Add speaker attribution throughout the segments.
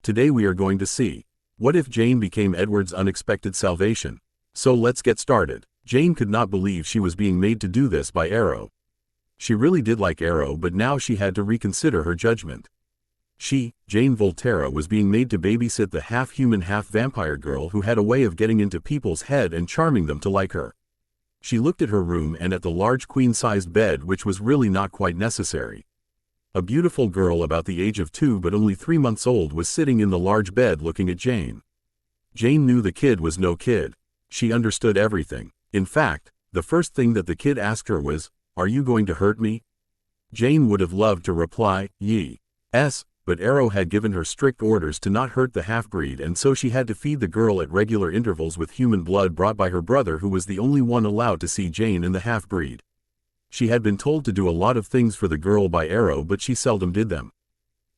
Speaker 1: Today we are going to see what if Jane became Edward's unexpected salvation. So let's get started. Jane could not believe she was being made to do this by Arrow. She really did like Arrow, but now she had to reconsider her judgment. She, Jane Volterra, was being made to babysit the half-human half-vampire girl who had a way of getting into people's head and charming them to like her. She looked at her room and at the large queen-sized bed, which was really not quite necessary. A beautiful girl about the age of 2 but only 3 months old was sitting in the large bed looking at Jane. Jane knew the kid was no kid. She understood everything. In fact, the first thing that the kid asked her was, "Are you going to hurt me?" Jane would have loved to reply, "Yes," but Arrow had given her strict orders to not hurt the half-breed, and so she had to feed the girl at regular intervals with human blood brought by her brother, who was the only one allowed to see Jane and the half-breed. She had been told to do a lot of things for the girl by Arrow, but she seldom did them.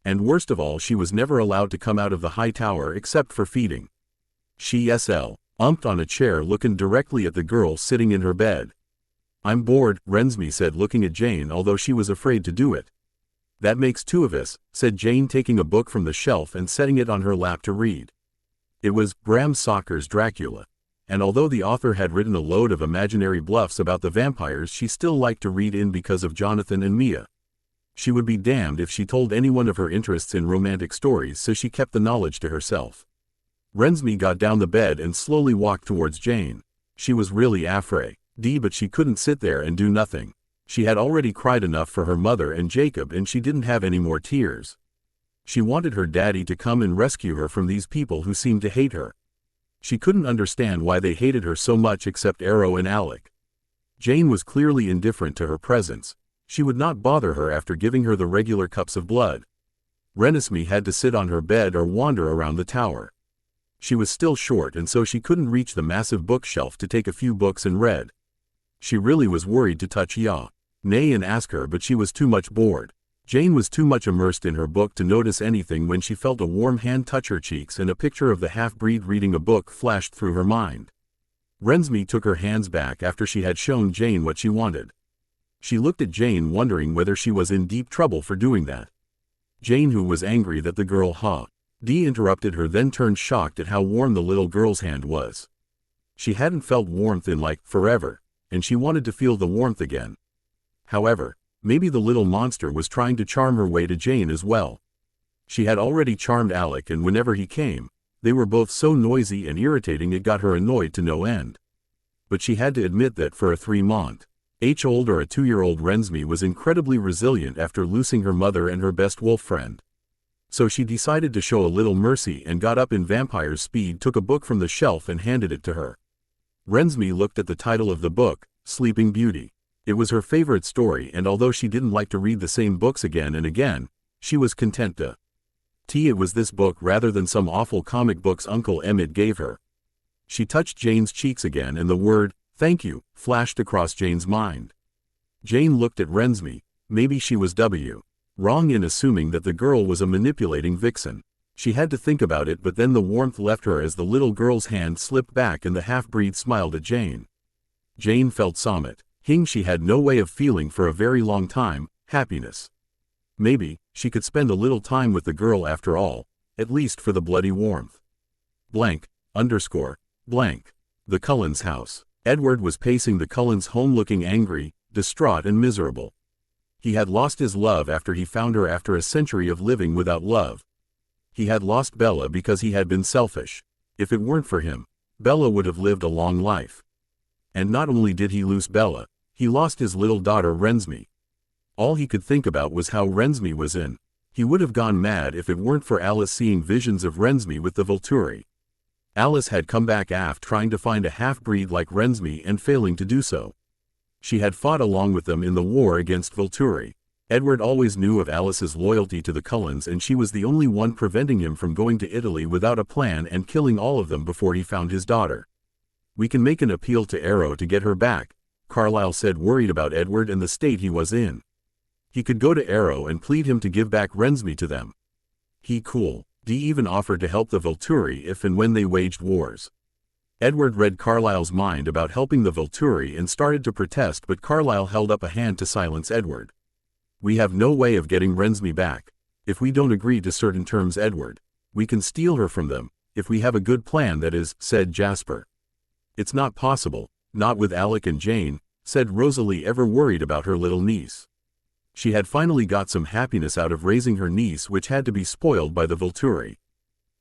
Speaker 1: And worst of all, she was never allowed to come out of the high tower except for feeding. She umped on a chair looking directly at the girl sitting in her bed. "I'm bored," Rensme said, looking at Jane, although she was afraid to do it. "That makes 2 of us," said Jane, taking a book from the shelf and setting it on her lap to read. It was Bram Stoker's Dracula. And although the author had written a load of imaginary bluffs about the vampires, she still liked to read in because of Jonathan and Mia. She would be damned if she told anyone of her interests in romantic stories, so she kept the knowledge to herself. Rensme got down the bed and slowly walked towards Jane. She was really afraid, but she couldn't sit there and do nothing. She had already cried enough for her mother and Jacob, and she didn't have any more tears. She wanted her daddy to come and rescue her from these people who seemed to hate her. She couldn't understand why they hated her so much, except Arrow and Alec. Jane was clearly indifferent to her presence. She would not bother her after giving her the regular cups of blood. Rensme had to sit on her bed or wander around the tower. She was still short, and so she couldn't reach the massive bookshelf to take a few books and read. She really was worried to touch Nay and ask her, but she was too much bored. Jane was too much immersed in her book to notice anything when she felt a warm hand touch her cheeks and a picture of the half-breed reading a book flashed through her mind. Rensme took her hands back after she had shown Jane what she wanted. She looked at Jane, wondering whether she was in deep trouble for doing that. Jane, who was angry that the girl interrupted her, then turned shocked at how warm the little girl's hand was. She hadn't felt warmth in forever, and she wanted to feel the warmth again. However, maybe the little monster was trying to charm her way to Jane as well. She had already charmed Alec, and whenever he came, they were both so noisy and irritating it got her annoyed to no end. But she had to admit that for a 3-month-old or a 2-year-old, Rensme was incredibly resilient after losing her mother and her best wolf friend. So she decided to show a little mercy and got up in vampire speed, took a book from the shelf and handed it to her. Rensme looked at the title of the book, Sleeping Beauty. It was her favorite story, and although she didn't like to read the same books again and again, she was content to. It was this book rather than some awful comic books Uncle Emmett gave her. She touched Jane's cheeks again, and the word, "thank you," flashed across Jane's mind. Jane looked at Rensme. Maybe she was wrong in assuming that the girl was a manipulating vixen. She had to think about it, but then the warmth left her as the little girl's hand slipped back and the half-breed smiled at Jane. Jane felt she had no way of feeling for a very long time, happiness. Maybe she could spend a little time with the girl after all, at least for the bloody warmth. The Cullens' house. Edward was pacing the Cullens' home looking angry, distraught and miserable. He had lost his love after he found her after a century of living without love. He had lost Bella because he had been selfish. If it weren't for him, Bella would have lived a long life. And not only did he lose Bella, he lost his little daughter Rensme. All he could think about was how Rensme was in. He would have gone mad if it weren't for Alice seeing visions of Rensme with the Volturi. Alice had come back aft trying to find a half-breed like Rensme and failing to do so. She had fought along with them in the war against Volturi. Edward always knew of Alice's loyalty to the Cullens, and she was the only one preventing him from going to Italy without a plan and killing all of them before he found his daughter. "We can make an appeal to Arrow to get her back," Carlyle said, worried about Edward and the state he was in. He could go to Arrow and plead him to give back Rensme to them. He even offered to help the Volturi if and when they waged wars. Edward read Carlyle's mind about helping the Volturi and started to protest, but Carlyle held up a hand to silence Edward. "We have no way of getting Rensme back. If we don't agree to certain terms, Edward." We can steal her from them, if we have a good plan, that is, said Jasper. It's not possible, not with Alec and Jane, said Rosalie, ever worried about her little niece. She had finally got some happiness out of raising her niece, which had to be spoiled by the Volturi.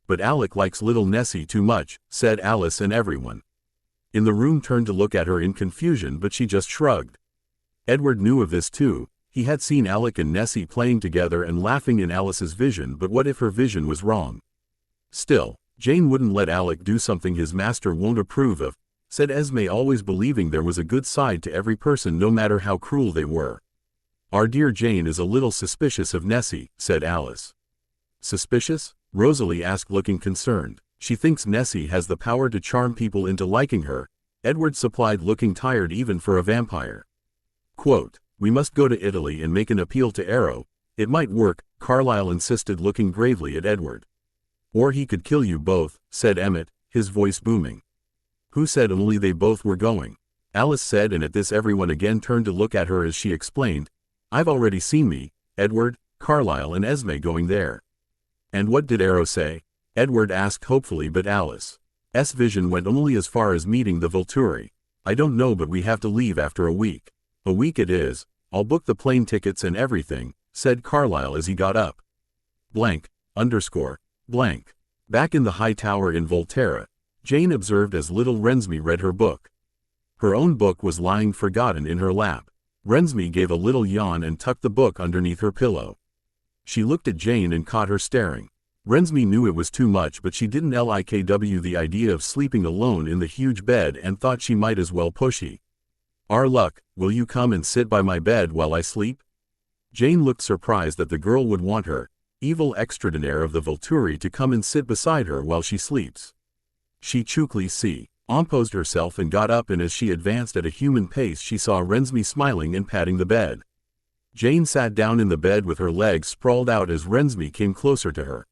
Speaker 1: But Alec likes little Nessie too much, said Alice, and everyone in the room turned to look at her in confusion, but she just shrugged. Edward knew of this too. He had seen Alec and Nessie playing together and laughing in Alice's vision, but what if her vision was wrong? Still, Jane wouldn't let Alec do something his master won't approve of, said Esme, always believing there was a good side to every person no matter how cruel they were. Our dear Jane is a little suspicious of Nessie, said Alice. Suspicious? Rosalie asked, looking concerned. She thinks Nessie has the power to charm people into liking her, Edward supplied, looking tired even for a vampire. Quote, we must go to Italy and make an appeal to Arrow. It might work, Carlyle insisted, looking gravely at Edward. Or he could kill you both, said Emmett, his voice booming. Who said only they both were going? Alice said, and at this everyone again turned to look at her as she explained. I've already seen me, Edward, Carlyle and Esme going there. And what did Arrow say? Edward asked hopefully, but Alice's vision went only as far as meeting the Volturi. I don't know, but we have to leave after a week. A week it is. I'll book the plane tickets and everything, said Carlyle as he got up. Blank. Back in the high tower in Volterra, Jane observed as little Rensme read her book. Her own book was lying forgotten in her lap. Rensme gave a little yawn and tucked the book underneath her pillow. She looked at Jane and caught her staring. Rensme knew it was too much, but she didn't like the idea of sleeping alone in the huge bed and thought she might as well push he. Our luck, will you come and sit by my bed while I sleep? Jane looked surprised that the girl would want her, evil extraordinaire of the Volturi, to come and sit beside her while she sleeps. She chukly composed herself and got up, and as she advanced at a human pace she saw Rensme smiling and patting the bed. Jane sat down in the bed with her legs sprawled out as Rensme came closer to her.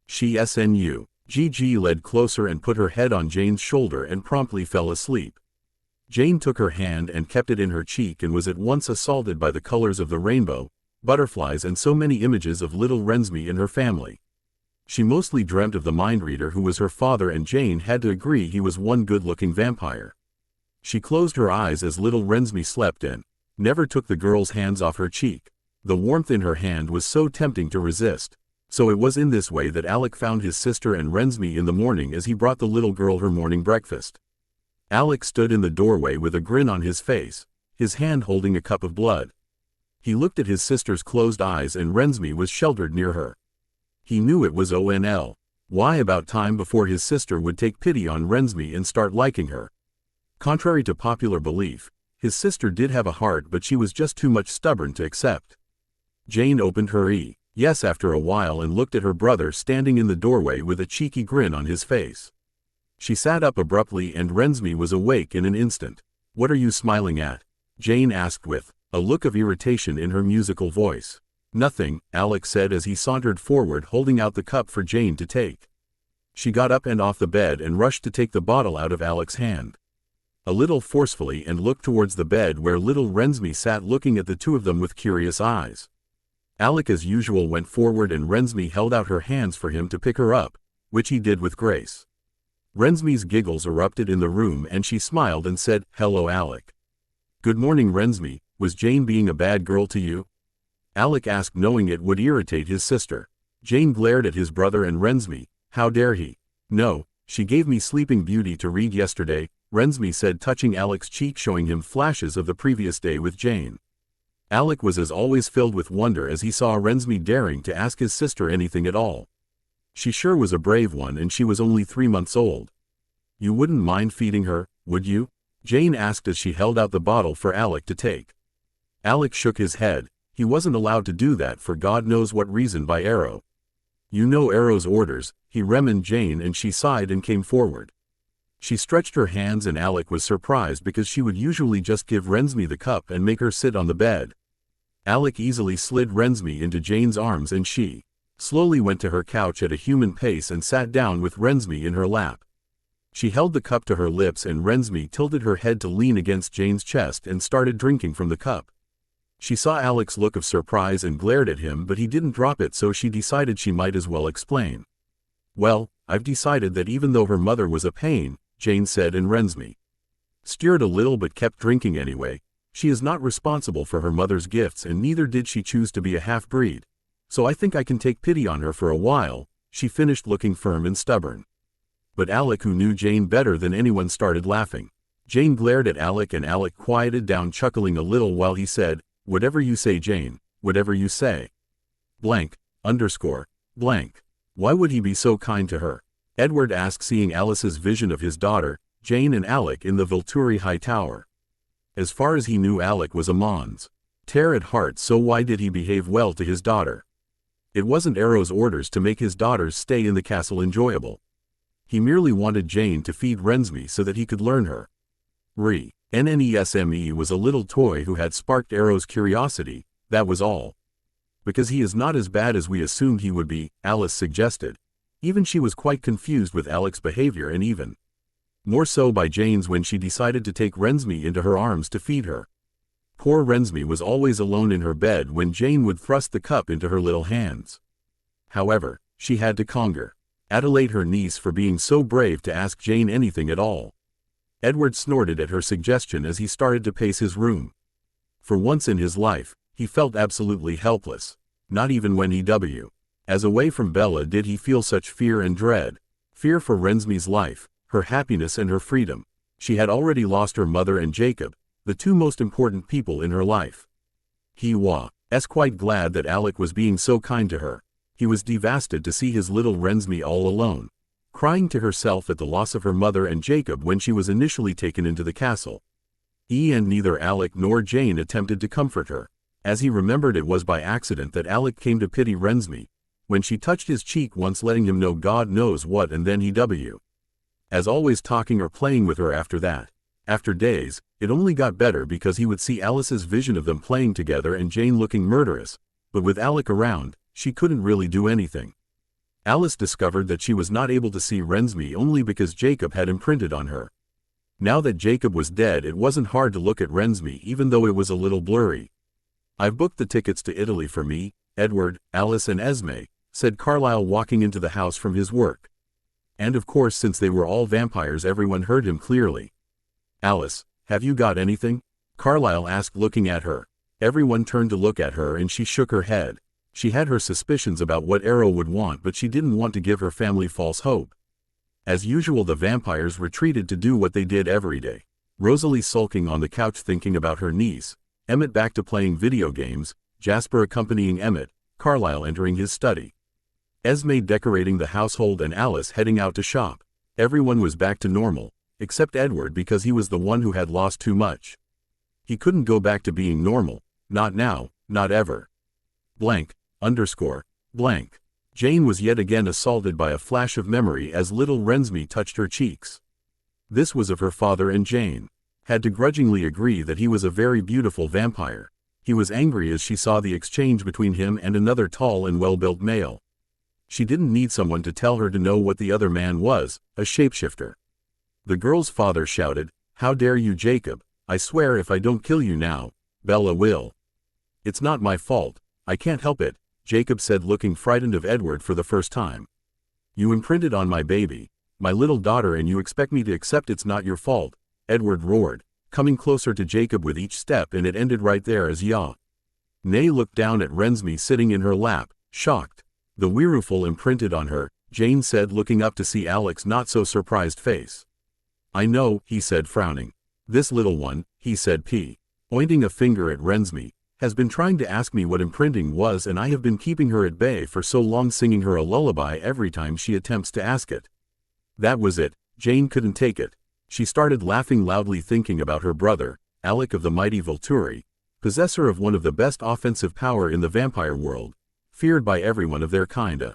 Speaker 1: She led closer and put her head on Jane's shoulder and promptly fell asleep. Jane took her hand and kept it in her cheek and was at once assaulted by the colors of the rainbow, butterflies and so many images of little Rensme and her family. She mostly dreamt of the mind reader who was her father, and Jane had to agree he was one good-looking vampire. She closed her eyes as little Rensme slept and never took the girl's hands off her cheek. The warmth in her hand was so tempting to resist. So it was in this way that Alec found his sister and Rensme in the morning as he brought the little girl her morning breakfast. Alec stood in the doorway with a grin on his face, his hand holding a cup of blood. He looked at his sister's closed eyes, and Rensme was sheltered near her. He knew it was only about time before his sister would take pity on Rensme and start liking her. Contrary to popular belief, his sister did have a heart, but she was just too much stubborn to accept. Jane opened her yes after a while and looked at her brother standing in the doorway with a cheeky grin on his face. She sat up abruptly and Rensme was awake in an instant. What are you smiling at? Jane asked with a look of irritation in her musical voice. Nothing, Alec said as he sauntered forward holding out the cup for Jane to take. She got up and off the bed and rushed to take the bottle out of Alec's hand. A little forcefully, and looked towards the bed where little Rensme sat looking at the two of them with curious eyes. Alec as usual went forward and Rensme held out her hands for him to pick her up, which he did with grace. Rensme's giggles erupted in the room and she smiled and said, "Hello, Alec." "Good morning, Rensme. Was Jane being a bad girl to you?" Alec asked, knowing it would irritate his sister. Jane glared at his brother and Rensme. How dare he? "No, she gave me Sleeping Beauty to read yesterday," Rensme said, touching Alec's cheek, showing him flashes of the previous day with Jane. Alec was as always filled with wonder as he saw Rensme daring to ask his sister anything at all. She sure was a brave one, and she was only 3 months old. "You wouldn't mind feeding her, would you?" Jane asked as she held out the bottle for Alec to take. Alec shook his head. He wasn't allowed to do that for God knows what reason by Arrow. "You know Arrow's orders," he reminded Jane, and she sighed and came forward. She stretched her hands and Alec was surprised because she would usually just give Rensme the cup and make her sit on the bed. Alec easily slid Rensme into Jane's arms and she slowly went to her couch at a human pace and sat down with Rensme in her lap. She held the cup to her lips and Rensme tilted her head to lean against Jane's chest and started drinking from the cup. She saw Alec's look of surprise and glared at him, but he didn't drop it, so she decided she might as well explain. Well, I've decided that even though her mother was a pain, Jane said, and Rensme stirred a little but kept drinking anyway. She is not responsible for her mother's gifts and neither did she choose to be a half-breed. So I think I can take pity on her for a while, she finished, looking firm and stubborn. But Alec, who knew Jane better than anyone, started laughing. Jane glared at Alec and Alec quieted down, chuckling a little while he said, "Whatever you say, Jane, whatever you say. Blank, underscore, blank. Why would he be so kind to her?" Edward asked, seeing Alice's vision of his daughter, Jane and Alec in the Volturi High Tower. As far as he knew, Alec was a Mons Terre at heart, so why did he behave well to his daughter? It wasn't Arrow's orders to make his daughters stay in the castle enjoyable. He merely wanted Jane to feed Rensme so that he could learn her. Nnesme was a little toy who had sparked Arrow's curiosity, that was all. Because he is not as bad as we assumed he would be, Alice suggested. Even she was quite confused with Alec's behavior, and even more so by Jane's when she decided to take Rensme into her arms to feed her. Poor Rensme was always alone in her bed when Jane would thrust the cup into her little hands. However, she had to congratulate her niece for being so brave to ask Jane anything at all. Edward snorted at her suggestion as he started to pace his room. For once in his life, he felt absolutely helpless. Not even when he was away from Bella did he feel such fear and dread. Fear for Rensme's life, her happiness and her freedom. She had already lost her mother and Jacob, the two most important people in her life. He was quite glad that Alec was being so kind to her. He was devastated to see his little Rensme all alone, crying to herself at the loss of her mother and Jacob when she was initially taken into the castle. And neither Alec nor Jane attempted to comfort her. As he remembered, it was by accident that Alec came to pity Rensme, when she touched his cheek once, letting him know God knows what, and then he was always talking or playing with her after that. After days, it only got better because he would see Alice's vision of them playing together and Jane looking murderous, but with Alec around, she couldn't really do anything. Alice discovered that she was not able to see Rensme only because Jacob had imprinted on her. Now that Jacob was dead, it wasn't hard to look at Rensme even though it was a little blurry. "I've booked the tickets to Italy for me, Edward, Alice and Esme," said Carlyle, walking into the house from his work. And of course, since they were all vampires, everyone heard him clearly. "Alice, have you got anything?" Carlyle asked, looking at her. Everyone turned to look at her and she shook her head. She had her suspicions about what Arrow would want, but she didn't want to give her family false hope. As usual, the vampires retreated to do what they did every day. Rosalie sulking on the couch thinking about her niece, Emmett back to playing video games, Jasper accompanying Emmett, Carlyle entering his study, Esme decorating the household and Alice heading out to shop. Everyone was back to normal, except Edward, because he was the one who had lost too much. He couldn't go back to being normal, not now, not ever. Blank, underscore, blank. Jane was yet again assaulted by a flash of memory as little Rensme touched her cheeks. This was of her father, and Jane had to grudgingly agree that he was a very beautiful vampire. He was angry as she saw the exchange between him and another tall and well-built male. She didn't need someone to tell her to know what the other man was, a shapeshifter. The girl's father shouted, "How dare you, Jacob? I swear if I don't kill you now, Bella will." "It's not my fault, I can't help it," Jacob said, looking frightened of Edward for the first time. "You imprinted on my baby, my little daughter, and you expect me to accept it's not your fault," Edward roared, coming closer to Jacob with each step, and it ended right there as Nay looked down at Rensme sitting in her lap, shocked. "The Weiruful imprinted on her," Jane said, looking up to see Alec's not-so-surprised face. "I know," he said, frowning. "This little one," he said, pointing a finger at Rensme, "has been trying to ask me what imprinting was, and I have been keeping her at bay for so long, singing her a lullaby every time she attempts to ask it." That was it. Jane couldn't take it. She started laughing loudly, thinking about her brother, Alec of the mighty Volturi, possessor of one of the best offensive power in the vampire world, feared by everyone of their kind.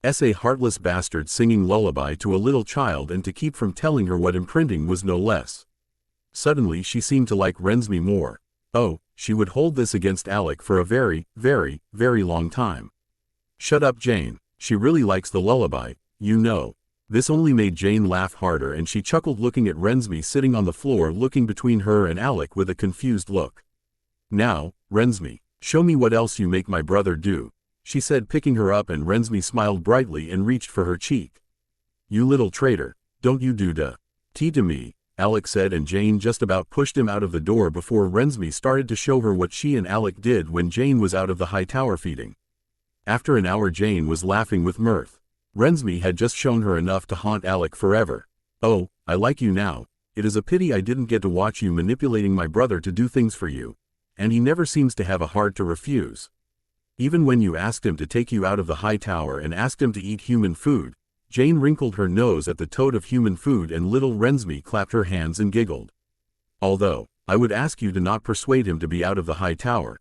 Speaker 1: A heartless bastard singing lullaby to a little child, and to keep from telling her what imprinting was, no less. Suddenly she seemed to like Rensme more. Oh, she would hold this against Alec for a very, very, very long time. "Shut up, Jane. She really likes the lullaby, you know." This only made Jane laugh harder, and she chuckled, looking at Rensme sitting on the floor, looking between her and Alec with a confused look. "Now, Rensme, show me what else you make my brother do." she said, picking her up, and Rensme smiled brightly and reached for her cheek. You little traitor, don't you do tea to me, Alec said, and Jane just about pushed him out of the door before Rensme started to show her what she and Alec did when Jane was out of the high tower feeding. After an hour, Jane was laughing with mirth. Rensme had just shown her enough to haunt Alec forever. Oh, I like you now. It is a pity I didn't get to watch you manipulating my brother to do things for you. And he never seems to have a heart to refuse. Even when you asked him to take you out of the high tower and asked him to eat human food, Jane wrinkled her nose at the toad of human food, and little Rensme clapped her hands and giggled. Although, I would ask you to not persuade him to be out of the high tower.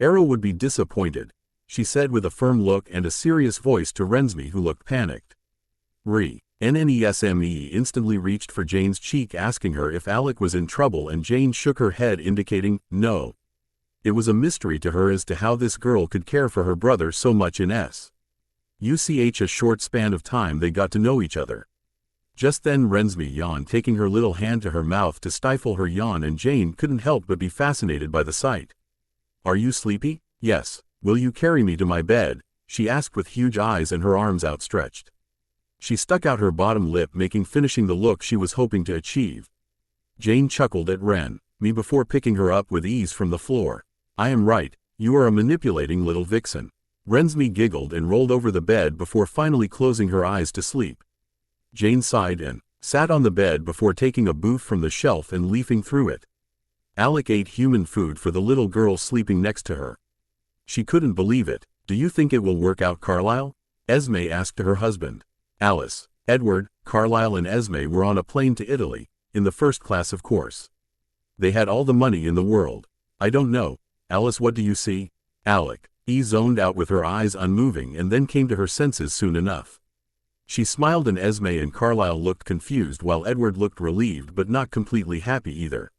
Speaker 1: Arrow would be disappointed, she said with a firm look and a serious voice to Rensme, who looked panicked. Nnesme instantly reached for Jane's cheek, asking her if Alec was in trouble, and Jane shook her head, indicating no. It was a mystery to her as to how this girl could care for her brother so much in such a short span of time they got to know each other. Just then Rensme yawned, taking her little hand to her mouth to stifle her yawn, and Jane couldn't help but be fascinated by the sight. Are you sleepy? Yes. Will you carry me to my bed? She asked with huge eyes and her arms outstretched. She stuck out her bottom lip, making finishing the look she was hoping to achieve. Jane chuckled at Rensme before picking her up with ease from the floor. I am right, you are a manipulating little vixen. Rensme giggled and rolled over the bed before finally closing her eyes to sleep. Jane sighed and sat on the bed before taking a boot from the shelf and leafing through it. Alec ate human food for the little girl sleeping next to her. She couldn't believe it. Do you think it will work out, Carlisle? Esme asked her husband. Alice, Edward, Carlisle and Esme were on a plane to Italy, in the first class of course. They had all the money in the world. I don't know. Alice, what do you see? Alec zoned out with her eyes unmoving and then came to her senses soon enough. She smiled and Esme and Carlisle looked confused while Edward looked relieved but not completely happy either.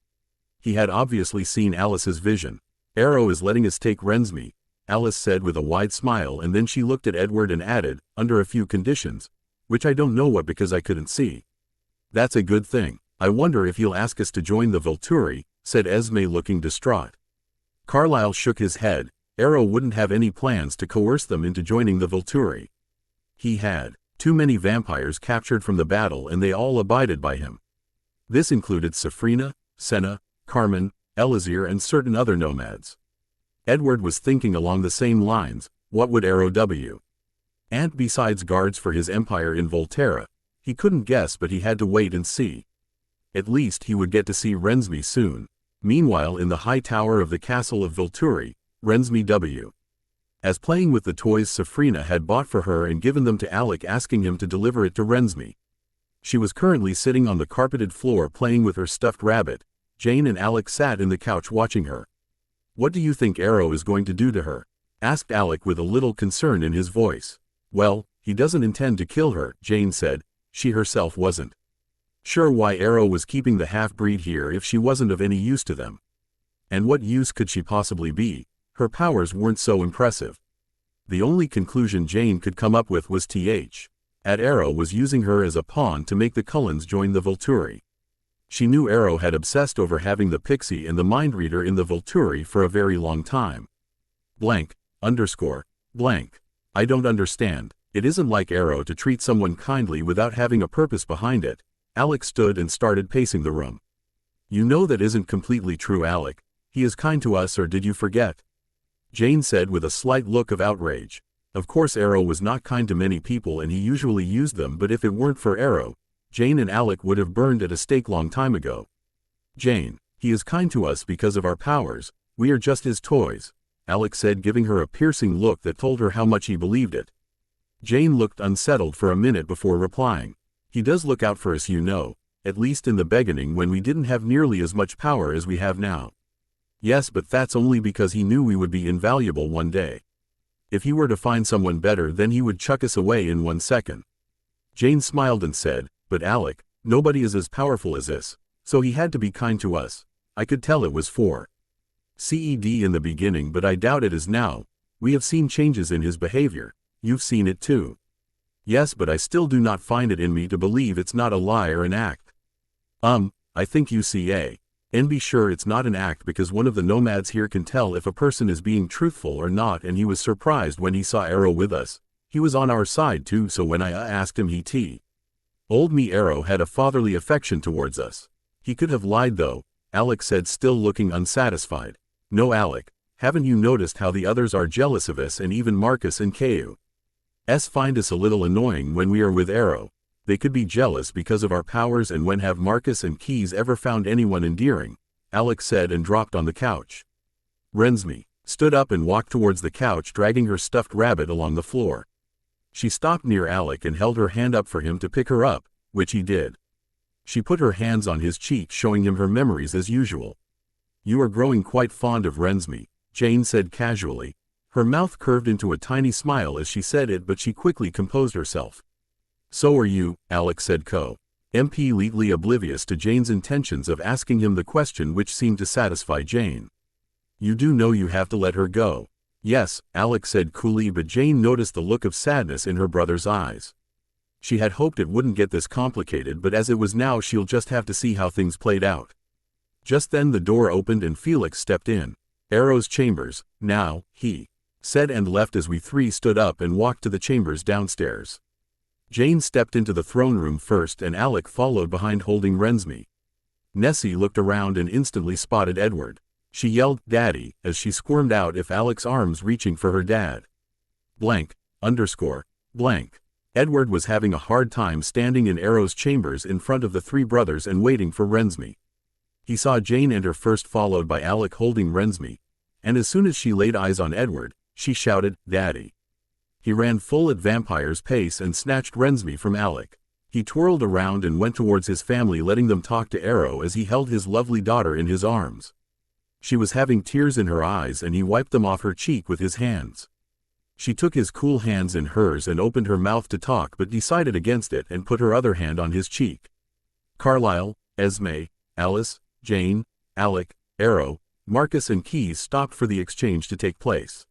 Speaker 1: He had obviously seen Alice's vision. Arrow is letting us take Rensme, Alice said with a wide smile, and then she looked at Edward and added, under a few conditions, which I don't know what because I couldn't see. That's a good thing. I wonder if he'll ask us to join the Volturi, said Esme looking distraught. Carlisle shook his head. Arrow wouldn't have any plans to coerce them into joining the Volturi. He had too many vampires captured from the battle and they all abided by him. This included Safrina, Senna, Carmen, Elazir and certain other nomads. Edward was thinking along the same lines. What would Arrow do? And besides guards for his empire in Volterra? He couldn't guess, but he had to wait and see. At least he would get to see Rensme soon. Meanwhile, in the high tower of the castle of Volturi, Rensme as playing with the toys Safrina had bought for her and given them to Alec, asking him to deliver it to Rensme. She was currently sitting on the carpeted floor playing with her stuffed rabbit. Jane and Alec sat in the couch watching her. What do you think Arrow is going to do to her? Asked Alec with a little concern in his voice. Well, he doesn't intend to kill her, Jane said. She herself wasn't sure why Arrow was keeping the half-breed here if she wasn't of any use to them. And what use could she possibly be? Her powers weren't so impressive. The only conclusion Jane could come up with was Arrow was using her as a pawn to make the Cullens join the Volturi. She knew Arrow had obsessed over having the pixie and the mind reader in the Volturi for a very long time. I don't understand. It isn't like Arrow to treat someone kindly without having a purpose behind it. Alec stood and started pacing the room. You know that isn't completely true, Alec. He is kind to us, or did you forget? Jane said with a slight look of outrage. Of course Arrow was not kind to many people and he usually used them, but if it weren't for Arrow, Jane and Alec would have burned at a stake long time ago. Jane, he is kind to us because of our powers. We are just his toys, Alec said, giving her a piercing look that told her how much he believed it. Jane looked unsettled for a minute before replying. He does look out for us, you know, at least in the beginning when we didn't have nearly as much power as we have now. Yes, but that's only because he knew we would be invaluable one day. If he were to find someone better, then he would chuck us away in 1 second. Jane smiled and said, but Alec, nobody is as powerful as this, so he had to be kind to us. I could tell it was for CED in the beginning, but I doubt it is now. We have seen changes in his behavior. You've seen it too. Yes, but I still do not find it in me to believe it's not a lie or an act. I think you see And be sure it's not an act, because one of the nomads here can tell if a person is being truthful or not, and he was surprised when he saw Arrow with us. He was on our side too, so when I asked him, he told me Arrow had a fatherly affection towards us. He could have lied though, Alec said, still looking unsatisfied. No, Alec, haven't you noticed how the others are jealous of us, and even Marcus and Ku find us a little annoying when we are with Arrow? They could be jealous because of our powers, and when have Marcus and Keys ever found anyone endearing? Alec said and dropped on the couch. Rensme stood up and walked towards the couch, dragging her stuffed rabbit along the floor. She stopped near Alec and held her hand up for him to pick her up, which he did. She put her hands on his cheek, showing him her memories as usual. You are growing quite fond of Rensme, Jane said casually. Her mouth curved into a tiny smile as she said it, but she quickly composed herself. So are you, Alec said, completely oblivious to Jane's intentions of asking him the question, which seemed to satisfy Jane. You do know you have to let her go. Yes, Alec said coolly, but Jane noticed the look of sadness in her brother's eyes. She had hoped it wouldn't get this complicated, but as it was now, she'll just have to see how things played out. Just then the door opened and Felix stepped in. Arrow's chambers, now, he said, and left as we three stood up and walked to the chambers downstairs. Jane stepped into the throne room first, and Alec followed behind, holding Rensme. Nessie looked around and instantly spotted Edward. She yelled, "Daddy," as she squirmed out of Alec's arms, reaching for her dad. Blank. Edward was having a hard time standing in Arrow's chambers in front of the three brothers and waiting for Rensme. He saw Jane enter first, followed by Alec holding Rensme, and as soon as she laid eyes on Edward, she shouted, "Daddy." He ran full at vampire's pace and snatched Rensme from Alec. He twirled around and went towards his family, letting them talk to Arrow as he held his lovely daughter in his arms. She was having tears in her eyes, and he wiped them off her cheek with his hands. She took his cool hands in hers and opened her mouth to talk, but decided against it and put her other hand on his cheek. Carlisle, Esme, Alice, Jane, Alec, Arrow, Marcus and Keys stopped for the exchange to take place.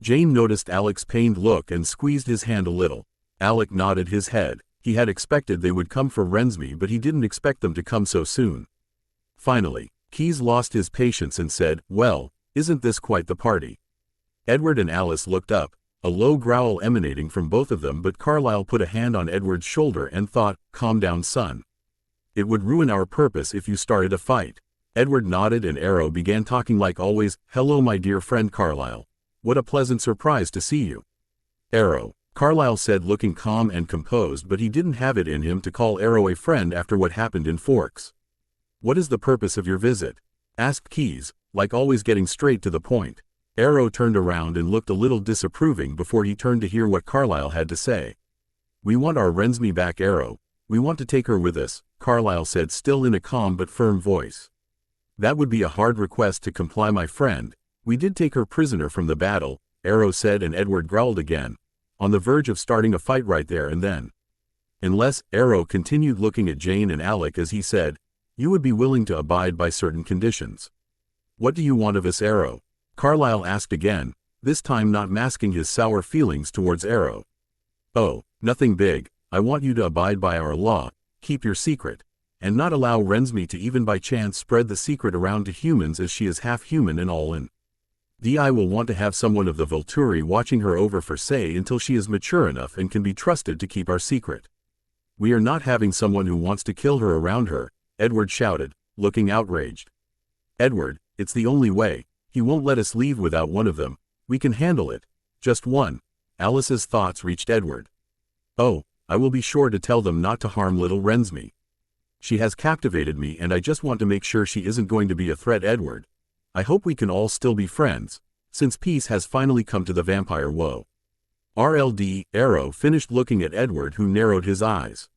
Speaker 1: Jane noticed Alec's pained look and squeezed his hand a little. Alec nodded his head. He had expected they would come for Rensme, but he didn't expect them to come so soon. Finally, Keys lost his patience and said, "Well, isn't this quite the party?" Edward and Alice looked up, a low growl emanating from both of them, but Carlisle put a hand on Edward's shoulder and thought, "Calm down, son. It would ruin our purpose if you started a fight." Edward nodded and Arrow began talking like always. "Hello, my dear friend Carlisle. What a pleasant surprise to see you." "Arrow," Carlisle said, looking calm and composed, but he didn't have it in him to call Arrow a friend after what happened in Forks. "What is the purpose of your visit?" asked Keys, like always getting straight to the point. Arrow turned around and looked a little disapproving before he turned to hear what Carlisle had to say. "We want our Rensme back, Arrow. We want to take her with us," Carlisle said, still in a calm but firm voice. "That would be a hard request to comply, my friend. We did take her prisoner from the battle," Arrow said, and Edward growled again, on the verge of starting a fight right there and then. "Unless," Arrow continued, looking at Jane and Alec as he said, "you would be willing to abide by certain conditions." "What do you want of us, Arrow?" Carlisle asked again, this time not masking his sour feelings towards Arrow. "Oh, nothing big. I want you to abide by our law, keep your secret, and not allow Rensme to even by chance spread the secret around to humans, as she is half human and all in. I will want to have someone of the Volturi watching her over for say until she is mature enough and can be trusted to keep our secret. We are not having someone who wants to kill her around her," Edward shouted, looking outraged. "Edward, it's the only way. He won't let us leave without one of them. We can handle it. Just one." Alice's thoughts reached Edward. "Oh, I will be sure to tell them not to harm little Rensme. She has captivated me, and I just want to make sure she isn't going to be a threat, Edward. I hope we can all still be friends, since peace has finally come to the vampire woe." RLD, Arrow finished, looking at Edward, who narrowed his eyes.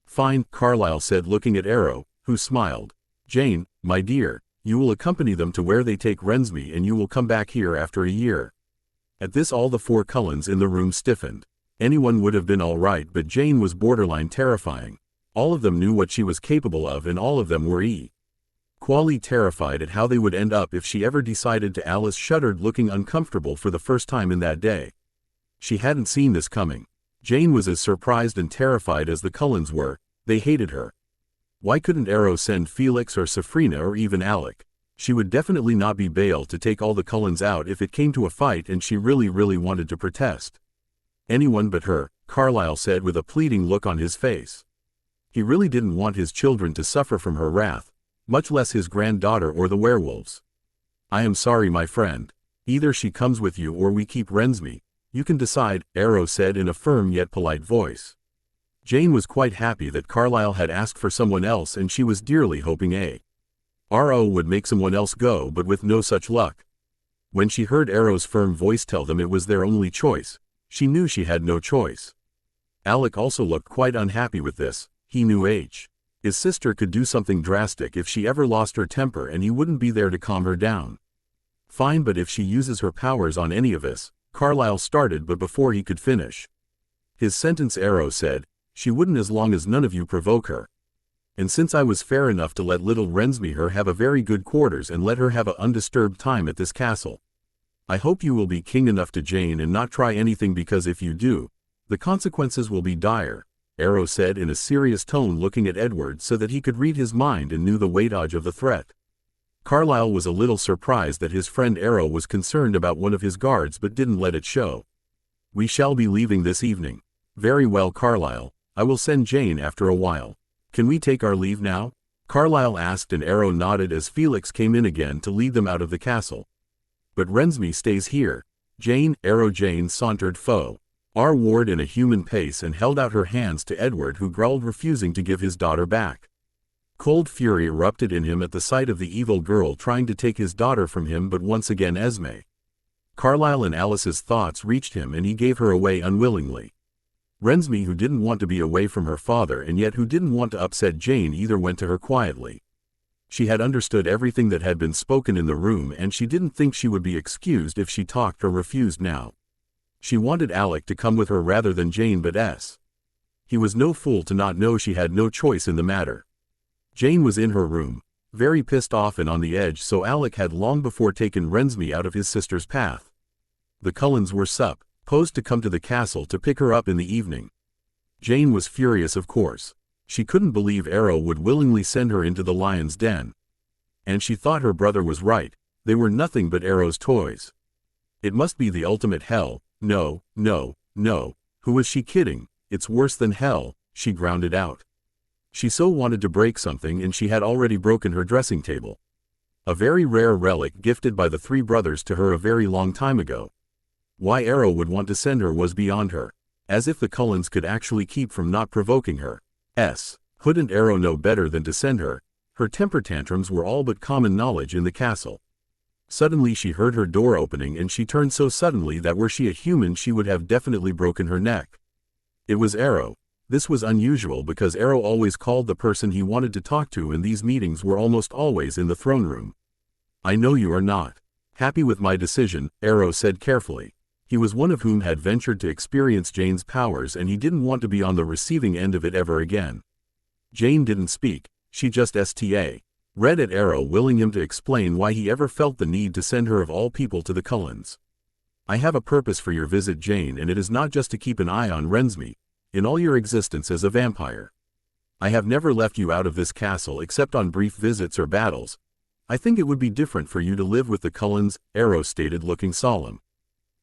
Speaker 1: "Fine," Carlisle said, looking at Arrow, who smiled. "Jane, my dear, you will accompany them to where they take Rensme, and you will come back here after a year." At this, all the four Cullens in the room stiffened. Anyone would have been all right, but Jane was borderline terrifying. All of them knew what she was capable of, and all of them were equally terrified at how they would end up if she ever decided to. Alice shuddered, looking uncomfortable for the first time in that day. She hadn't seen this coming. Jane was as surprised and terrified as the Cullens were. They hated her. Why couldn't Arrow send Felix or Safrina or even Alec? She would definitely not be Bale to take all the Cullens out if it came to a fight, and she really wanted to protest. Anyone but her, Carlisle said with a pleading look on his face. He really didn't want his children to suffer from her wrath, much less his granddaughter or the werewolves. I am sorry, my friend. Either she comes with you or we keep Rensme. You can decide, Arrow said in a firm yet polite voice. Jane was quite happy that Carlisle had asked for someone else, and she was dearly hoping Arrow would make someone else go, but with no such luck. When she heard Arrow's firm voice tell them it was their only choice, she knew she had no choice. Alec also looked quite unhappy with this. He knew his sister could do something drastic if she ever lost her temper, and he wouldn't be there to calm her down. Fine, but if she uses her powers on any of us, Carlisle started, but before he could finish his sentence, Arrow said, she wouldn't as long as none of you provoke her. And since I was fair enough to let little Rensme her have a very good quarters and let her have a undisturbed time at this castle, I hope you will be king enough to Jane and not try anything, because if you do, the consequences will be dire, Arrow said in a serious tone, looking at Edward so that he could read his mind and knew the weightage of the threat. Carlisle was a little surprised that his friend Arrow was concerned about one of his guards, but didn't let it show. We shall be leaving this evening. Very well, Carlisle. I will send Jane after a while. Can we take our leave now? Carlisle asked, and Arrow nodded as Felix came in again to lead them out of the castle. But Rensme stays here. Jane, Arrow. Jane sauntered forward in a human pace and held out her hands to Edward, who growled, refusing to give his daughter back. Cold fury erupted in him at the sight of the evil girl trying to take his daughter from him, but once again Esme. Carlisle and Alice's thoughts reached him, and he gave her away unwillingly. Rensme, who didn't want to be away from her father and yet who didn't want to upset Jane either, went to her quietly. She had understood everything that had been spoken in the room, and she didn't think she would be excused if she talked or refused now. She wanted Alec to come with her rather than Jane, but he was no fool to not know she had no choice in the matter. Jane was in her room, very pissed off and on the edge, so Alec had long before taken Rensme out of his sister's path. The Cullens were supposed to come to the castle to pick her up in the evening. Jane was furious, of course. She couldn't believe Arrow would willingly send her into the lion's den. And she thought her brother was right. They were nothing but Arrow's toys. It must be the ultimate hell. No. Who was she kidding? It's worse than hell, she grounded out. She so wanted to break something, and she had already broken her dressing table. A very rare relic gifted by the three brothers to her a very long time ago. Why Arrow would want to send her was beyond her. As if the Cullens could actually keep from not provoking her. Couldn't Arrow know better than to send her? Her temper tantrums were all but common knowledge in the castle. Suddenly she heard her door opening, and she turned so suddenly that were she a human she would have definitely broken her neck. It was Arrow. This was unusual because Arrow always called the person he wanted to talk to, and these meetings were almost always in the throne room. I know you are not happy with my decision, Arrow said carefully. He was one of whom had ventured to experience Jane's powers, and he didn't want to be on the receiving end of it ever again. Jane didn't speak. She just read at Arrow, willing him to explain why he ever felt the need to send her of all people to the Cullens. I have a purpose for your visit, Jane, and it is not just to keep an eye on Rensme. In all your existence as a vampire, I have never left you out of this castle except on brief visits or battles. I think it would be different for you to live with the Cullens, Arrow stated, looking solemn.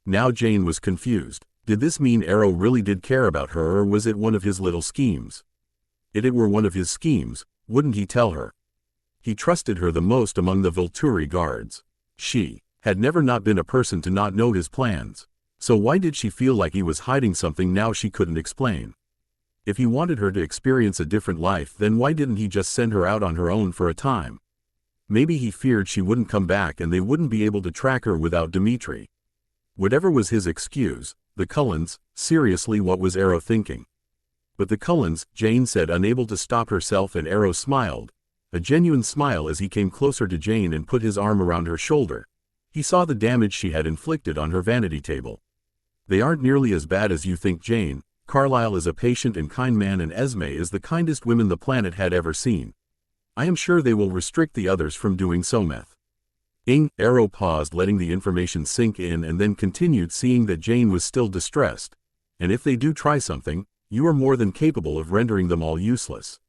Speaker 1: Now Jane was confused. Did this mean Arrow really did care about her, or was it one of his little schemes? If it were one of his schemes, wouldn't he tell her? He trusted her the most among the Volturi guards. She had never not been a person to not know his plans. So why did she feel like he was hiding something now she couldn't explain? If he wanted her to experience a different life, then why didn't he just send her out on her own for a time? Maybe he feared she wouldn't come back and they wouldn't be able to track her without Dimitri. Whatever was his excuse, the Cullens, seriously, what was Arrow thinking? But the Cullens, Jane said, unable to stop herself, and Arrow smiled. A genuine smile as he came closer to Jane and put his arm around her shoulder. He saw the damage she had inflicted on her vanity table. They aren't nearly as bad as you think, Jane. Carlisle is a patient and kind man, and Esme is the kindest woman the planet had ever seen. I am sure they will restrict the others from doing so. Arrow paused, letting the information sink in, and then continued, seeing that Jane was still distressed. And if they do try something, you are more than capable of rendering them all useless.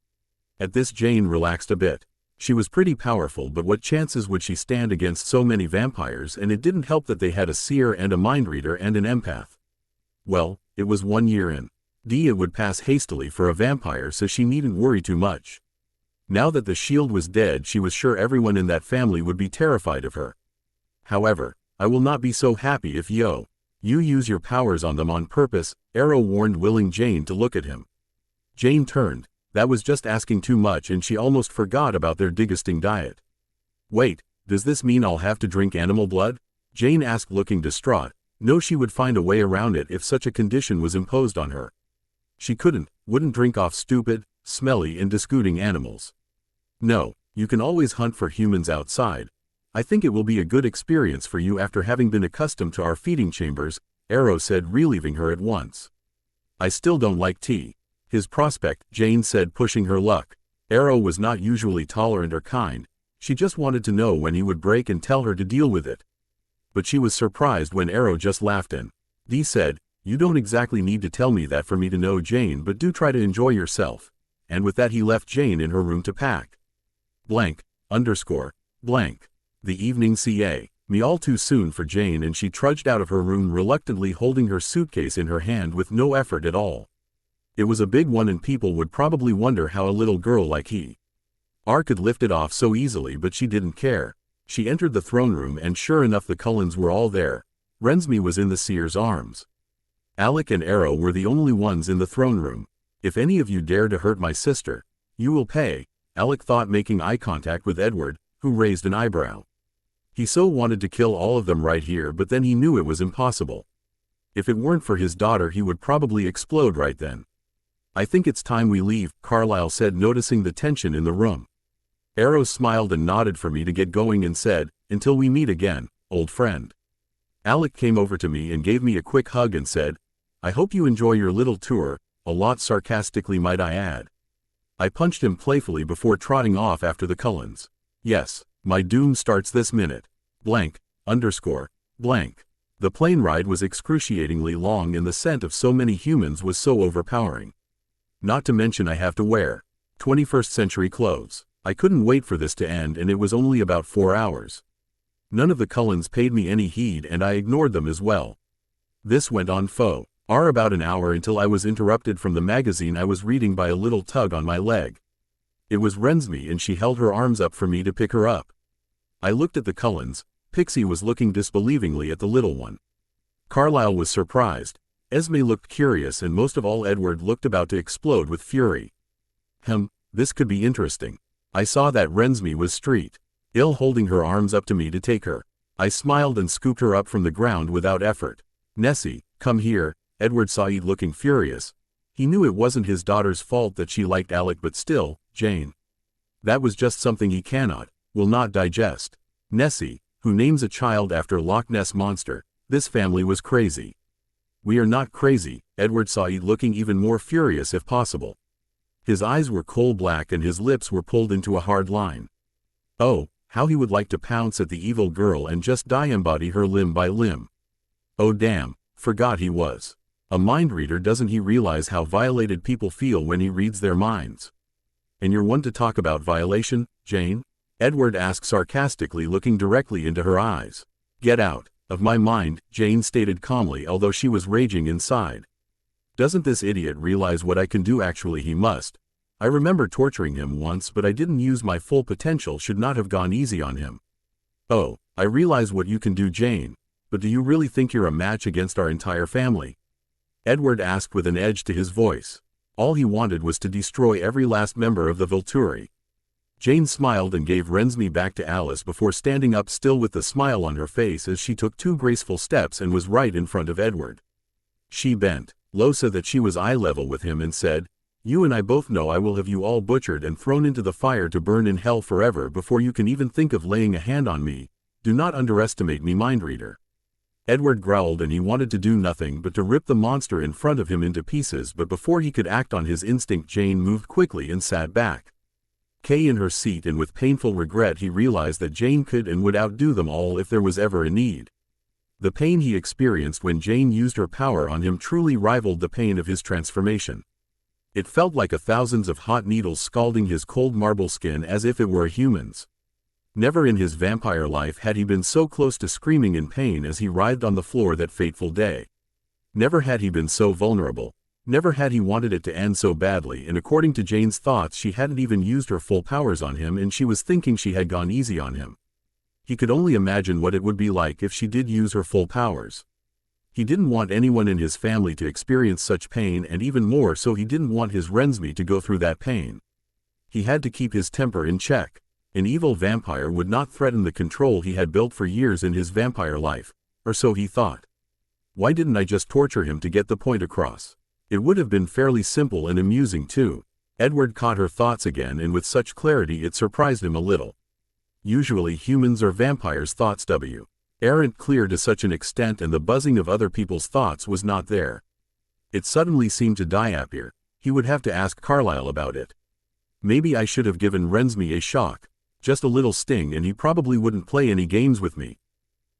Speaker 1: At this Jane relaxed a bit. She was pretty powerful, but what chances would she stand against so many vampires, and it didn't help that they had a seer and a mind reader and an empath. Well, it was 1 year in. It would pass hastily for a vampire, so she needn't worry too much. Now that the shield was dead, she was sure everyone in that family would be terrified of her. However, I will not be so happy if you use your powers on them on purpose, Arrow warned, willing Jane to look at him. Jane turned. That was just asking too much, and she almost forgot about their disgusting diet. Wait, does this mean I'll have to drink animal blood? Jane asked, looking distraught. No, she would find a way around it if such a condition was imposed on her. She wouldn't drink off stupid, smelly and disgusting animals. No, you can always hunt for humans outside. I think it will be a good experience for you after having been accustomed to our feeding chambers, Arrow said, relieving her at once. I still don't like tea. His prospect, Jane said, pushing her luck. Arrow was not usually tolerant or kind. She just wanted to know when he would break and tell her to deal with it. But she was surprised when Arrow just laughed and said, "You don't exactly need to tell me that for me to know, Jane, but do try to enjoy yourself." And with that he left Jane in her room to pack. The evening me all too soon for Jane, and she trudged out of her room reluctantly, holding her suitcase in her hand with no effort at all. It was a big one, and people would probably wonder how a little girl like her could lift it off so easily, but she didn't care. She entered the throne room, and sure enough the Cullens were all there. Rensme was in the seer's arms. Alec and Arrow were the only ones in the throne room. "If any of you dare to hurt my sister, you will pay," Alec thought, making eye contact with Edward, who raised an eyebrow. He so wanted to kill all of them right here, but then he knew it was impossible. If it weren't for his daughter, he would probably explode right then. "I think it's time we leave," Carlyle said, noticing the tension in the room. Arrow smiled and nodded for me to get going and said, "Until we meet again, old friend." Alec came over to me and gave me a quick hug and said, "I hope you enjoy your little tour," a lot sarcastically, might I add. I punched him playfully before trotting off after the Cullens. Yes, my doom starts this minute. The plane ride was excruciatingly long, and the scent of so many humans was so overpowering. Not to mention I have to wear 21st century clothes. I couldn't wait for this to end, and it was only about 4 hours. None of the Cullens paid me any heed, and I ignored them as well. This went on for about an hour, until I was interrupted from the magazine I was reading by a little tug on my leg. It was Rensme, and she held her arms up for me to pick her up. I looked at the Cullens. Pixie was looking disbelievingly at the little one. Carlyle was surprised. Esme looked curious, and most of all Edward looked about to explode with fury. This could be interesting. I saw that Rensme was ill, holding her arms up to me to take her. I smiled and scooped her up from the ground without effort. "Nessie, come here," Edward said, looking furious. He knew it wasn't his daughter's fault that she liked Alec, but still, Jane. That was just something he will not digest. Nessie, who names a child after Loch Ness Monster, this family was crazy. "We are not crazy," Edward said, looking even more furious if possible. His eyes were coal black and his lips were pulled into a hard line. Oh, how he would like to pounce at the evil girl and just embody her limb by limb. Oh damn, forgot he was a mind reader. Doesn't he realize how violated people feel when he reads their minds? "And you're one to talk about violation, Jane?" Edward asked sarcastically, looking directly into her eyes. "Get out of my mind," Jane stated calmly, although she was raging inside. "Doesn't this idiot realize what I can do? Actually, he must. I remember torturing him once, but I didn't use my full potential. Should not have gone easy on him." "Oh, I realize what you can do, Jane, but do you really think you're a match against our entire family?" Edward asked with an edge to his voice. All he wanted was to destroy every last member of the Volturi. Jane smiled and gave Rensme back to Alice before standing up, still with the smile on her face, as she took 2 graceful steps and was right in front of Edward. She bent low so that she was eye level with him and said, "You and I both know I will have you all butchered and thrown into the fire to burn in hell forever before you can even think of laying a hand on me. Do not underestimate me, mind reader." Edward growled, and he wanted to do nothing but to rip the monster in front of him into pieces, but before he could act on his instinct, Jane moved quickly and sat back. In her seat, and with painful regret he realized that Jane could and would outdo them all if there was ever a need. The pain he experienced when Jane used her power on him truly rivaled the pain of his transformation. It felt like thousands of hot needles scalding his cold marble skin as if it were a human's. Never in his vampire life had he been so close to screaming in pain as he writhed on the floor that fateful day. Never had he been so vulnerable. Never had he wanted it to end so badly, and according to Jane's thoughts she hadn't even used her full powers on him, and she was thinking she had gone easy on him. He could only imagine what it would be like if she did use her full powers. He didn't want anyone in his family to experience such pain, and even more so he didn't want his Rensme to go through that pain. He had to keep his temper in check. An evil vampire would not threaten the control he had built for years in his vampire life, or so he thought. Why didn't I just torture him to get the point across? It would have been fairly simple and amusing too. Edward caught her thoughts again, and with such clarity it surprised him a little. Usually humans or vampires' thoughts aren't clear to such an extent, and the buzzing of other people's thoughts was not there. It suddenly seemed to disappear. He would have to ask Carlyle about it. Maybe I should have given Rensme a shock. Just a little sting, and he probably wouldn't play any games with me.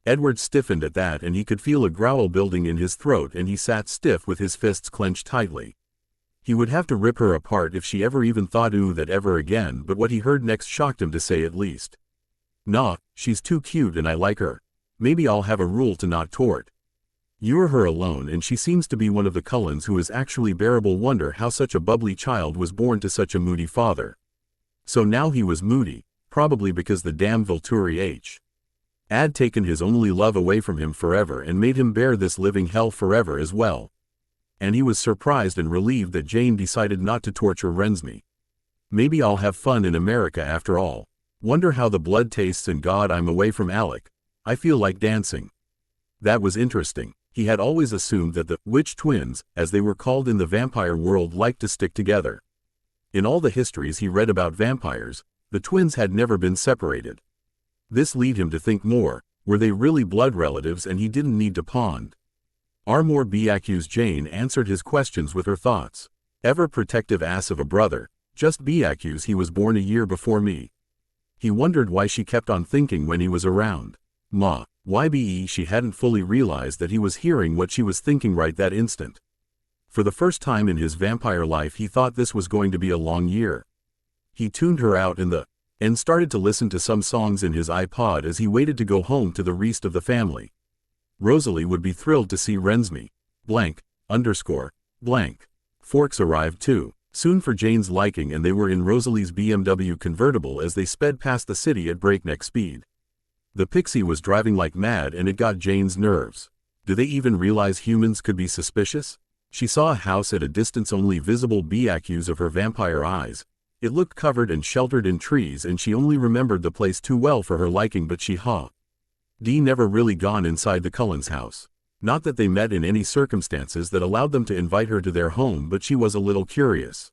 Speaker 1: Edward stiffened at that, and he could feel a growl building in his throat, and he sat stiff with his fists clenched tightly. He would have to rip her apart if she ever even thought that ever again, but what he heard next shocked him, to say at least. Nah, she's too cute and I like her. Maybe I'll have a rule to not tort. You're her alone, and she seems to be one of the Cullens who is actually bearable. Wonder how such a bubbly child was born to such a moody father. So now he was moody, probably because the damn Volturi had taken his only love away from him forever and made him bear this living hell forever as well. And he was surprised and relieved that Jane decided not to torture Rensme. Maybe I'll have fun in America after all. Wonder how the blood tastes, and God, I'm away from Alec. I feel like dancing. That was interesting. He had always assumed that the witch twins, as they were called in the vampire world, liked to stick together. In all the histories he read about vampires, the twins had never been separated. This led him to think more. Were they really blood relatives, and he didn't need to pond? Armor Biacu's Jane answered his questions with her thoughts. Ever protective ass of a brother. Just Biacu's, he was born a year before me. He wondered why she kept on thinking when he was around. YBE, she hadn't fully realized that he was hearing what she was thinking right that instant. For the first time in his vampire life he thought this was going to be a long year. He tuned her out and started to listen to some songs in his iPod as he waited to go home to the rest of the family. Rosalie would be thrilled to see Rensme. Forks arrived too, soon for Jane's liking, and they were in Rosalie's BMW convertible as they sped past the city at breakneck speed. The pixie was driving like mad, and it got Jane's nerves. Do they even realize humans could be suspicious? She saw a house at a distance, only visible Biacu's of her vampire eyes. It looked covered and sheltered in trees, and she only remembered the place too well for her liking, but she never really gone inside the Cullens' house. Not that they met in any circumstances that allowed them to invite her to their home, but she was a little curious.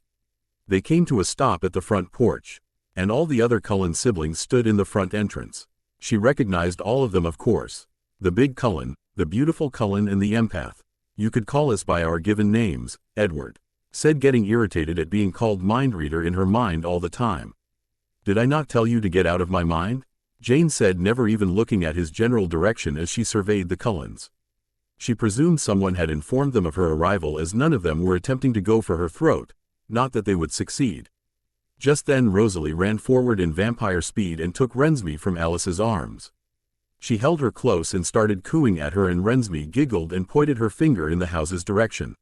Speaker 1: They came to a stop at the front porch, and all the other Cullen siblings stood in the front entrance. She recognized all of them, of course. The big Cullen, the beautiful Cullen, and the empath. You could call us by our given names, Edward said, getting irritated at being called mind reader in her mind all the time. Did I not tell you to get out of my mind? Jane said, never even looking at his general direction as she surveyed the Cullens. She presumed someone had informed them of her arrival, as none of them were attempting to go for her throat, not that they would succeed. Just then Rosalie ran forward in vampire speed and took Rensme from Alice's arms. She held her close and started cooing at her, and Rensme giggled and pointed her finger in the house's direction.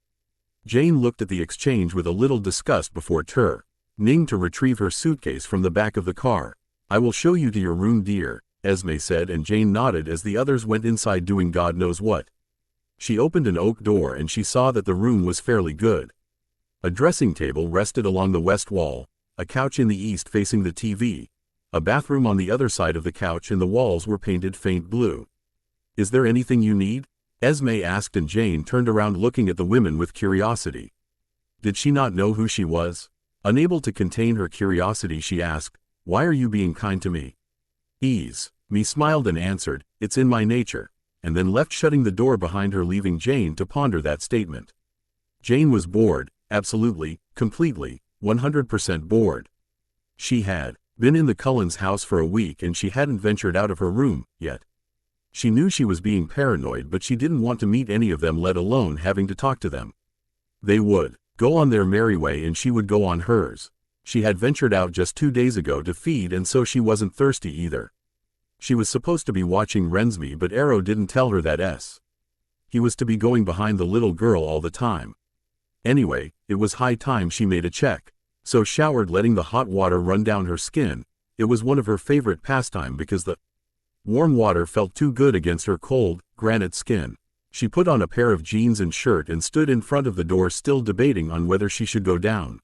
Speaker 1: Jane looked at the exchange with a little disgust before turning to retrieve her suitcase from the back of the car. I will show you to your room, dear, Esme said, and Jane nodded as the others went inside doing God knows what. She opened an oak door and she saw that the room was fairly good. A dressing table rested along the west wall, a couch in the east facing the TV, a bathroom on the other side of the couch, and the walls were painted faint blue. Is there anything you need? Esme asked, and Jane turned around looking at the women with curiosity. Did she not know who she was? Unable to contain her curiosity, she asked, why are you being kind to me? Me smiled and answered, it's in my nature, and then left, shutting the door behind her, leaving Jane to ponder that statement. Jane was bored, absolutely, completely, 100% bored. She had been in the Cullens' house for a week and she hadn't ventured out of her room yet. She knew she was being paranoid, but she didn't want to meet any of them, let alone having to talk to them. They would go on their merry way and she would go on hers. She had ventured out just 2 days ago to feed and so she wasn't thirsty either. She was supposed to be watching Rensme but Arrow didn't tell her that he was to be going behind the little girl all the time. Anyway, it was high time she made a check. So showered letting the hot water run down her skin. It was one of her favorite pastime because the warm water felt too good against her cold, granite skin. She put on a pair of jeans and shirt and stood in front of the door still debating on whether she should go down.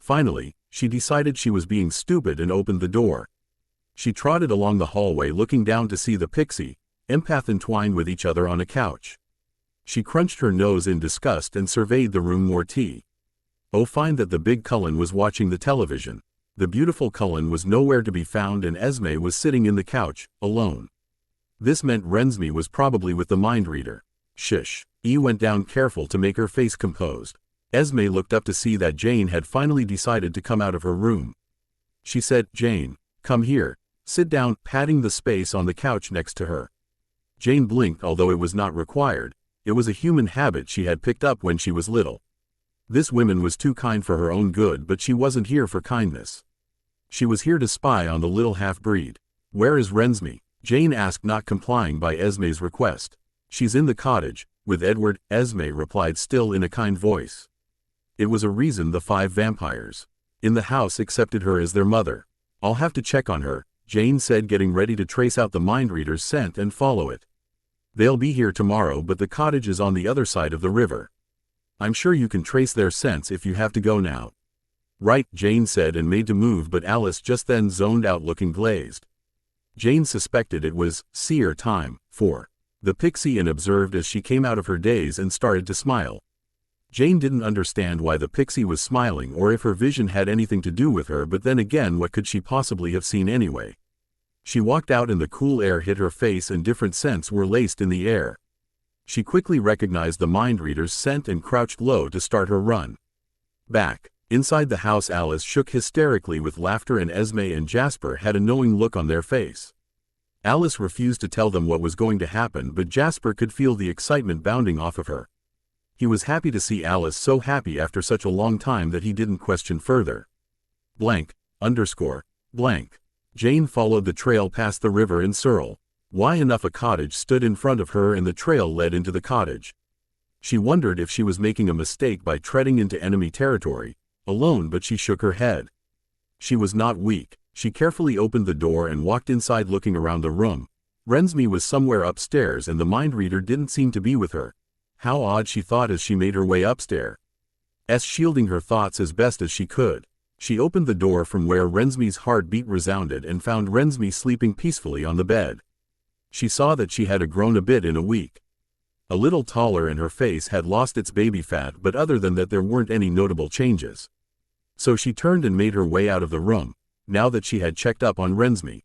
Speaker 1: Finally, she decided she was being stupid and opened the door. She trotted along the hallway looking down to see the pixie, empath entwined with each other on a couch. She crunched her nose in disgust and surveyed the room more tea. Oh, find that the big Cullen was watching the television. The beautiful Cullen was nowhere to be found and Esme was sitting in the couch, alone. This meant Rensme was probably with the mind reader. Shish. E went down careful to make her face composed. Esme looked up to see that Jane had finally decided to come out of her room. She said, "Jane, come here. Sit down," patting the space on the couch next to her. Jane blinked although it was not required. It was a human habit she had picked up when she was little. This woman was too kind for her own good but she wasn't here for kindness. She was here to spy on the little half-breed. "Where is Rensme?" Jane asked, not complying by Esme's request. "She's in the cottage, with Edward," Esme replied still in a kind voice. It was a reason the 5 vampires in the house accepted her as their mother. "I'll have to check on her," Jane said, getting ready to trace out the mind reader's scent and follow it. "They'll be here tomorrow but the cottage is on the other side of the river. I'm sure you can trace their scents if you have to go now." "Right," Jane said and made to move but Alice just then zoned out looking glazed. Jane suspected it was seer time for the pixie and observed as she came out of her daze and started to smile. Jane didn't understand why the pixie was smiling or if her vision had anything to do with her, but then again what could she possibly have seen anyway? She walked out and the cool air hit her face and different scents were laced in the air. She quickly recognized the mind reader's scent and crouched low to start her run. Back inside the house, Alice shook hysterically with laughter and Esme and Jasper had a knowing look on their face. Alice refused to tell them what was going to happen but Jasper could feel the excitement bounding off of her. He was happy to see Alice so happy after such a long time that he didn't question further. Blank, underscore, blank. Jane followed the trail past the river and Searle. Why enough a cottage stood in front of her and the trail led into the cottage. She wondered if she was making a mistake by treading into enemy territory, alone, but she shook her head. She was not weak. She carefully opened the door and walked inside looking around the room. Rensme was somewhere upstairs and the mind reader didn't seem to be with her. How odd, she thought as she made her way upstairs. Shielding her thoughts as best as she could. She opened the door from where Rensme's heartbeat resounded and found Rensme sleeping peacefully on the bed. She saw that she had grown a bit in a week. A little taller and her face had lost its baby fat, but other than that there weren't any notable changes. So she turned and made her way out of the room. Now that she had checked up on Rensme,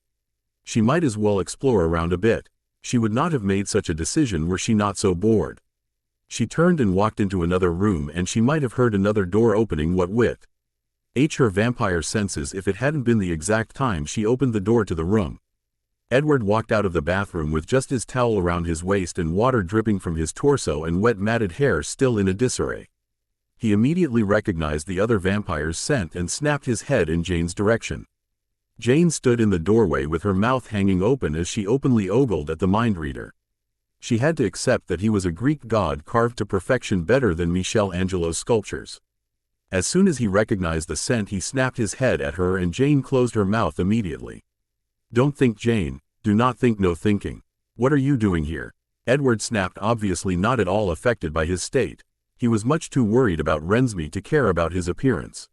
Speaker 1: she might as well explore around a bit. She would not have made such a decision were she not so bored. She turned and walked into another room and she might have heard another door opening. What with her vampire senses if it hadn't been the exact time she opened the door to the room. Edward walked out of the bathroom with just his towel around his waist and water dripping from his torso and wet matted hair still in a disarray. He immediately recognized the other vampire's scent and snapped his head in Jane's direction. Jane stood in the doorway with her mouth hanging open as she openly ogled at the mind reader. She had to accept that he was a Greek god carved to perfection, better than Michelangelo's sculptures. As soon as he recognized the scent he snapped his head at her and Jane closed her mouth immediately. "Don't think, Jane. Do not think, no thinking. What are you doing here?" Edward snapped, obviously not at all affected by his state. He was much too worried about Rensme to care about his appearance.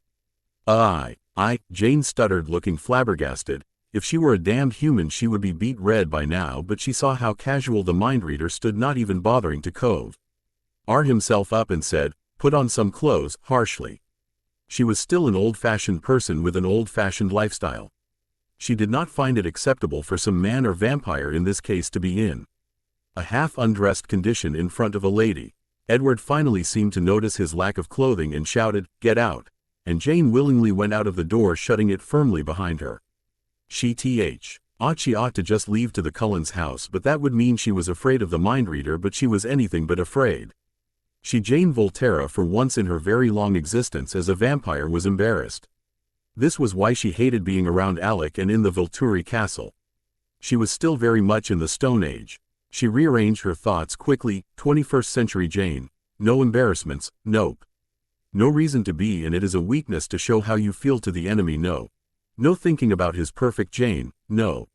Speaker 1: Jane stuttered, looking flabbergasted. If she were a damned human she would be beet red by now, but she saw how casual the mind reader stood, not even bothering to cover himself up, and said, "Put on some clothes," harshly. She was still an old-fashioned person with an old-fashioned lifestyle. She did not find it acceptable for some man or vampire in this case to be in a half-undressed condition in front of a lady. Edward finally seemed to notice his lack of clothing and shouted, "Get out," and Jane willingly went out of the door, shutting it firmly behind her. She ought to just leave to the Cullens' house, but that would mean she was afraid of the mind reader, but she was anything but afraid. Jane Volterra for once in her very long existence as a vampire was embarrassed. This was why she hated being around Alec and in the Volturi castle. She was still very much in the Stone Age. She rearranged her thoughts quickly. 21st century Jane. No embarrassments, nope. No reason to be, and it is a weakness to show how you feel to the enemy. No. No thinking about his perfect Jane, no.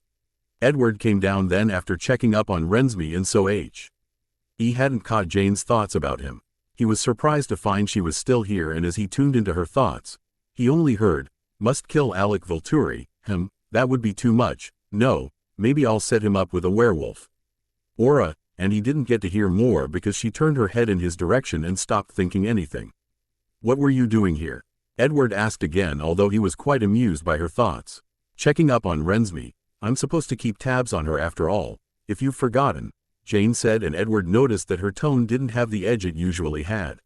Speaker 1: Edward came down then after checking up on Rensme, and so he hadn't caught Jane's thoughts about him. He was surprised to find she was still here, and as he tuned into her thoughts, he only heard, "Must kill Alec Volturi, that would be too much, no, maybe I'll set him up with a werewolf. Or and he didn't get to hear more because she turned her head in his direction and stopped thinking anything. "What were you doing here?" Edward asked again, although he was quite amused by her thoughts. "Checking up on Rensme. I'm supposed to keep tabs on her after all, if you've forgotten," Jane said, and Edward noticed that her tone didn't have the edge it usually had.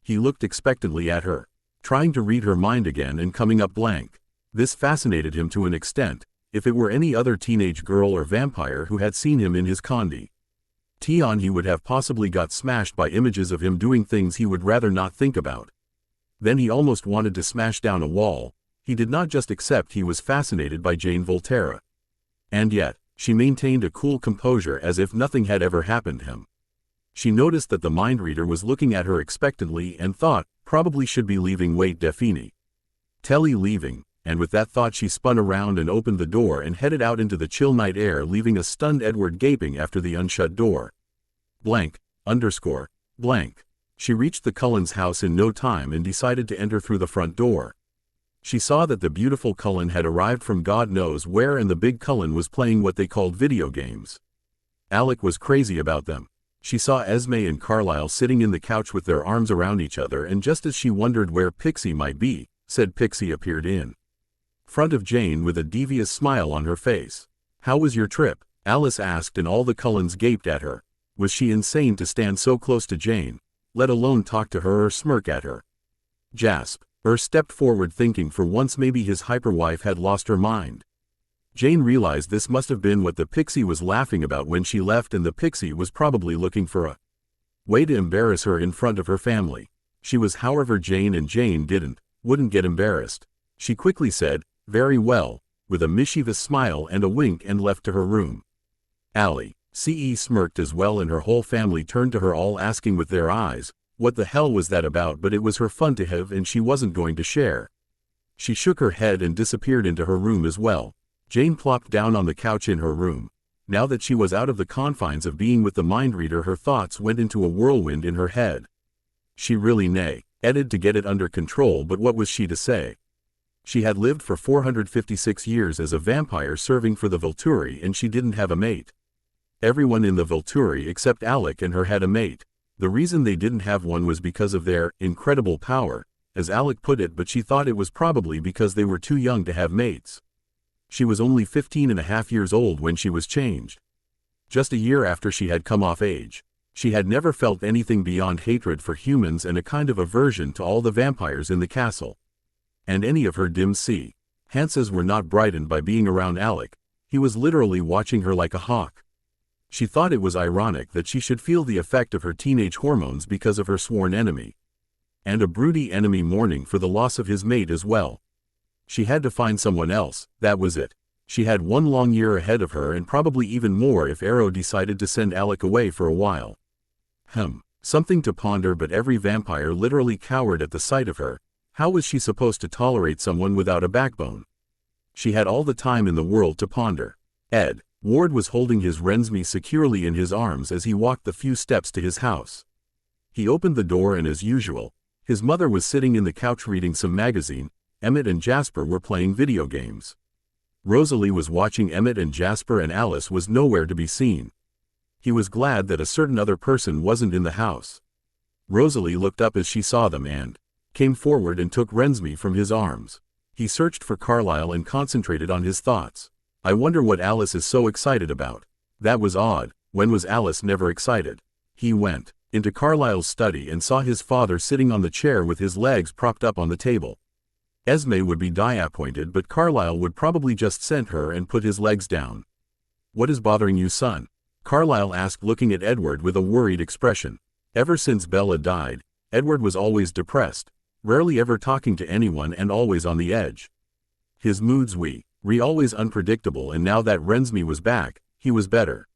Speaker 1: He looked expectantly at her, trying to read her mind again and coming up blank. This fascinated him to an extent. If it were any other teenage girl or vampire who had seen him in his condi, he would have possibly got smashed by images of him doing things he would rather not think about. Then he almost wanted to smash down a wall. He did not just accept he was fascinated by Jane Volterra. And yet, she maintained a cool composure as if nothing had ever happened to him. She noticed that the mind reader was looking at her expectantly and thought, probably should be leaving. Wait, Defini. Telly leaving, and with that thought she spun around and opened the door and headed out into the chill night air, leaving a stunned Edward gaping after the unshut door. Blank. She reached the Cullens' house in no time and decided to enter through the front door. She saw that the beautiful Cullen had arrived from God knows where, and the big Cullen was playing what they called video games. Alec was crazy about them. She saw Esme and Carlyle sitting in the couch with their arms around each other, and just as she wondered where Pixie might be, said Pixie appeared in front of Jane with a devious smile on her face. "How was your trip?" Alice asked, and all the Cullens gaped at her. Was she insane to stand so close to Jane, let alone talk to her or smirk at her? Jasp. Stepped forward, thinking for once maybe his hyperwife had lost her mind. Jane realized this must have been what the Pixie was laughing about when she left, and the Pixie was probably looking for a way to embarrass her in front of her family. She was, however, Jane, and Jane wouldn't get embarrassed. She quickly said, "Very well," with a mischievous smile and a wink, and left to her room. Allie, C.E. smirked as well, and her whole family turned to her, all asking with their eyes, what the hell was that about? But it was her fun to have, and she wasn't going to share. She shook her head and disappeared into her room as well. Jane plopped down on the couch in her room. Now that she was out of the confines of being with the mind reader, her thoughts went into a whirlwind in her head. She really needed to get it under control, but what was she to say? She had lived for 456 years as a vampire serving for the Volturi, and she didn't have a mate. Everyone in the Volturi except Alec and her had a mate. The reason they didn't have one was because of their incredible power, as Alec put it, but she thought it was probably because they were too young to have mates. She was only 15.5 years old when she was changed. Just a year after she had come of age. She had never felt anything beyond hatred for humans and a kind of aversion to all the vampires in the castle. And any of her dim senses were not brightened by being around Alec. He was literally watching her like a hawk. She thought it was ironic that she should feel the effect of her teenage hormones because of her sworn enemy. And a broody enemy mourning for the loss of his mate as well. She had to find someone else, that was it. She had one long year ahead of her, and probably even more if Arrow decided to send Alec away for a while. Something to ponder, but every vampire literally cowered at the sight of her. How was she supposed to tolerate someone without a backbone? She had all the time in the world to ponder. Ed Ward was holding his Rensme securely in his arms as he walked the few steps to his house. He opened the door, and as usual, his mother was sitting in the couch reading some magazine. Emmett and Jasper were playing video games. Rosalie was watching Emmett and Jasper, and Alice was nowhere to be seen. He was glad that a certain other person wasn't in the house. Rosalie looked up as she saw them and came forward and took Rensme from his arms. He searched for Carlyle and concentrated on his thoughts. I wonder what Alice is so excited about. That was odd. When was Alice never excited? He went into Carlyle's study and saw his father sitting on the chair with his legs propped up on the table. Esme would be disappointed, but Carlyle would probably just send her and put his legs down. "What is bothering you, son?" Carlyle asked, looking at Edward with a worried expression. Ever since Bella died, Edward was always depressed, rarely ever talking to anyone and always on the edge. His moods were always unpredictable, and now that Rensme was back, he was better.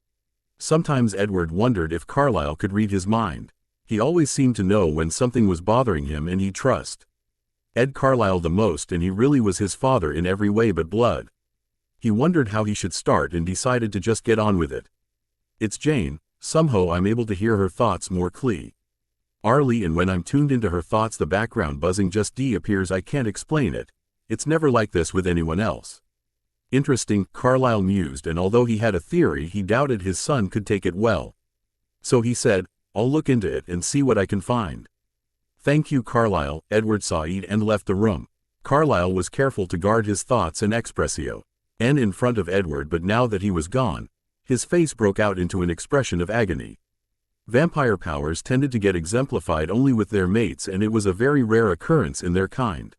Speaker 1: Sometimes Edward wondered if Carlisle could read his mind. He always seemed to know when something was bothering him, and he trusted Ed Carlisle the most, and he really was his father in every way but blood. He wondered how he should start and decided to just get on with it. It's Jane. Somehow I'm able to hear her thoughts more clearly. And when I'm tuned into her thoughts, the background buzzing just appears. I can't explain it. It's never like this with anyone else. Interesting, Carlisle mused, and although he had a theory, he doubted his son could take it well. So he said, I'll look into it and see what I can find. Thank you, Carlisle. Edward sighed and left the room. Carlisle was careful to guard his thoughts and expressio in front of Edward, but now that he was gone, his face broke out into an expression of agony. Vampire powers tended to get exemplified only with their mates, and it was a very rare occurrence in their kind.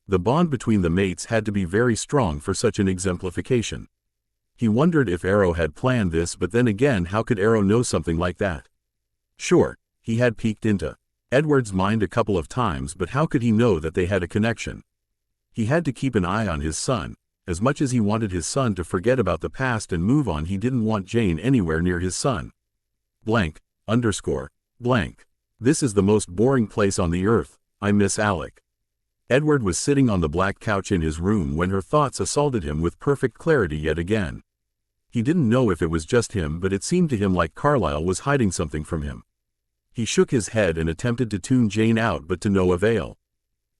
Speaker 1: The bond between the mates had to be very strong for such an exemplification. He wondered if Arrow had planned this, but then again, how could Arrow know something like that? Sure, he had peeked into Edward's mind a couple of times, but how could he know that they had a connection? He had to keep an eye on his son. As much as he wanted his son to forget about the past and move on, he didn't want Jane anywhere near his son. Blank. This is the most boring place on the earth. I miss Alec. Edward was sitting on the black couch in his room when her thoughts assaulted him with perfect clarity yet again. He didn't know if it was just him, but it seemed to him like Carlisle was hiding something from him. He shook his head and attempted to tune Jane out, but to no avail.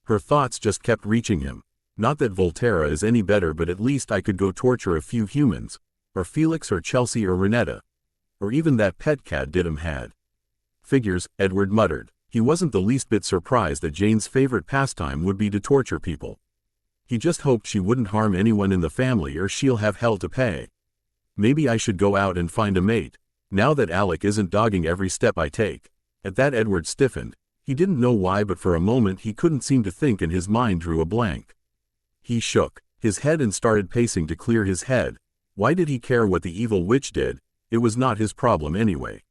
Speaker 1: Her thoughts just kept reaching him. Not that Volterra is any better, but at least I could go torture a few humans, or Felix or Chelsea or Renetta. Or even that pet cat Didymus had. Figures, Edward muttered. He wasn't the least bit surprised that Jane's favorite pastime would be to torture people. He just hoped she wouldn't harm anyone in the family, or she'll have hell to pay. Maybe I should go out and find a mate, now that Alec isn't dogging every step I take. At that, Edward stiffened. He didn't know why, but for a moment he couldn't seem to think, and his mind drew a blank. He shook his head and started pacing to clear his head. Why did he care what the evil witch did? It was not his problem anyway.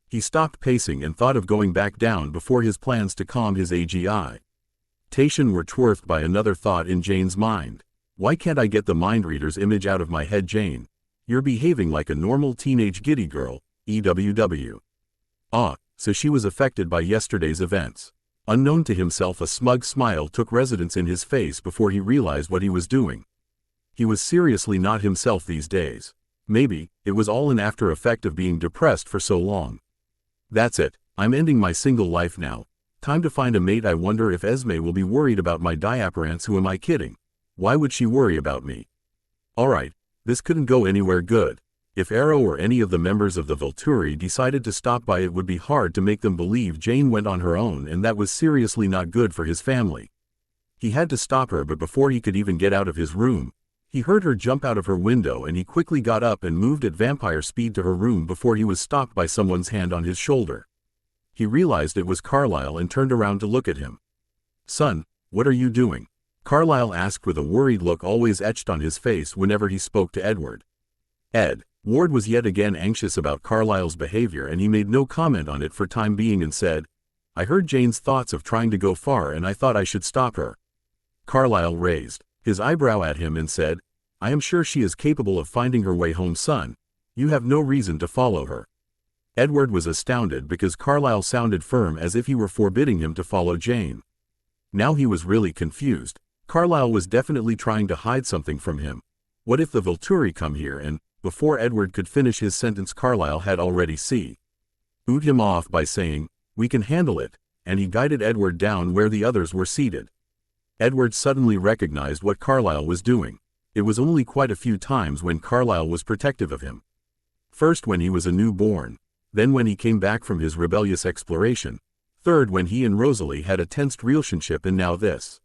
Speaker 1: He stopped pacing and thought of going back down before his plans to calm his agitation were dwarfed by another thought in Jane's mind. Why can't I get the mind reader's image out of my head, Jane? You're behaving like a normal teenage giddy girl, EWW. So she was affected by yesterday's events. Unknown to himself, a smug smile took residence in his face before he realized what he was doing. He was seriously not himself these days. Maybe it was all an after effect of being depressed for so long. That's it. I'm ending my single life now. Time to find a mate. I wonder if Esme will be worried about my diapparence. Who am I kidding? Why would she worry about me? Alright, this couldn't go anywhere good. If Arrow or any of the members of the Volturi decided to stop by, it would be hard to make them believe Jane went on her own, and that was seriously not good for his family. He had to stop her, but before he could even get out of his room, he heard her jump out of her window, and he quickly got up and moved at vampire speed to her room before he was stopped by someone's hand on his shoulder. He realized it was Carlisle and turned around to look at him. Son, what are you doing? Carlisle asked with a worried look always etched on his face whenever he spoke to Edward. Ed. Ward was yet again anxious about Carlisle's behavior, and he made no comment on it for time being and said, I heard Jane's thoughts of trying to go far, and I thought I should stop her. Carlisle raised his eyebrow at him and said, I am sure she is capable of finding her way home, son. You have no reason to follow her. Edward was astounded because Carlisle sounded firm, as if he were forbidding him to follow Jane. Now he was really confused. Carlisle was definitely trying to hide something from him. What if the Volturi come here and... Before Edward could finish his sentence, Carlisle had already oohed him off by saying, We can handle it, and he guided Edward down where the others were seated. Edward suddenly recognized what Carlisle was doing. It was only quite a few times when Carlisle was protective of him. First when he was a newborn, then when he came back from his rebellious exploration, third when he and Rosalie had a tense relationship, and now this.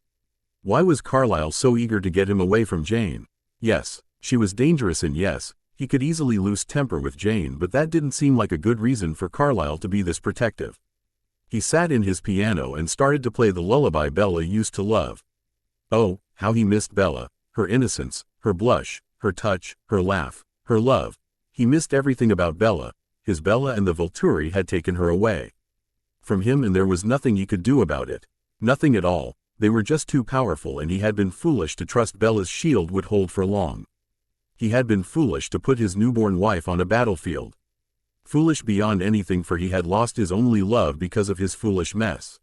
Speaker 1: Why was Carlisle so eager to get him away from Jane? Yes, she was dangerous, and yes, he could easily lose temper with Jane, but that didn't seem like a good reason for Carlisle to be this protective. He sat in his piano and started to play the lullaby Bella used to love. Oh, how he missed Bella, her innocence, her blush, her touch, her laugh, her love. He missed everything about Bella. His Bella and the Volturi had taken her away. from him, and there was nothing he could do about it. Nothing at all. They were just too powerful, and he had been foolish to trust Bella's shield would hold for long. He had been foolish to put his newborn wife on a battlefield. Foolish beyond anything, for he had lost his only love because of his foolish mess.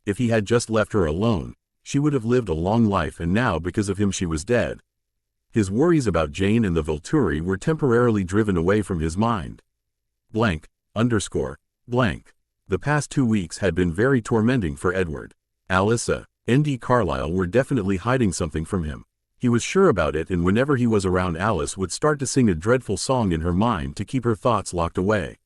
Speaker 1: If he had just left her alone, she would have lived a long life, and now because of him she was dead. His worries about Jane and the Volturi were temporarily driven away from his mind. Blank. The past 2 weeks had been very tormenting for Edward. Alice and Carlyle were definitely hiding something from him. He was sure about it, and whenever he was around, Alice would start to sing a dreadful song in her mind to keep her thoughts locked away.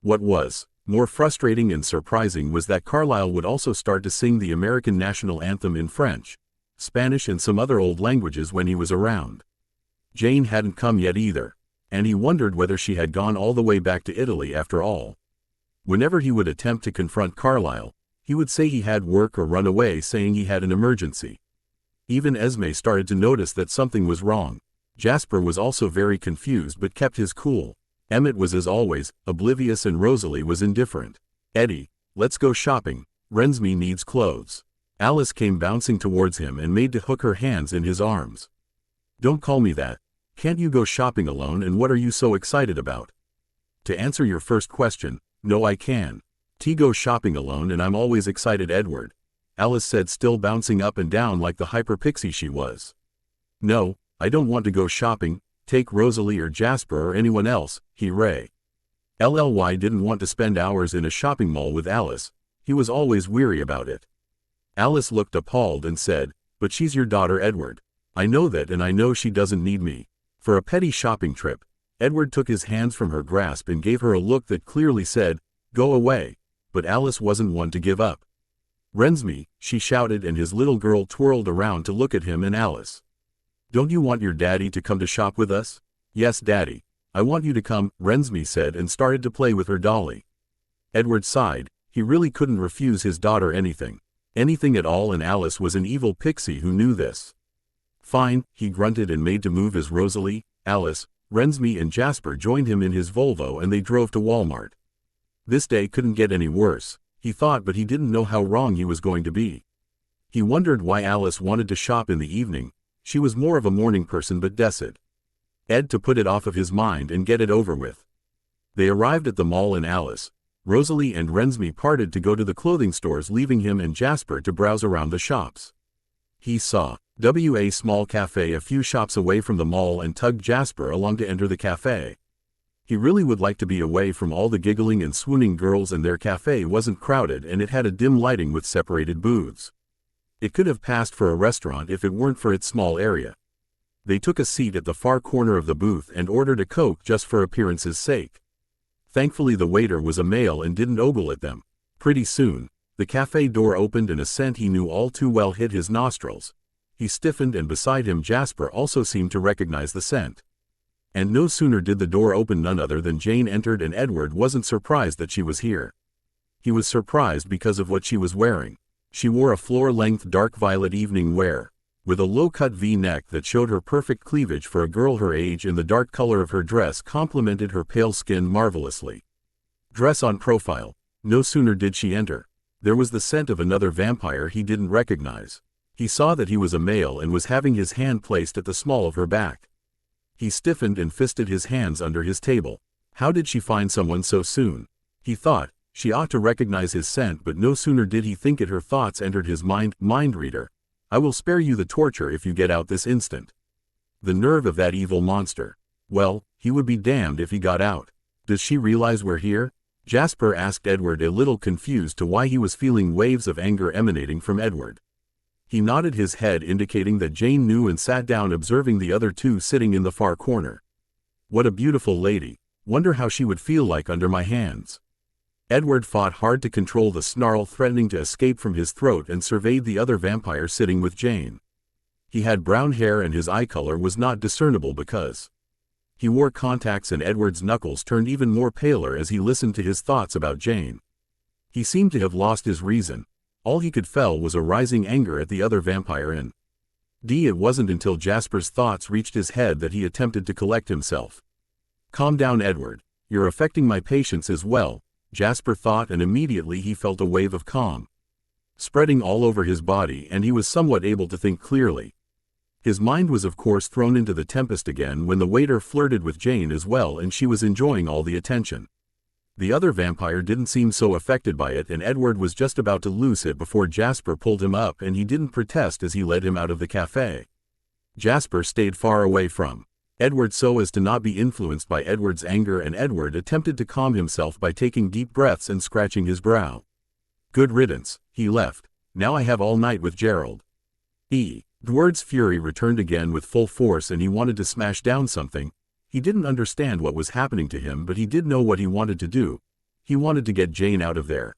Speaker 1: What was more frustrating and surprising was that Carlyle would also start to sing the American national anthem in French, Spanish, and some other old languages when he was around. Jane hadn't come yet either, and he wondered whether she had gone all the way back to Italy after all. Whenever he would attempt to confront Carlyle, he would say he had work or run away, saying he had an emergency. Even Esme started to notice that something was wrong. Jasper was also very confused but kept his cool. Emmett was, as always, oblivious, and Rosalie was indifferent. "Eddie, let's go shopping. Rensme needs clothes." Alice came bouncing towards him and made to hook her hands in his arms. "Don't call me that. Can't you go shopping alone, and what are you so excited about?" "To answer your first question, no, I can. Go shopping alone, and I'm always excited, Edward," Alice said, still bouncing up and down like the hyper pixie she was. "No, I don't want to go shopping. Take Rosalie or Jasper or anyone else," Ray. Lly didn't want to spend hours in a shopping mall with Alice. He was always weary about it. Alice looked appalled and said, "But she's your daughter, Edward. I know that, and I know she doesn't need me for a petty shopping trip." Edward took his hands from her grasp and gave her a look that clearly said, "Go away," but Alice wasn't one to give up. "Rensme," she shouted, and his little girl twirled around to look at him and Alice. "Don't you want your daddy to come to shop with us?" "Yes, Daddy. I want you to come," Rensme said, and started to play with her dolly. Edward sighed. He really couldn't refuse his daughter anything. Anything at all, and Alice was an evil pixie who knew this. "Fine," he grunted and made to move as Rosalie, Alice, Rensme, and Jasper joined him in his Volvo, and they drove to Walmart. This day couldn't get any worse, he thought, but he didn't know how wrong he was going to be. He wondered why Alice wanted to shop in the evening. She was more of a morning person, but decided to put it off of his mind and get it over with. They arrived at the mall, and Alice, Rosalie, and Rensme parted to go to the clothing stores, leaving him and Jasper to browse around the shops. He saw a small cafe a few shops away from the mall and tugged Jasper along to enter the cafe. He really would like to be away from all the giggling and swooning girls, and their cafe wasn't crowded, and it had a dim lighting with separated booths. It could have passed for a restaurant if it weren't for its small area. They took a seat at the far corner of the booth and ordered a Coke just for appearance's sake. Thankfully the waiter was a male and didn't ogle at them. Pretty soon, the cafe door opened and a scent he knew all too well hit his nostrils. He stiffened, and beside him Jasper also seemed to recognize the scent. And no sooner did the door open, none other than Jane entered, and Edward wasn't surprised that she was here. He was surprised because of what she was wearing. She wore a floor-length dark violet evening wear, with a low-cut V-neck that showed her perfect cleavage for a girl her age, and the dark color of her dress complemented her pale skin marvelously. Dress on profile. No sooner did she enter, there was the scent of another vampire he didn't recognize. He saw that he was a male and was having his hand placed at the small of her back. He stiffened and fisted his hands under his table. How did she find someone so soon? He thought. She ought to recognize his scent, but no sooner did he think it, her thoughts entered his mind. "Mind reader. I will spare you the torture if you get out this instant." The nerve of that evil monster. Well, he would be damned if he got out. "Does she realize we're here?" Jasper asked Edward, a little confused to why he was feeling waves of anger emanating from Edward. He nodded his head, indicating that Jane knew, and sat down, observing the other two sitting in the far corner. "What a beautiful lady. Wonder how she would feel like under my hands." Edward fought hard to control the snarl threatening to escape from his throat and surveyed the other vampire sitting with Jane. He had brown hair and his eye color was not discernible because he wore contacts, and Edward's knuckles turned even more paler as he listened to his thoughts about Jane. He seemed to have lost his reason. All he could feel was a rising anger at the other vampire, and it wasn't until Jasper's thoughts reached his head that he attempted to collect himself. "Calm down, Edward. You're affecting my patience as well," Jasper thought, and immediately he felt a wave of calm spreading all over his body, and he was somewhat able to think clearly. His mind was of course thrown into the tempest again when the waiter flirted with Jane as well, and she was enjoying all the attention. The other vampire didn't seem so affected by it, and Edward was just about to lose it before Jasper pulled him up, and he didn't protest as he led him out of the cafe. Jasper stayed far away from Edward so as to not be influenced by Edward's anger, and Edward attempted to calm himself by taking deep breaths and scratching his brow. Good riddance, he left. Now I have all night with Gerald. Edward's fury returned again with full force, and he wanted to smash down something. He didn't understand what was happening to him, but he did know what he wanted to do. He wanted to get Jane out of there.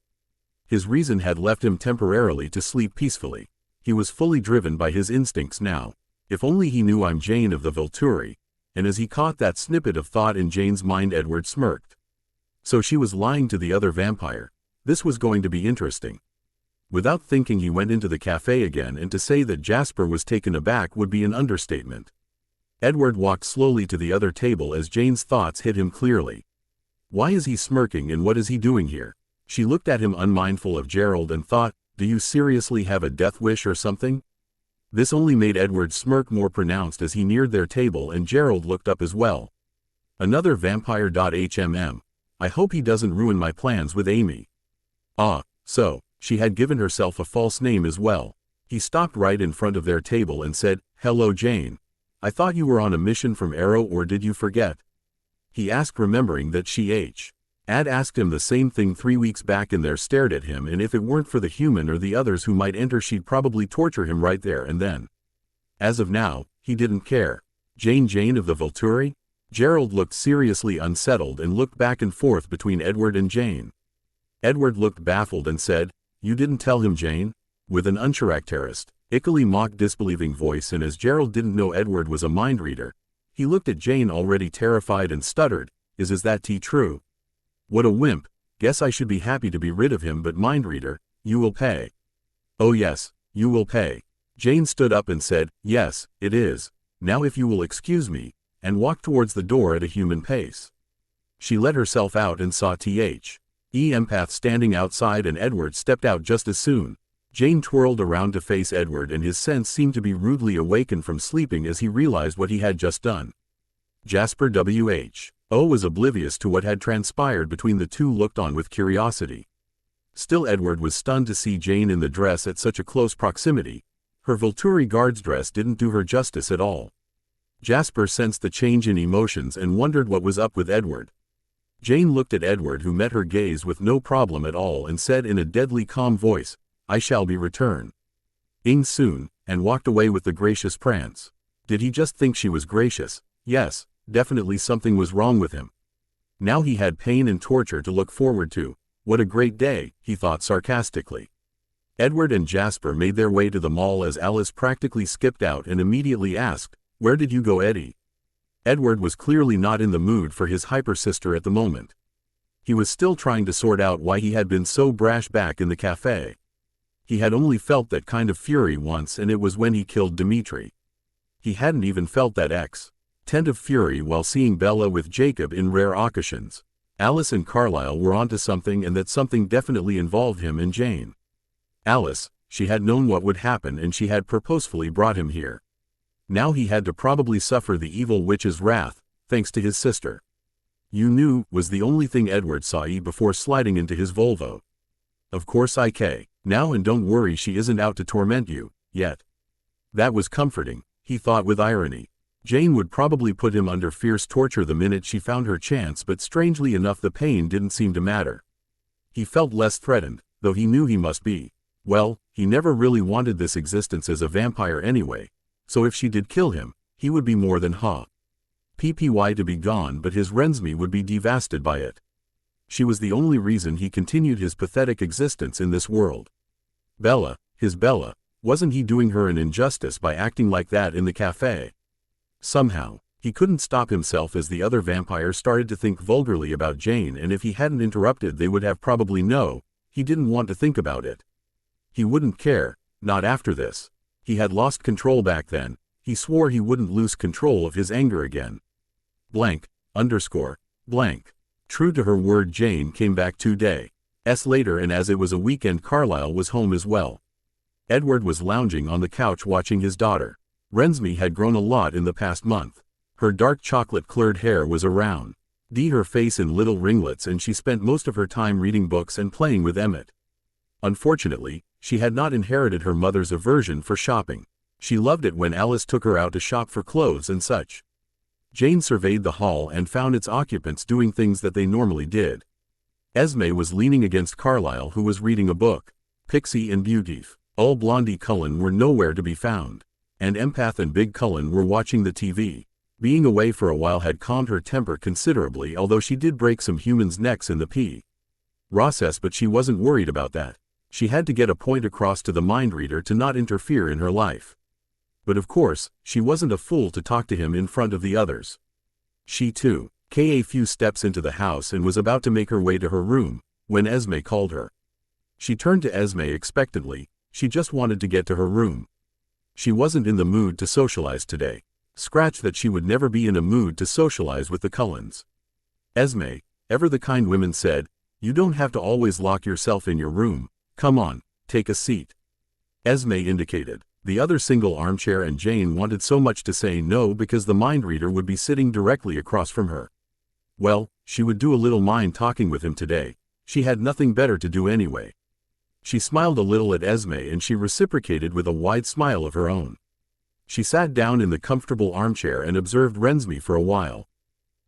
Speaker 1: His reason had left him temporarily to sleep peacefully. He was fully driven by his instincts now. If only he knew I'm Jane of the Volturi. And as he caught that snippet of thought in Jane's mind, Edward smirked. So she was lying to the other vampire. This was going to be interesting. Without thinking, he went into the cafe again, and to say that Jasper was taken aback would be an understatement. Edward walked slowly to the other table as Jane's thoughts hit him clearly. Why is he smirking, and what is he doing here? She looked at him unmindful of Gerald and thought, do you seriously have a death wish or something? This only made Edward's smirk more pronounced as he neared their table, and Gerald looked up as well. Another vampire. I hope he doesn't ruin my plans with Amy. So, she had given herself a false name as well. He stopped right in front of their table and said, hello Jane. I thought you were on a mission from Arrow, or did you forget? He asked, remembering that she had asked him the same thing 3 weeks back, and there stared at him, and if it weren't for the human or the others who might enter, she'd probably torture him right there and then. As of now, he didn't care. Jane of the Volturi? Gerald looked seriously unsettled and looked back and forth between Edward and Jane. Edward looked baffled and said, you didn't tell him, Jane? With an uncharacteristically mock disbelieving voice, and as Gerald didn't know Edward was a mind reader, he looked at Jane already terrified and stuttered, is that true? What a wimp. Guess I should be happy to be rid of him, but mind reader, you will pay. Oh yes, you will pay. Jane stood up and said, yes, it is. Now if you will excuse me, and walked towards the door at a human pace. She let herself out and saw Empath standing outside, and Edward stepped out just as soon. Jane twirled around to face Edward, and his sense seemed to be rudely awakened from sleeping as he realized what he had just done. Jasper was oblivious to what had transpired between the two, looked on with curiosity. Still, Edward was stunned to see Jane in the dress at such a close proximity. Her Volturi guard's dress didn't do her justice at all. Jasper sensed the change in emotions and wondered what was up with Edward. Jane looked at Edward, who met her gaze with no problem at all, and said in a deadly calm voice, I shall be return. Soon, and walked away with the gracious prance. Did he just think she was gracious? Yes, definitely something was wrong with him. Now he had pain and torture to look forward to. What a great day, he thought sarcastically. Edward and Jasper made their way to the mall as Alice practically skipped out and immediately asked, where did you go, Eddie? Edward was clearly not in the mood for his hyper-sister at the moment. He was still trying to sort out why he had been so brash back in the cafe. He had only felt that kind of fury once, and it was when he killed Dimitri. He hadn't even felt that extent of fury while seeing Bella with Jacob in rare occasions. Alice and Carlisle were onto something, and that something definitely involved him and Jane. Alice, she had known what would happen, and she had purposefully brought him here. Now he had to probably suffer the evil witch's wrath, thanks to his sister. You knew, was the only thing Edward saw before sliding into his Volvo. Of course now, and don't worry, she isn't out to torment you, yet. That was comforting, he thought with irony. Jane would probably put him under fierce torture the minute she found her chance, but strangely enough the pain didn't seem to matter. He felt less threatened, though he knew he must be. Well, he never really wanted this existence as a vampire anyway. So if she did kill him, he would be more than PPY to be gone, but his Rensme would be devastated by it. She was the only reason he continued his pathetic existence in this world. Bella, his Bella, wasn't he doing her an injustice by acting like that in the cafe? Somehow, he couldn't stop himself as the other vampires started to think vulgarly about Jane, and if he hadn't interrupted they would have probably he didn't want to think about it. He wouldn't care, not after this. He had lost control back then. He swore he wouldn't lose control of his anger again. ___. True to her word, Jane came back 2 days later, and as it was a weekend, Carlisle was home as well. Edward was lounging on the couch watching his daughter. Rensme had grown a lot in the past month. Her dark chocolate-colored hair was around her face in little ringlets, and she spent most of her time reading books and playing with Emmett. Unfortunately, she had not inherited her mother's aversion for shopping. She loved it when Alice took her out to shop for clothes and such. Jane surveyed the hall and found its occupants doing things that they normally did. Esme was leaning against Carlisle, who was reading a book. Pixie and Beauty, Blondie Cullen were nowhere to be found, and Empath and Big Cullen were watching the TV. Being away for a while had calmed her temper considerably, although she did break some humans' necks in the process, but she wasn't worried about that. She had to get a point across to the mind reader to not interfere in her life. But of course, she wasn't a fool to talk to him in front of the others. She too took a few steps into the house and was about to make her way to her room, when Esme called her. She turned to Esme expectantly. She just wanted to get to her room. She wasn't in the mood to socialize today. Scratch that, she would never be in a mood to socialize with the Cullens. Esme, ever the kind women said, you don't have to always lock yourself in your room. Come on, take a seat. Esme indicated the other single armchair, and Jane wanted so much to say no because the mind reader would be sitting directly across from her. Well, she would do a little mind talking with him today. She had nothing better to do anyway. She smiled a little at Esme, and she reciprocated with a wide smile of her own. She sat down in the comfortable armchair and observed Rensme for a while.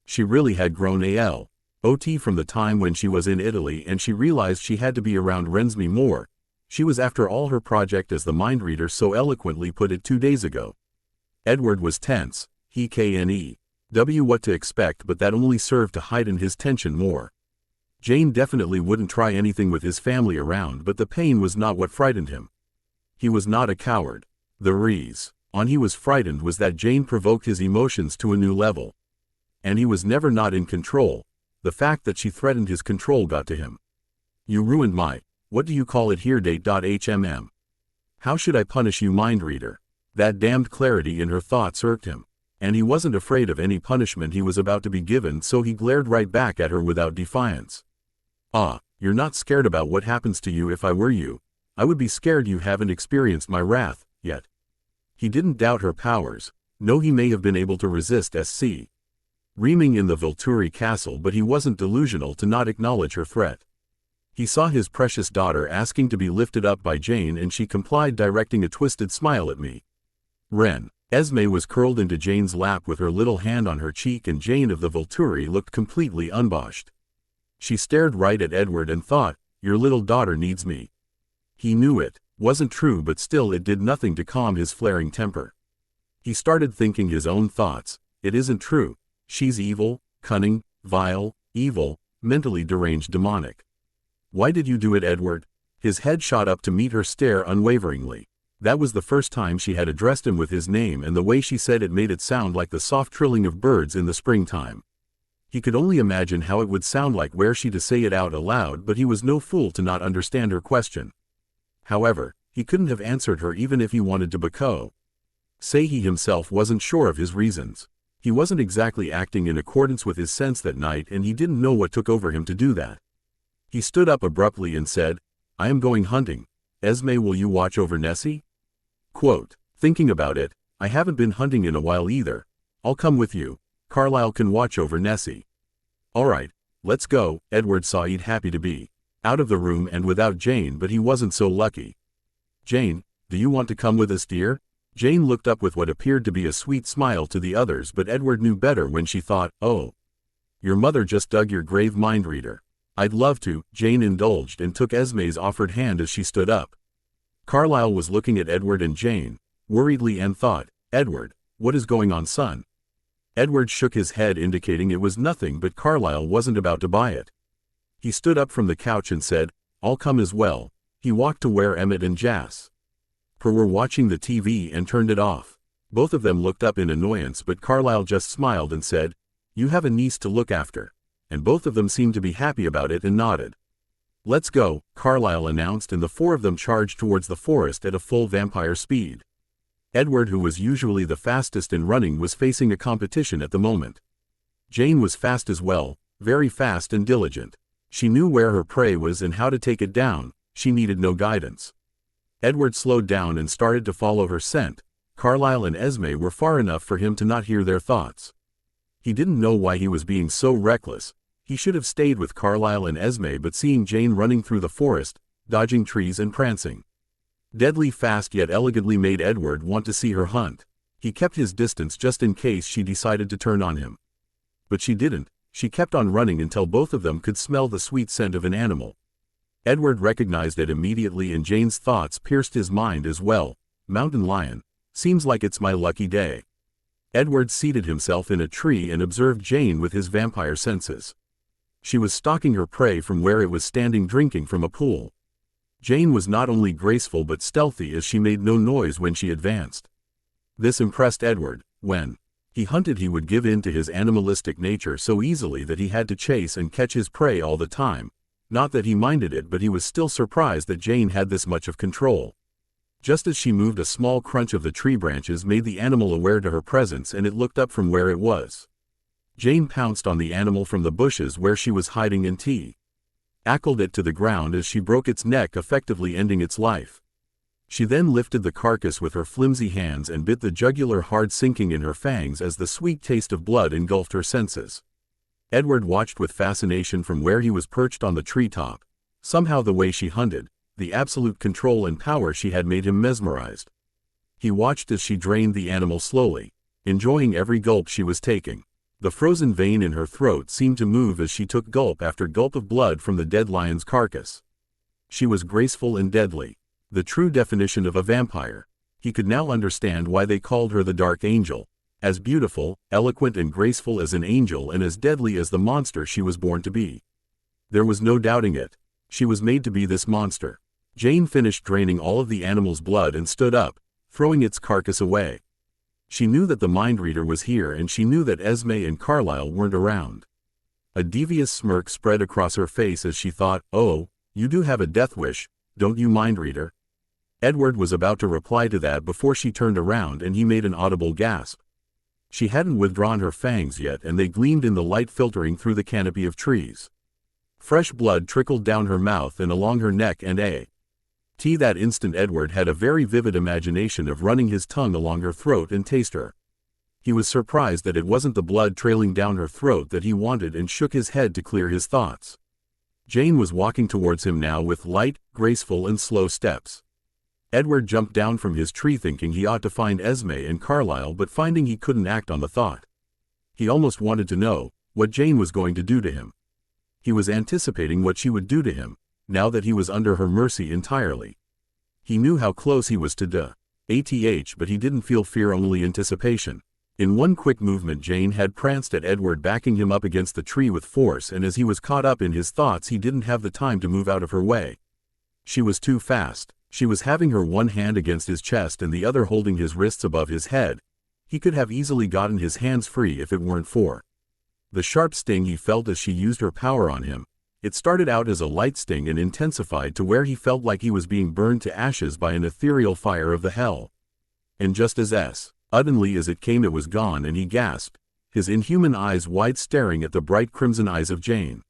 Speaker 1: She really had grown a lot from the time when she was in Italy, and she realized she had to be around Rensme more. She was after all her project, as the mind reader so eloquently put it 2 days ago. Edward was tense. He knew what to expect, but that only served to heighten his tension more. Jane definitely wouldn't try anything with his family around, but the pain was not what frightened him. He was not a coward. The reason he was frightened was that Jane provoked his emotions to a new level. And he was never not in control. The fact that she threatened his control got to him. You ruined my, what do you call it here, date.hmm. How should I punish you, mind reader? That damned clarity in her thoughts irked him. And he wasn't afraid of any punishment he was about to be given, so he glared right back at her without defiance. You're not scared about what happens to you? If I were you, I would be scared. You haven't experienced my wrath yet. He didn't doubt her powers. No, he may have been able to resist reaming in the Volturi castle, but he wasn't delusional to not acknowledge her threat. He saw his precious daughter asking to be lifted up by Jane, and she complied, directing a twisted smile at me. Esme was curled into Jane's lap with her little hand on her cheek, and Jane of the Volturi looked completely unabashed. She stared right at Edward and thought, your little daughter needs me. He knew it wasn't true, but still it did nothing to calm his flaring temper. He started thinking his own thoughts. It isn't true. She's evil, cunning, vile, evil, mentally deranged, demonic. Why did you do it, Edward? His head shot up to meet her stare unwaveringly. That was the first time she had addressed him with his name, and the way she said it made it sound like the soft trilling of birds in the springtime. He could only imagine how it would sound like were she to say it out aloud, but he was no fool to not understand her question. However, he couldn't have answered her even if he wanted to, because he himself wasn't sure of his reasons. He wasn't exactly acting in accordance with his sense that night, and he didn't know what took over him to do that. He stood up abruptly and said, I am going hunting. Esme, will you watch over Nessie? Quote, thinking about it, I haven't been hunting in a while either. I'll come with you. Carlisle can watch over Nessie. All right, let's go. Edward saw he'd happy to be out of the room and without Jane, but he wasn't so lucky. Jane, do you want to come with us, dear? Jane looked up with what appeared to be a sweet smile to the others, but Edward knew better when she thought, oh, your mother just dug your grave, mind reader. I'd love to. Jane indulged and took Esme's offered hand as she stood up. Carlisle was looking at Edward and Jane worriedly and thought, Edward, what is going on, son? Edward shook his head, indicating it was nothing, but Carlisle wasn't about to buy it. He stood up from the couch and said, I'll come as well. He walked to where Emmett and Jas were watching the TV and turned it off. Both of them looked up in annoyance, but Carlisle just smiled and said, you have a niece to look after. And both of them seemed to be happy about it and nodded. Let's go, Carlisle announced, and the four of them charged towards the forest at a full vampire speed. Edward, who was usually the fastest in running, was facing a competition at the moment. Jane was fast as well, very fast and diligent. She knew where her prey was and how to take it down, she needed no guidance. Edward slowed down and started to follow her scent. Carlyle and Esme were far enough for him to not hear their thoughts. He didn't know why he was being so reckless. He should have stayed with Carlyle and Esme, but seeing Jane running through the forest, dodging trees and prancing deadly fast yet elegantly made Edward want to see her hunt. He kept his distance just in case she decided to turn on him. But she didn't. She kept on running until both of them could smell the sweet scent of an animal. Edward recognized it immediately, and Jane's thoughts pierced his mind as well. Mountain lion. Seems like it's my lucky day. Edward seated himself in a tree and observed Jane with his vampire senses. She was stalking her prey from where it was standing drinking from a pool. Jane was not only graceful but stealthy, as she made no noise when she advanced. This impressed Edward. When he hunted, he would give in to his animalistic nature so easily that he had to chase and catch his prey all the time. Not that he minded it, but he was still surprised that Jane had this much of control. Just as she moved, a small crunch of the tree branches made the animal aware to her presence, and it looked up from where it was. Jane pounced on the animal from the bushes where she was hiding and tackled it to the ground as she broke its neck, effectively ending its life. She then lifted the carcass with her flimsy hands and bit the jugular, hard sinking in her fangs as the sweet taste of blood engulfed her senses. Edward watched with fascination from where he was perched on the treetop. Somehow the way she hunted, the absolute control and power she had, made him mesmerized. He watched as she drained the animal slowly, enjoying every gulp she was taking. The frozen vein in her throat seemed to move as she took gulp after gulp of blood from the dead lion's carcass. She was graceful and deadly, the true definition of a vampire. He could now understand why they called her the Dark Angel. As beautiful, eloquent and graceful as an angel, and as deadly as the monster she was born to be. There was no doubting it. She was made to be this monster. Jane finished draining all of the animal's blood and stood up, throwing its carcass away. She knew that the mind reader was here, and she knew that Esme and Carlyle weren't around. A devious smirk spread across her face as she thought, "Oh, you do have a death wish, don't you, mind reader?" Edward was about to reply to that before she turned around, and he made an audible gasp. She hadn't withdrawn her fangs yet, and they gleamed in the light filtering through the canopy of trees. Fresh blood trickled down her mouth and along her neck, and that instant Edward had a very vivid imagination of running his tongue along her throat and taste her. He was surprised that it wasn't the blood trailing down her throat that he wanted, and shook his head to clear his thoughts. Jane was walking towards him now with light, graceful and slow steps. Edward jumped down from his tree thinking he ought to find Esme and Carlyle, but finding he couldn't act on the thought. He almost wanted to know what Jane was going to do to him. He was anticipating what she would do to him, now that he was under her mercy entirely. He knew how close he was to death, but he didn't feel fear, only anticipation. In one quick movement Jane had pranced at Edward, backing him up against the tree with force, and as he was caught up in his thoughts he didn't have the time to move out of her way. She was too fast. She was having her one hand against his chest and the other holding his wrists above his head. He could have easily gotten his hands free if it weren't for the sharp sting he felt as she used her power on him. It started out as a light sting and intensified to where he felt like he was being burned to ashes by an ethereal fire of the hell. And just as suddenly as it came, it was gone, and he gasped, his inhuman eyes wide, staring at the bright crimson eyes of Jane.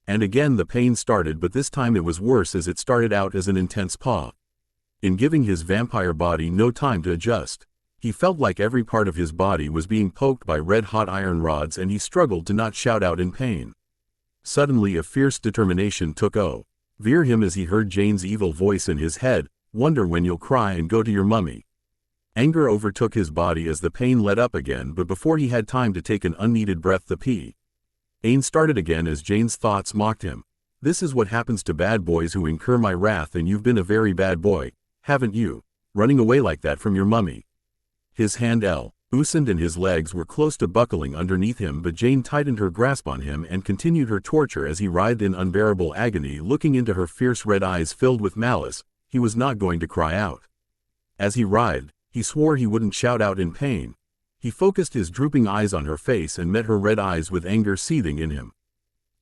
Speaker 1: And again the pain started, but this time it was worse, as it started out as an intense paw. In giving his vampire body no time to adjust, he felt like every part of his body was being poked by red-hot iron rods, and he struggled to not shout out in pain. Suddenly a fierce determination took over him as he heard Jane's evil voice in his head, "Wonder when you'll cry and go to your mummy." Anger overtook his body as the pain let up again, but before he had time to take an unneeded breath the pain started again as Jane's thoughts mocked him. "This is what happens to bad boys who incur my wrath, and you've been a very bad boy, haven't you? Running away like that from your mummy." His hand loosened and his legs were close to buckling underneath him, but Jane tightened her grasp on him and continued her torture as he writhed in unbearable agony, looking into her fierce red eyes filled with malice. He was not going to cry out. As he writhed, he swore he wouldn't shout out in pain. He focused his drooping eyes on her face and met her red eyes with anger seething in him.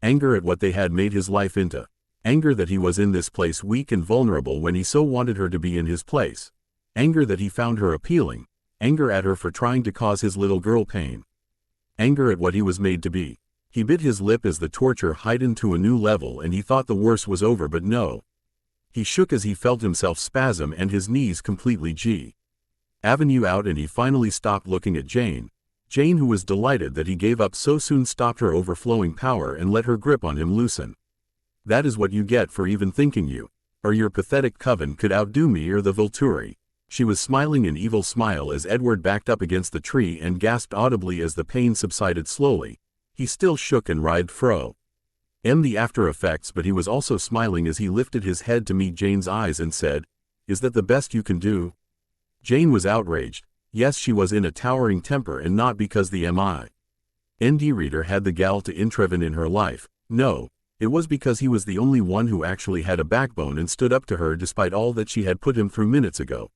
Speaker 1: Anger at what they had made his life into. Anger that he was in this place weak and vulnerable when he so wanted her to be in his place. Anger that he found her appealing. Anger at her for trying to cause his little girl pain. Anger at what he was made to be. He bit his lip as the torture heightened to a new level and he thought the worst was over, but no. He shook as he felt himself spasm and his knees completely avenue out, and he finally stopped looking at Jane. Jane, who was delighted that he gave up so soon, stopped her overflowing power and let her grip on him loosen. That is what you get for even thinking you or your pathetic coven could outdo me or the Volturi. She was smiling an evil smile as Edward backed up against the tree and gasped audibly as the pain subsided slowly. He still shook and writhed fro. The after effects, but he was also smiling as he lifted his head to meet Jane's eyes and said, "Is that the best you can do?" Jane was outraged. Yes, she was in a towering temper, and not because the MIND reader had the gal to Intreven in her life. No, it was because he was the only one who actually had a backbone and stood up to her despite all that she had put him through minutes ago.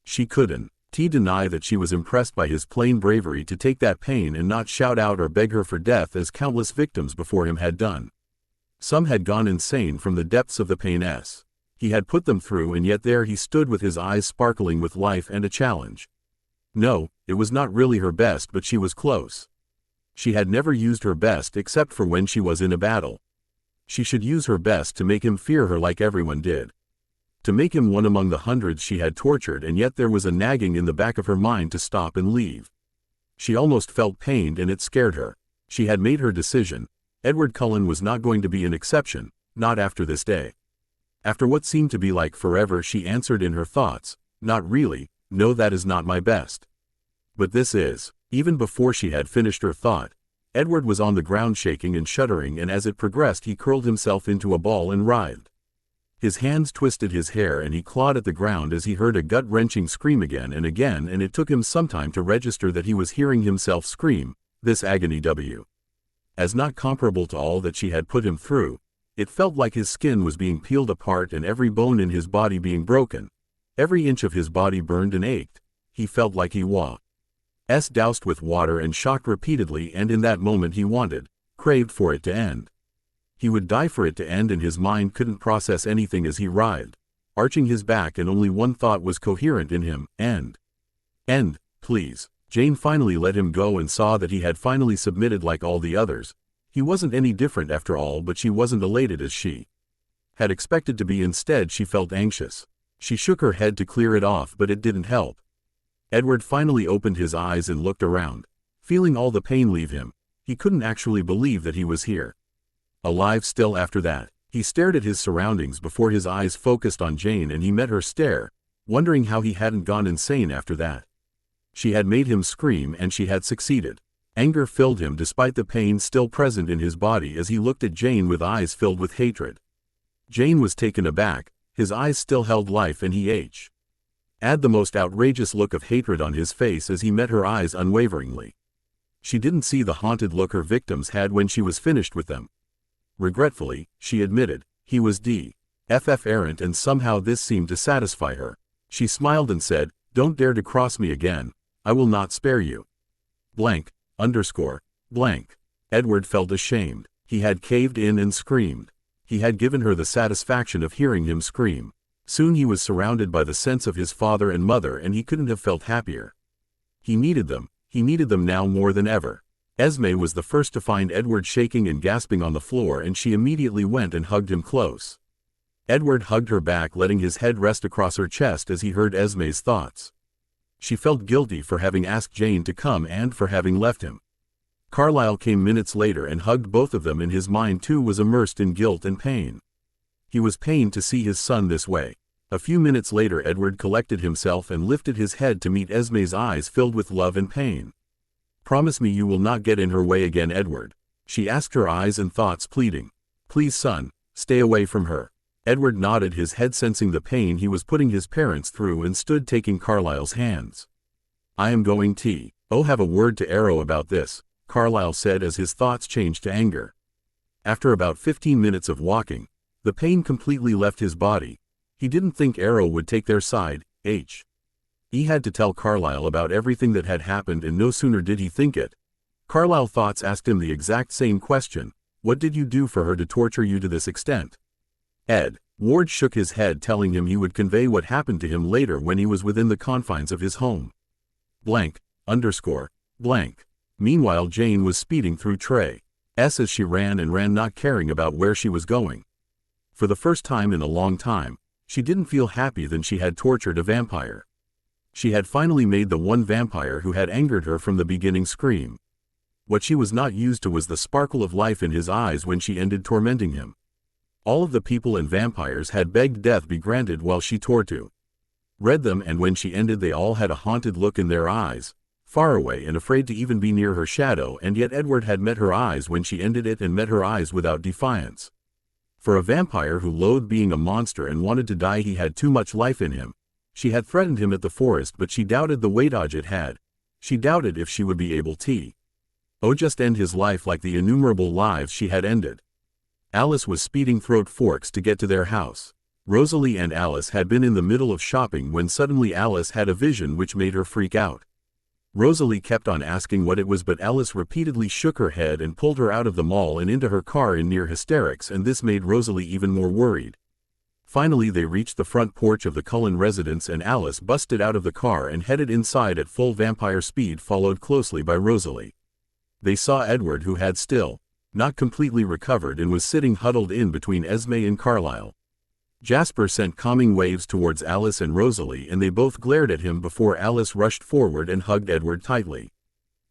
Speaker 1: She couldn't deny that she was impressed by his plain bravery to take that pain and not shout out or beg her for death as countless victims before him had done. Some had gone insane from the depths of the pain he had put them through, and yet there he stood with his eyes sparkling with life and a challenge. No, it was not really her best, but she was close. She had never used her best except for when she was in a battle. She should use her best to make him fear her like everyone did. To make him one among the hundreds she had tortured, and yet there was a nagging in the back of her mind to stop and leave. She almost felt pained, and it scared her. She had made her decision. Edward Cullen was not going to be an exception, not after this day. After what seemed to be like forever, she answered in her thoughts, "Not really, no, that is not my best. But this is." Even before she had finished her thought, Edward was on the ground shaking and shuddering, and as it progressed he curled himself into a ball and writhed. His hands twisted his hair and he clawed at the ground as he heard a gut-wrenching scream again, and it took him some time to register that he was hearing himself scream. This agony as not comparable to all that she had put him through. It felt like his skin was being peeled apart and every bone in his body being broken. Every inch of his body burned and ached. He felt like he was doused with water and shocked repeatedly, and in that moment he craved for it to end. He would die for it to end, and his mind couldn't process anything as he writhed, arching his back, and only one thought was coherent in him: end. End, please. Jane finally let him go and saw that he had finally submitted like all the others. He wasn't any different after all, but she wasn't elated as she had expected to be. Instead, she felt anxious. She shook her head to clear it off, but it didn't help. Edward finally opened his eyes and looked around, feeling all the pain leave him. He couldn't actually believe that he was here, alive still after that. He stared at his surroundings before his eyes focused on Jane, and he met her stare, wondering how he hadn't gone insane after that. She had made him scream, and she had succeeded. Anger filled him despite the pain still present in his body as he looked at Jane with eyes filled with hatred. Jane was taken aback. His eyes still held life, and he had the most outrageous look of hatred on his face as he met her eyes unwaveringly. She didn't see the haunted look her victims had when she was finished with them. Regretfully, she admitted, he was D.F.F. errant, and somehow this seemed to satisfy her. She smiled and said, "Don't dare to cross me again. I will not spare you. Blank, underscore, blank." Edward felt ashamed. He had caved in and screamed. He had given her the satisfaction of hearing him scream. Soon he was surrounded by the sense of his father and mother, and he couldn't have felt happier. He needed them now more than ever. Esme was the first to find Edward shaking and gasping on the floor, and she immediately went and hugged him close. Edward hugged her back, letting his head rest across her chest as he heard Esme's thoughts. She felt guilty for having asked Jane to come and for having left him. Carlyle came minutes later and hugged both of them, and his mind too was immersed in guilt and pain. He was pained to see his son this way. A few minutes later Edward collected himself and lifted his head to meet Esme's eyes filled with love and pain. "Promise me you will not get in her way again, Edward," she asked, her eyes and thoughts pleading. "Please, son, stay away from her." Edward nodded his head, sensing the pain he was putting his parents through, and stood taking Carlyle's hands. "I am going to have a word to Arrow about this," Carlyle said as his thoughts changed to anger. After about 15 minutes of walking, the pain completely left his body. He didn't think Arrow would take their side. He had to tell Carlyle about everything that had happened, and no sooner did he think it. Carlyle's thoughts asked him the exact same question. "What did you do for her to torture you to this extent?" Ed Ward shook his head, telling him he would convey what happened to him later when he was within the confines of his home. Blank, underscore, blank. Meanwhile Jane was speeding through Trey. as she ran and ran, not caring about where she was going. For the first time in a long time, she didn't feel happy that she had tortured a vampire. She had finally made the one vampire who had angered her from the beginning scream. What she was not used to was the sparkle of life in his eyes when she ended tormenting him. All of the people and vampires had begged death be granted while she tore to read them, and when she ended they all had a haunted look in their eyes, far away and afraid to even be near her shadow, and yet Edward had met her eyes when she ended it, and met her eyes without defiance. For a vampire who loathed being a monster and wanted to die, he had too much life in him. She had threatened him at the forest, but she doubted the weight it had. She doubted if she would be able to just end his life like the innumerable lives she had ended. Alice was speeding throat forks to get to their house. Rosalie and Alice had been in the middle of shopping when suddenly Alice had a vision which made her freak out. Rosalie kept on asking what it was, but Alice repeatedly shook her head and pulled her out of the mall and into her car in near hysterics, and this made Rosalie even more worried. Finally they reached the front porch of the Cullen residence, and Alice busted out of the car and headed inside at full vampire speed, followed closely by Rosalie. They saw Edward, who had still not completely recovered and was sitting huddled in between Esme and Carlyle. Jasper sent calming waves towards Alice and Rosalie, and they both glared at him before Alice rushed forward and hugged Edward tightly.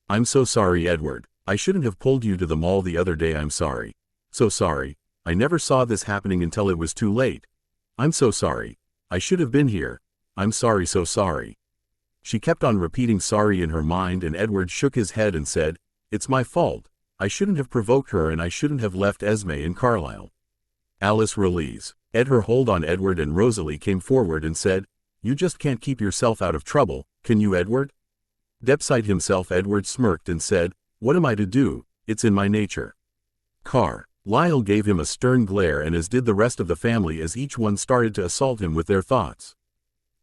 Speaker 1: "I'm so sorry, Edward. I shouldn't have pulled you to the mall the other day. I'm sorry. So sorry. I never saw this happening until it was too late. I'm so sorry. I should have been here. I'm sorry, so sorry." She kept on repeating sorry in her mind, and Edward shook his head and said, "It's my fault. I shouldn't have provoked her, and I shouldn't have left Esme and Carlyle." Alice released her hold on Edward, and Rosalie came forward and said, "You just can't keep yourself out of trouble, can you, Edward?" Despite himself, Edward smirked and said, "What am I to do? It's in my nature." Carlyle gave him a stern glare, and as did the rest of the family, as each one started to assault him with their thoughts.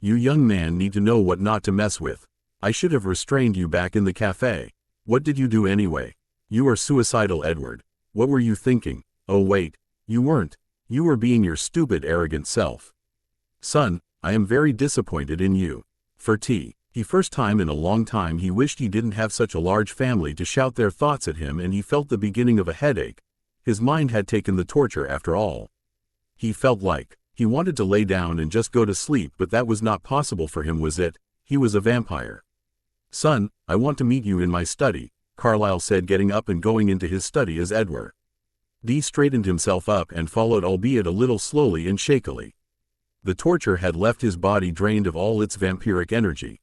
Speaker 1: "You young man need to know what not to mess with. I should have restrained you back in the cafe. What did you do anyway? You are suicidal, Edward. What were you thinking? Oh wait, you weren't. You were being your stupid, arrogant self. Son, I am very disappointed in you." For the first time in a long time he wished he didn't have such a large family to shout their thoughts at him, and he felt the beginning of a headache. His mind had taken the torture after all. He felt like he wanted to lay down and just go to sleep, but that was not possible for him, was it? He was a vampire. "Son, I want to meet you in my study," Carlyle said, getting up and going into his study as Edward straightened himself up and followed, albeit a little slowly and shakily. The torture had left his body drained of all its vampiric energy.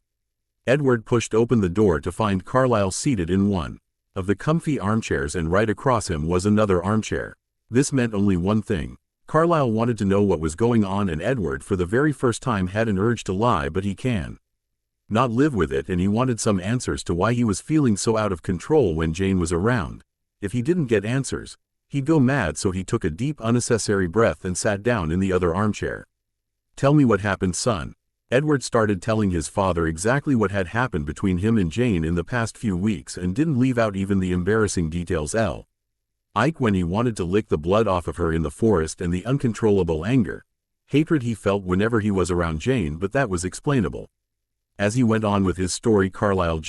Speaker 1: Edward pushed open the door to find Carlyle seated in one of the comfy armchairs, and right across him was another armchair. This meant only one thing. Carlyle wanted to know what was going on, and Edward for the very first time had an urge to lie, but he can not live with it, and he wanted some answers to why he was feeling so out of control when Jane was around. If he didn't get answers, he'd go mad, so he took a deep, unnecessary breath and sat down in the other armchair. "Tell me what happened, son." Edward started telling his father exactly what had happened between him and Jane in the past few weeks, and didn't leave out even the embarrassing details. Ike, when he wanted to lick the blood off of her in the forest, and the uncontrollable anger, hatred he felt whenever he was around Jane, but that was explainable. As he went on with his story, Carlyle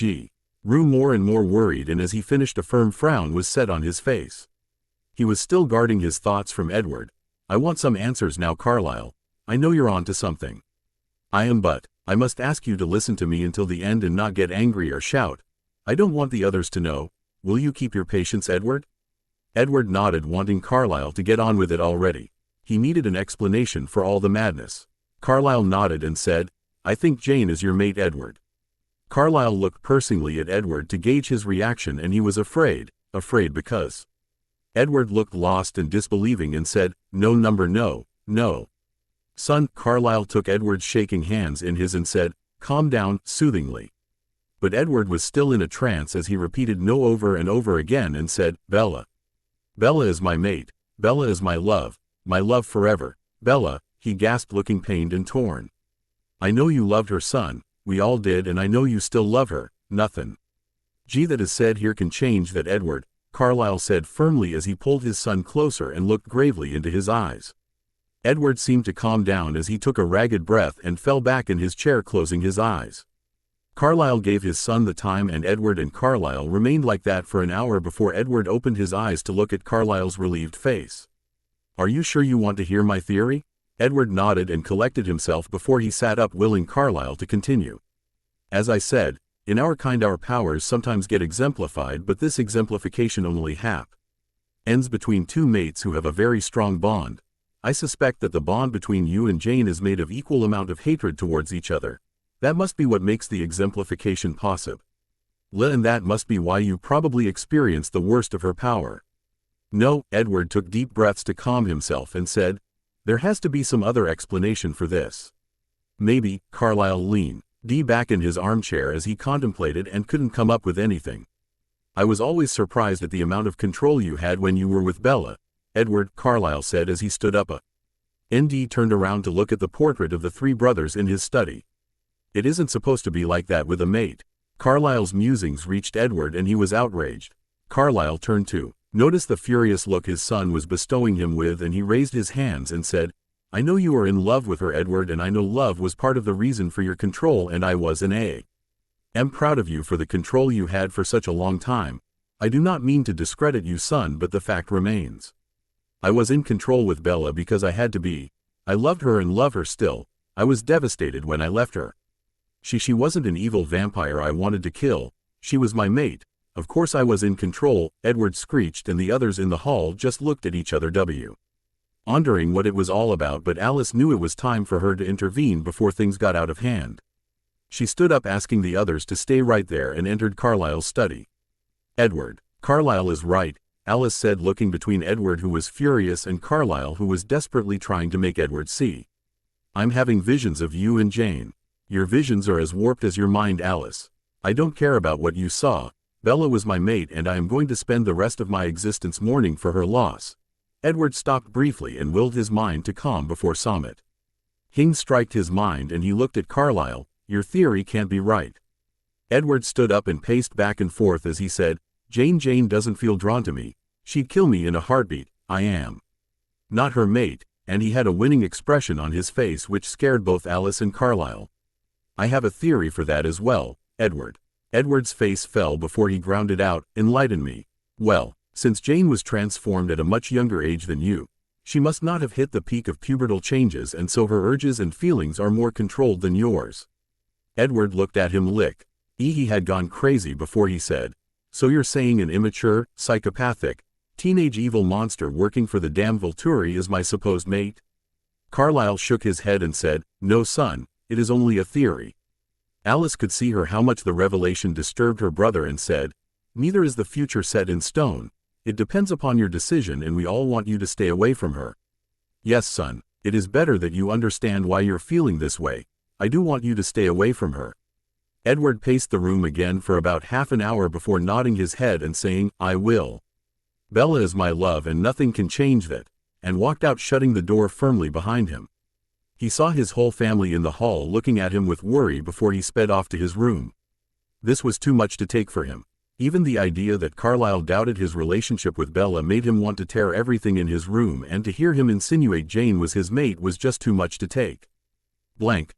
Speaker 1: grew more and more worried, and as he finished a firm frown was set on his face. He was still guarding his thoughts from Edward. "I want some answers now, Carlyle. I know you're on to something. I am, but I must ask you to listen to me until the end and not get angry or shout. I don't want the others to know. Will you keep your patience, Edward?" Edward nodded, wanting Carlyle to get on with it already. He needed an explanation for all the madness. Carlyle nodded and said, "I think Jane is your mate, Edward." Carlyle looked piercingly at Edward to gauge his reaction, and he was afraid because Edward looked lost and disbelieving and said, "No, no. Son." Carlyle took Edward's shaking hands in his and said, "Calm down," soothingly. But Edward was still in a trance as he repeated "no" over and over again and said, "Bella. Bella is my mate. Bella is my love forever. Bella," he gasped, looking pained and torn. "I know you loved her, son. We all did, and I know you still love her. Nothing that is said here can change that, Edward," Carlyle said firmly as he pulled his son closer and looked gravely into his eyes. Edward seemed to calm down as he took a ragged breath and fell back in his chair, closing his eyes. Carlyle gave his son the time, and Edward and Carlyle remained like that for an hour before Edward opened his eyes to look at Carlyle's relieved face. "Are you sure you want to hear my theory?" Edward nodded and collected himself before he sat up, willing Carlyle to continue. "As I said, in our kind our powers sometimes get exemplified, but this exemplification only ends between two mates who have a very strong bond. I suspect that the bond between you and Jane is made of equal amount of hatred towards each other. That must be what makes the exemplification possible. And that must be why you probably experienced the worst of her power." "No," Edward took deep breaths to calm himself and said, "there has to be some other explanation for this." "Maybe." Carlyle leaned back in his armchair as he contemplated and couldn't come up with anything. "I was always surprised at the amount of control you had when you were with Bella, Edward," Carlyle said as he stood up. ND turned around to look at the portrait of the three brothers in his study. "It isn't supposed to be like that with a mate." Carlyle's musings reached Edward and he was outraged. Carlyle turned to notice the furious look his son was bestowing him with, and he raised his hands and said, "I know you are in love with her, Edward, and I know love was part of the reason for your control, and I was am proud of you for the control you had for such a long time. I do not mean to discredit you, son, but the fact remains. I was in control with Bella because I had to be. I loved her and love her still. I was devastated when I left her. She wasn't an evil vampire I wanted to kill. She was my mate. Of course I was in control," Edward screeched, and the others in the hall just looked at each other, wondering what it was all about, but Alice knew it was time for her to intervene before things got out of hand. She stood up, asking the others to stay right there, and entered Carlyle's study. "Edward, Carlyle is right," Alice said, looking between Edward, who was furious, and Carlyle, who was desperately trying to make Edward see. "I'm having visions of you and Jane. Your visions are as warped as your mind, Alice. I don't care about what you saw. Bella was my mate, and I am going to spend the rest of my existence mourning for her loss." Edward stopped briefly and willed his mind to calm before Summit. Hing striked his mind, and he looked at Carlyle. "Your theory can't be right." Edward stood up and paced back and forth as he said, Jane doesn't feel drawn to me. She'd kill me in a heartbeat. I am not her mate," and he had a winning expression on his face which scared both Alice and Carlyle. "I have a theory for that as well, Edward." Edward's face fell before he grounded out, "Enlighten me." "Well, since Jane was transformed at a much younger age than you, she must not have hit the peak of pubertal changes, and so her urges and feelings are more controlled than yours." Edward looked at him he had gone crazy before he said, "So you're saying an immature, psychopathic, teenage evil monster working for the damn Volturi is my supposed mate?" Carlyle shook his head and said, "No, son, it is only a theory." Alice could see how much the revelation disturbed her brother and said, "Neither is the future set in stone. It depends upon your decision, and we all want you to stay away from her." "Yes, son, it is better that you understand why you're feeling this way. I do want you to stay away from her." Edward paced the room again for about half an hour before nodding his head and saying, "I will. Bella is my love and nothing can change that," and walked out, shutting the door firmly behind him. He saw his whole family in the hall looking at him with worry before he sped off to his room. This was too much to take for him. Even the idea that Carlyle doubted his relationship with Bella made him want to tear everything in his room, and to hear him insinuate Jane was his mate was just too much to take. Blank.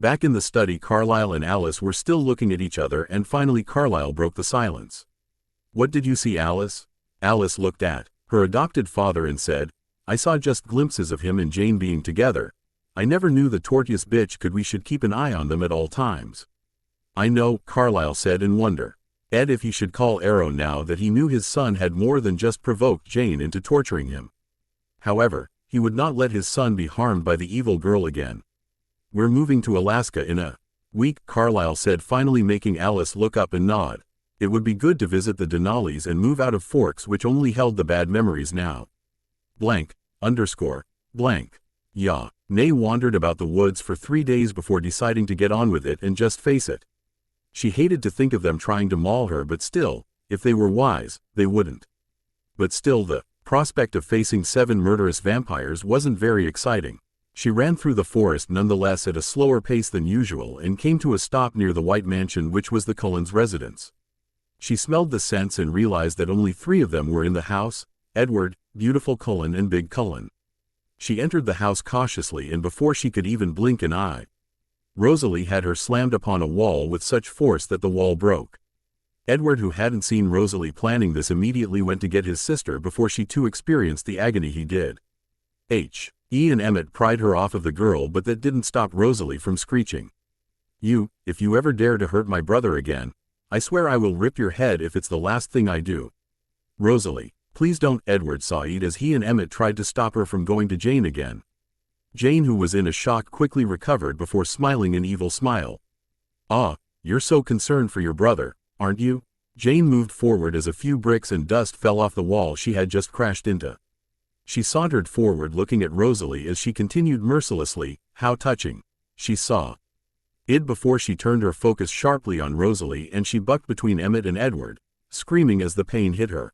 Speaker 1: Back in the study, Carlyle and Alice were still looking at each other, and finally Carlyle broke the silence. "What did you see, Alice?" Alice looked at her adopted father and said, "I saw just glimpses of him and Jane being together. I never knew the tortoise bitch we should keep an eye on them at all times." "I know," Carlyle said in wonder. If he should call Arrow now that he knew his son had more than just provoked Jane into torturing him. However, he would not let his son be harmed by the evil girl again. "We're moving to Alaska in a week," Carlyle said, finally making Alice look up and nod. "It would be good to visit the Denali's and move out of Forks, which only held the bad memories now." Yeah. Nay wandered about the woods for 3 days before deciding to get on with it and just face it. She hated to think of them trying to maul her, but still, if they were wise, they wouldn't. But still, the prospect of facing 7 murderous vampires wasn't very exciting. She ran through the forest nonetheless at a slower pace than usual and came to a stop near the White Mansion, which was the Cullens' residence. She smelled the scents and realized that only 3 of them were in the house: Edward, Beautiful Cullen, and Big Cullen. She entered the house cautiously, and before she could even blink an eye, Rosalie had her slammed upon a wall with such force that the wall broke. Edward, who hadn't seen Rosalie planning this, immediately went to get his sister before she too experienced the agony he did. E and Emmett pried her off of the girl, but that didn't stop Rosalie from screeching. If you ever dare to hurt my brother again, I swear I will rip your head if it's the last thing I do. Rosalie, please don't, Edward sighed as he and Emmett tried to stop her from going to Jane again. Jane, who was in a shock, quickly recovered before smiling an evil smile. Ah, you're so concerned for your brother, aren't you? Jane moved forward as a few bricks and dust fell off the wall she had just crashed into. She sauntered forward, looking at Rosalie as she continued mercilessly, "How touching," she saw it before she turned her focus sharply on Rosalie, and she bucked between Emmett and Edward, screaming as the pain hit her.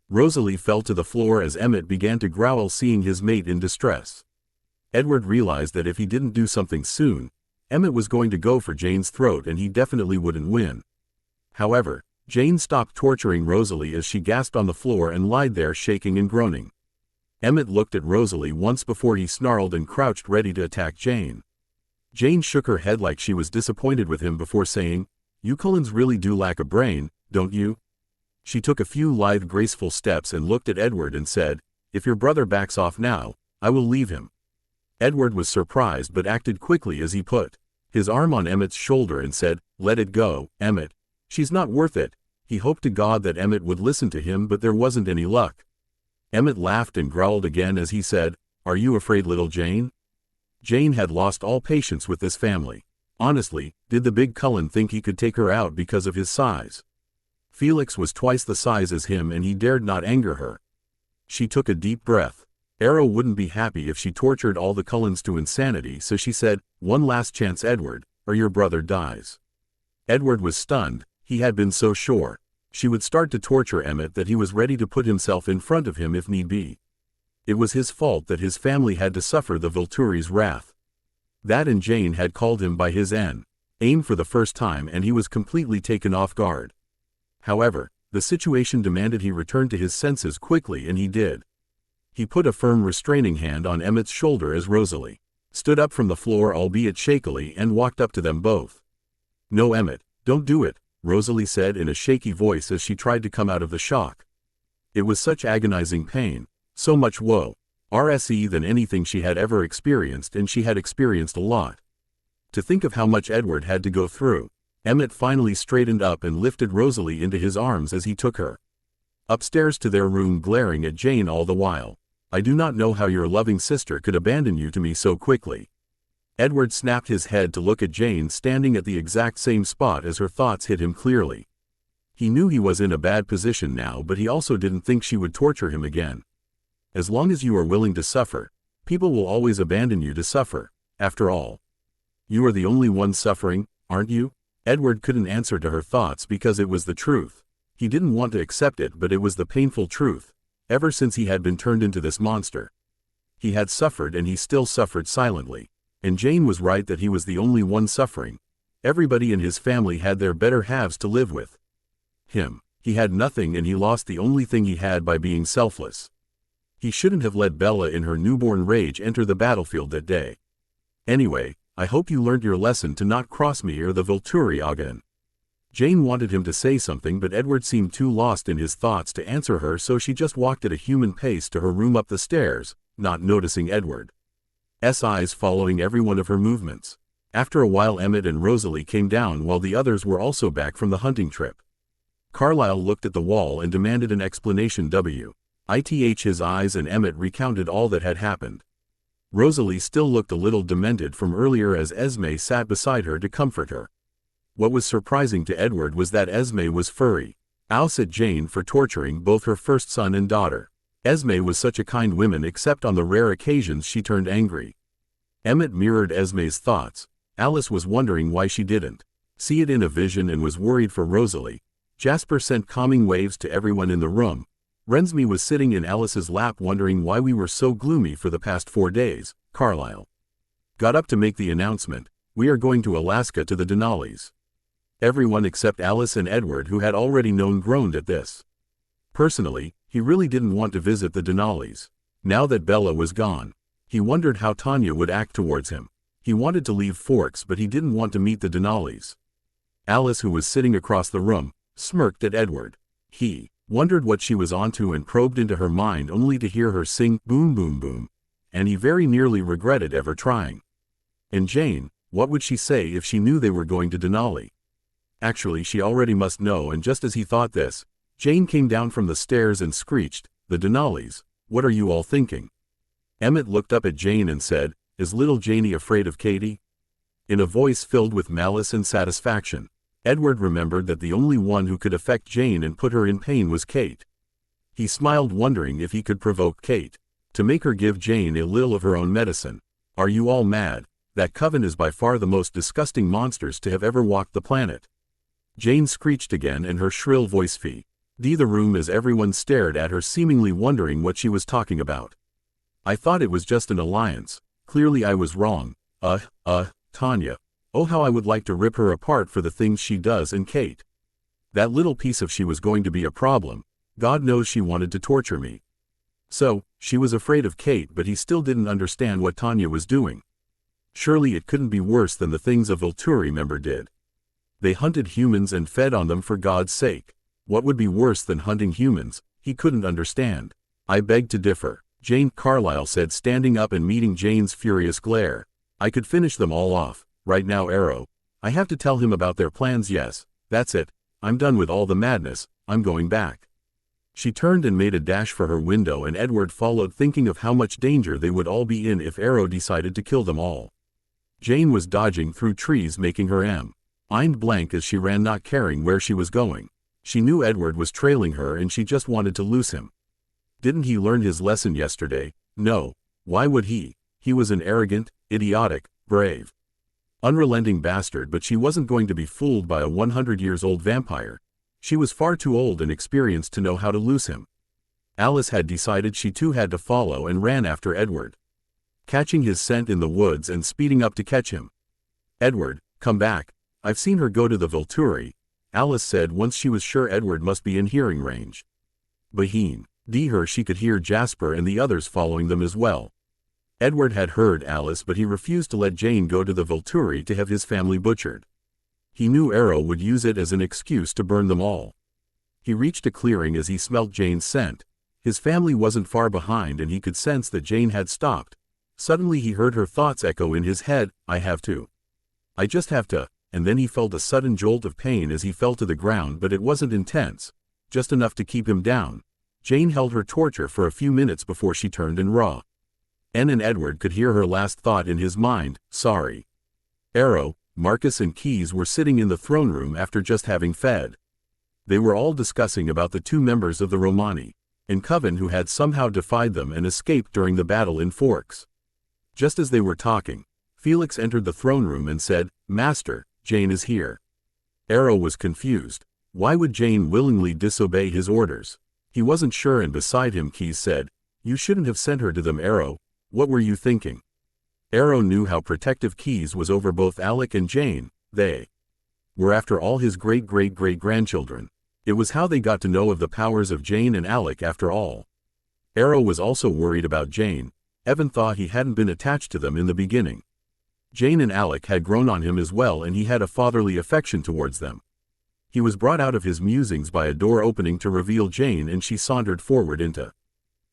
Speaker 1: Rosalie fell to the floor as Emmett began to growl, seeing his mate in distress. Edward realized that if he didn't do something soon, Emmett was going to go for Jane's throat and he definitely wouldn't win. However, Jane stopped torturing Rosalie as she gasped on the floor and lied there shaking and groaning. Emmett looked at Rosalie once before he snarled and crouched ready to attack Jane. Jane shook her head like she was disappointed with him before saying, "You Cullens really do lack a brain, don't you?" She took a few lithe, graceful steps and looked at Edward and said, "If your brother backs off now, I will leave him." Edward was surprised but acted quickly as he put his arm on Emmett's shoulder and said, "Let it go, Emmett. She's not worth it." He hoped to God that Emmett would listen to him, but there wasn't any luck. Emmett laughed and growled again as he said, "Are you afraid, little Jane?" Jane had lost all patience with this family. Honestly, did the big Cullen think he could take her out because of his size? Felix was twice the size as him and he dared not anger her. She took a deep breath. Arrow wouldn't be happy if she tortured all the Cullens to insanity, so she said, "One last chance, Edward, or your brother dies." Edward was stunned. He had been so sure she would start to torture Emmett that he was ready to put himself in front of him if need be. It was his fault that his family had to suffer the Volturi's wrath. That and Jane had called him by his name for the first time and he was completely taken off guard. However, the situation demanded he return to his senses quickly, and he did. He put a firm restraining hand on Emmett's shoulder as Rosalie stood up from the floor, albeit shakily, and walked up to them both. "No, Emmett, don't do it," Rosalie said in a shaky voice as she tried to come out of the shock. It was such agonizing pain, so much woe, than anything she had ever experienced, and she had experienced a lot. To think of how much Edward had to go through. Emmett finally straightened up and lifted Rosalie into his arms as he took her upstairs to their room, glaring at Jane all the while. "I do not know how your loving sister could abandon you to me so quickly." Edward snapped his head to look at Jane standing at the exact same spot as her thoughts hit him clearly. He knew he was in a bad position now, but he also didn't think she would torture him again. As long as you are willing to suffer, people will always abandon you to suffer. After all, you are the only one suffering, aren't you? Edward couldn't answer to her thoughts because it was the truth. He didn't want to accept it, but it was the painful truth. Ever since he had been turned into this monster, he had suffered, and he still suffered silently. And Jane was right that he was the only one suffering. Everybody in his family had their better halves to live with. He had nothing, and he lost the only thing he had by being selfless. He shouldn't have let Bella in her newborn rage enter the battlefield that day. "Anyway, I hope you learned your lesson to not cross me or the Volturi again." Jane wanted him to say something, but Edward seemed too lost in his thoughts to answer her, so she just walked at a human pace to her room up the stairs, not noticing Edward's eyes following every one of her movements. After a while, Emmett and Rosalie came down while the others were also back from the hunting trip. Carlyle looked at the wall and demanded an explanation. His eyes, and Emmett recounted all that had happened. Rosalie still looked a little demented from earlier as Esme sat beside her to comfort her. What was surprising to Edward was that Esme was furry. Oust at Jane for torturing both her first son and daughter. Esme was such a kind woman, except on the rare occasions she turned angry. Emmett mirrored Esme's thoughts. Alice was wondering why she didn't see it in a vision and was worried for Rosalie. Jasper sent calming waves to everyone in the room. Rensme was sitting in Alice's lap wondering why we were so gloomy for the past 4 days. Carlyle got up to make the announcement, "We are going to Alaska to the Denali's." Everyone except Alice and Edward, who had already known, groaned at this. Personally, he really didn't want to visit the Denali's. Now that Bella was gone, he wondered how Tanya would act towards him. He wanted to leave Forks, but he didn't want to meet the Denali's. Alice, who was sitting across the room, smirked at Edward. He wondered what she was onto and probed into her mind only to hear her sing boom boom boom, and he very nearly regretted ever trying. And Jane, what would she say if she knew they were going to Denali? Actually, she already must know, and just as he thought this, Jane came down from the stairs and screeched, "The Denali's, what are you all thinking?" Emmett looked up at Jane and said, "Is little Janie afraid of Katie?" In a voice filled with malice and satisfaction. Edward remembered that the only one who could affect Jane and put her in pain was Kate. He smiled, wondering if he could provoke Kate to make her give Jane a little of her own medicine. "Are you all mad? That coven is by far the most disgusting monsters to have ever walked the planet." Jane screeched again, and her shrill voice filled the room as everyone stared at her, seemingly wondering what she was talking about. "I thought it was just an alliance. Clearly I was wrong. Tanya. Oh, how I would like to rip her apart for the things she does, and Kate. That little piece of she was going to be a problem. God knows she wanted to torture me." So, she was afraid of Kate, but he still didn't understand what Tanya was doing. Surely it couldn't be worse than the things a Volturi member did. They hunted humans and fed on them, for God's sake. What would be worse than hunting humans? He couldn't understand. "I beg to differ," Jane Carlyle said, standing up and meeting Jane's furious glare. "I could finish them all off. Right now, Arrow. I have to tell him about their plans. Yes, that's it. I'm done with all the madness. I'm going back." She turned and made a dash for her window, and Edward followed, thinking of how much danger they would all be in if Arrow decided to kill them all. Jane was dodging through trees, making her mind blank as she ran, not caring where she was going. She knew Edward was trailing her, and she just wanted to lose him. Didn't he learn his lesson yesterday? No. Why would he? He was an arrogant, idiotic, brave, unrelenting bastard, but she wasn't going to be fooled by a 100-year-old vampire. She was far too old and experienced to know how to lose him. Alice had decided she too had to follow and ran after Edward, catching his scent in the woods and speeding up to catch him. "Edward, come back. I've seen her go to the Volturi," Alice said once she was sure Edward must be in hearing range. Behind her she could hear Jasper and the others following them as well. Edward had heard Alice, but he refused to let Jane go to the Volturi to have his family butchered. He knew Arrow would use it as an excuse to burn them all. He reached a clearing as he smelt Jane's scent. His family wasn't far behind, and he could sense that Jane had stopped. Suddenly he heard her thoughts echo in his head, "I have to. I just have to," and then he felt a sudden jolt of pain as he fell to the ground, but it wasn't intense, just enough to keep him down. Jane held her torture for a few minutes before she turned and ran. And Edward could hear her last thought in his mind, "Sorry." Arrow, Marcus and Keyes were sitting in the throne room after just having fed. They were all discussing about the two members of the Romani and Coven who had somehow defied them and escaped during the battle in Forks. Just as they were talking, Felix entered the throne room and said, "Master, Jane is here." Arrow was confused. Why would Jane willingly disobey his orders? He wasn't sure, and beside him Keyes said, "You shouldn't have sent her to them, Arrow. What were you thinking?" Arrow knew how protective Keyes was over both Alec and Jane. They were, after all, his great-great-great-grandchildren. It was how they got to know of the powers of Jane and Alec, after all. Arrow was also worried about Jane. Evan thought he hadn't been attached to them in the beginning. Jane and Alec had grown on him as well, and he had a fatherly affection towards them. He was brought out of his musings by a door opening to reveal Jane, and she sauntered forward into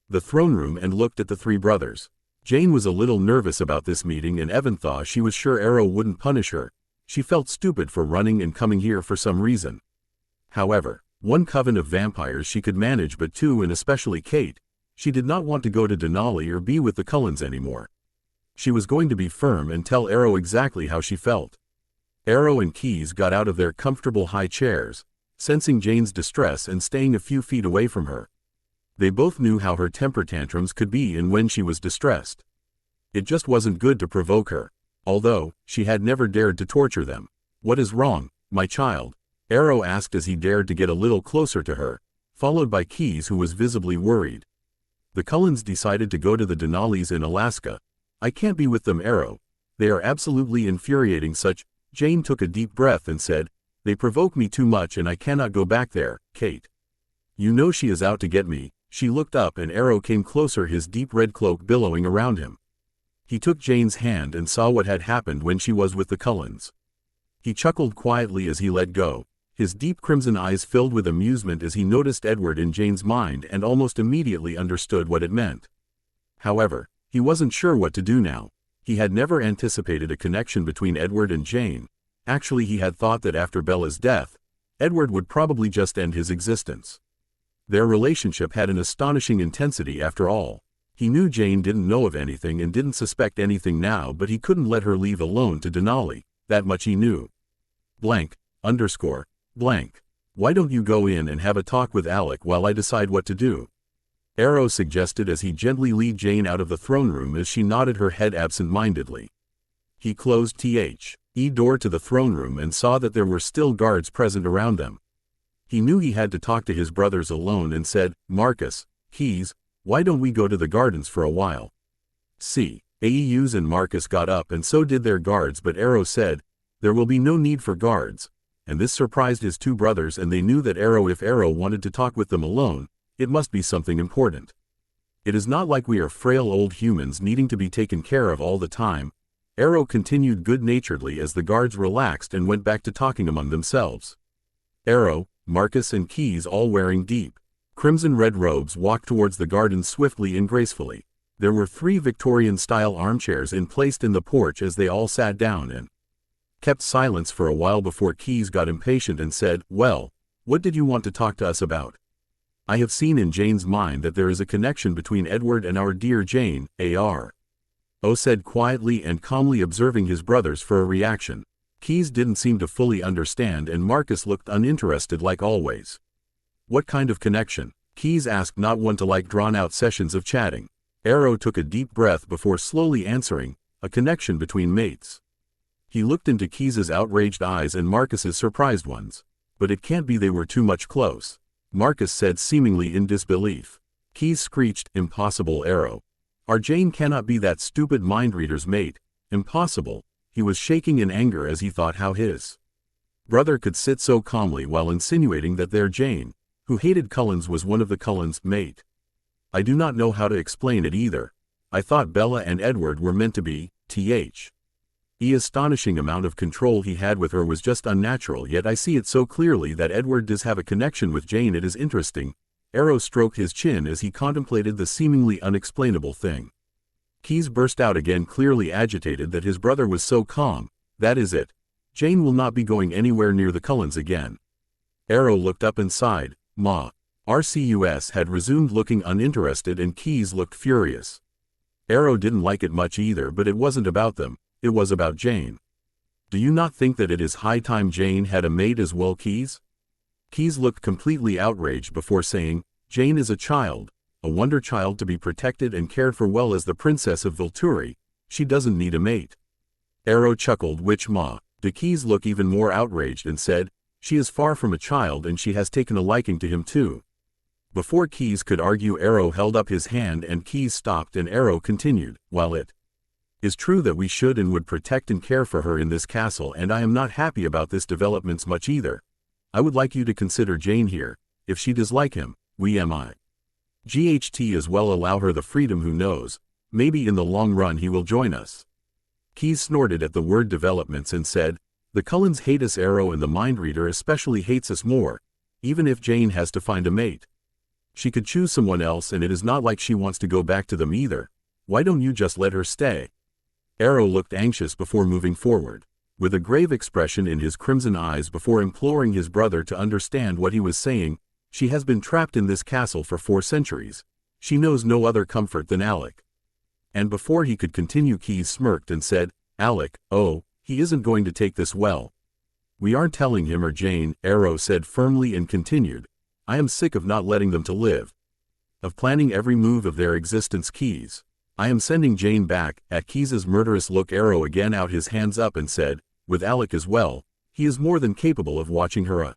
Speaker 1: the throne room and looked at the three brothers. Jane was a little nervous about this meeting, and Evan thought she was sure Arrow wouldn't punish her. She felt stupid for running and coming here for some reason. However, one coven of vampires she could manage, but two, and especially Kate, she did not want to go to Denali or be with the Cullens anymore. She was going to be firm and tell Arrow exactly how she felt. Arrow and Keyes got out of their comfortable high chairs, sensing Jane's distress and staying a few feet away from her. They both knew how her temper tantrums could be and when she was distressed. It just wasn't good to provoke her, although she had never dared to torture them. "What is wrong, my child?" Arrow asked as he dared to get a little closer to her, followed by Keyes, who was visibly worried. "The Cullens decided to go to the Denali's in Alaska. I can't be with them, Arrow. They are absolutely infuriating." Jane took a deep breath and said, "They provoke me too much and I cannot go back there, Kate. You know she is out to get me." She looked up and Arrow came closer, his deep red cloak billowing around him. He took Jane's hand and saw what had happened when she was with the Cullens. He chuckled quietly as he let go, his deep crimson eyes filled with amusement as he noticed Edward in Jane's mind and almost immediately understood what it meant. However, he wasn't sure what to do now. He had never anticipated a connection between Edward and Jane. Actually, he had thought that after Bella's death, Edward would probably just end his existence. Their relationship had an astonishing intensity after all. He knew Jane didn't know of anything and didn't suspect anything now, but he couldn't let her leave alone to Denali, that much he knew. Blank. Why don't you go in and have a talk with Alec while I decide what to do? Arrow suggested as he gently led Jane out of the throne room as she nodded her head absent-mindedly. He closed the door to the throne room and saw that there were still guards present around them. He knew he had to talk to his brothers alone and said, Marcus, Keys, why don't we go to the gardens for a while? Aeus and Marcus got up and so did their guards, but Arrow said, there will be no need for guards, and this surprised his two brothers, and they knew that if Arrow wanted to talk with them alone, it must be something important. It is not like we are frail old humans needing to be taken care of all the time. Arrow continued good-naturedly as the guards relaxed and went back to talking among themselves. Arrow, Marcus and Keys, all wearing deep, crimson-red robes, walked towards the gardens swiftly and gracefully. There were 3 Victorian-style armchairs placed in the porch as they all sat down and kept silence for a while before Keys got impatient and said, well, what did you want to talk to us about? I have seen in Jane's mind that there is a connection between Edward and our dear Jane, O said quietly and calmly, observing his brothers for a reaction. Keys didn't seem to fully understand and Marcus looked uninterested like always. What kind of connection? Keys asked, not one to like drawn-out sessions of chatting. Arrow took a deep breath before slowly answering, a connection between mates. He looked into Keys's outraged eyes and Marcus's surprised ones. But it can't be, they were too much close, Marcus said, seemingly in disbelief. Keys screeched, impossible, Arrow. Our Jane cannot be that stupid mind-reader's mate. Impossible. He was shaking in anger as he thought how his brother could sit so calmly while insinuating that their Jane, who hated Cullens, was one of the Cullens' mate. I do not know how to explain it either. I thought Bella and Edward were meant to be, The astonishing amount of control he had with her was just unnatural, yet I see it so clearly that Edward does have a connection with Jane. It is interesting. Arrow stroked his chin as he contemplated the seemingly unexplainable thing. Keys burst out again, clearly agitated that his brother was so calm. That is it. Jane will not be going anywhere near the Cullens again. Arrow looked up and sighed. Rcus had resumed looking uninterested and Keys looked furious. Arrow didn't like it much either, but it wasn't about them. It was about Jane. Do you not think that it is high time Jane had a mate as well, Keys? Keys looked completely outraged before saying, Jane is a child, a wonder child to be protected and cared for well as the Princess of Volturi. She doesn't need a mate. Arrow chuckled, which did Keys look even more outraged and said, she is far from a child and she has taken a liking to him too. Before Keys could argue, Arrow held up his hand and Keys stopped, and Arrow continued, while it is true that we should and would protect and care for her in this castle, and I am not happy about this developments much either. I would like you to consider Jane here. If she does like him, GHT as well, allow her the freedom. Who knows, maybe in the long run he will join us. Keys snorted at the word developments and said, the Cullens hate us, Arrow, and the mind reader especially hates us more. Even if Jane has to find a mate, she could choose someone else, and it is not like she wants to go back to them either. Why don't you just let her stay? Arrow looked anxious before moving forward, with a grave expression in his crimson eyes before imploring his brother to understand what he was saying. She has been trapped in this castle for 4 centuries. She knows no other comfort than Alec. And before he could continue, Keys smirked and said, Alec, oh, he isn't going to take this well. We aren't telling him or Jane, Arrow said firmly and continued, I am sick of not letting them to live, of planning every move of their existence, Keys. I am sending Jane back. At Keys's murderous look, Arrow again out his hands up and said, with Alec as well, he is more than capable of watching her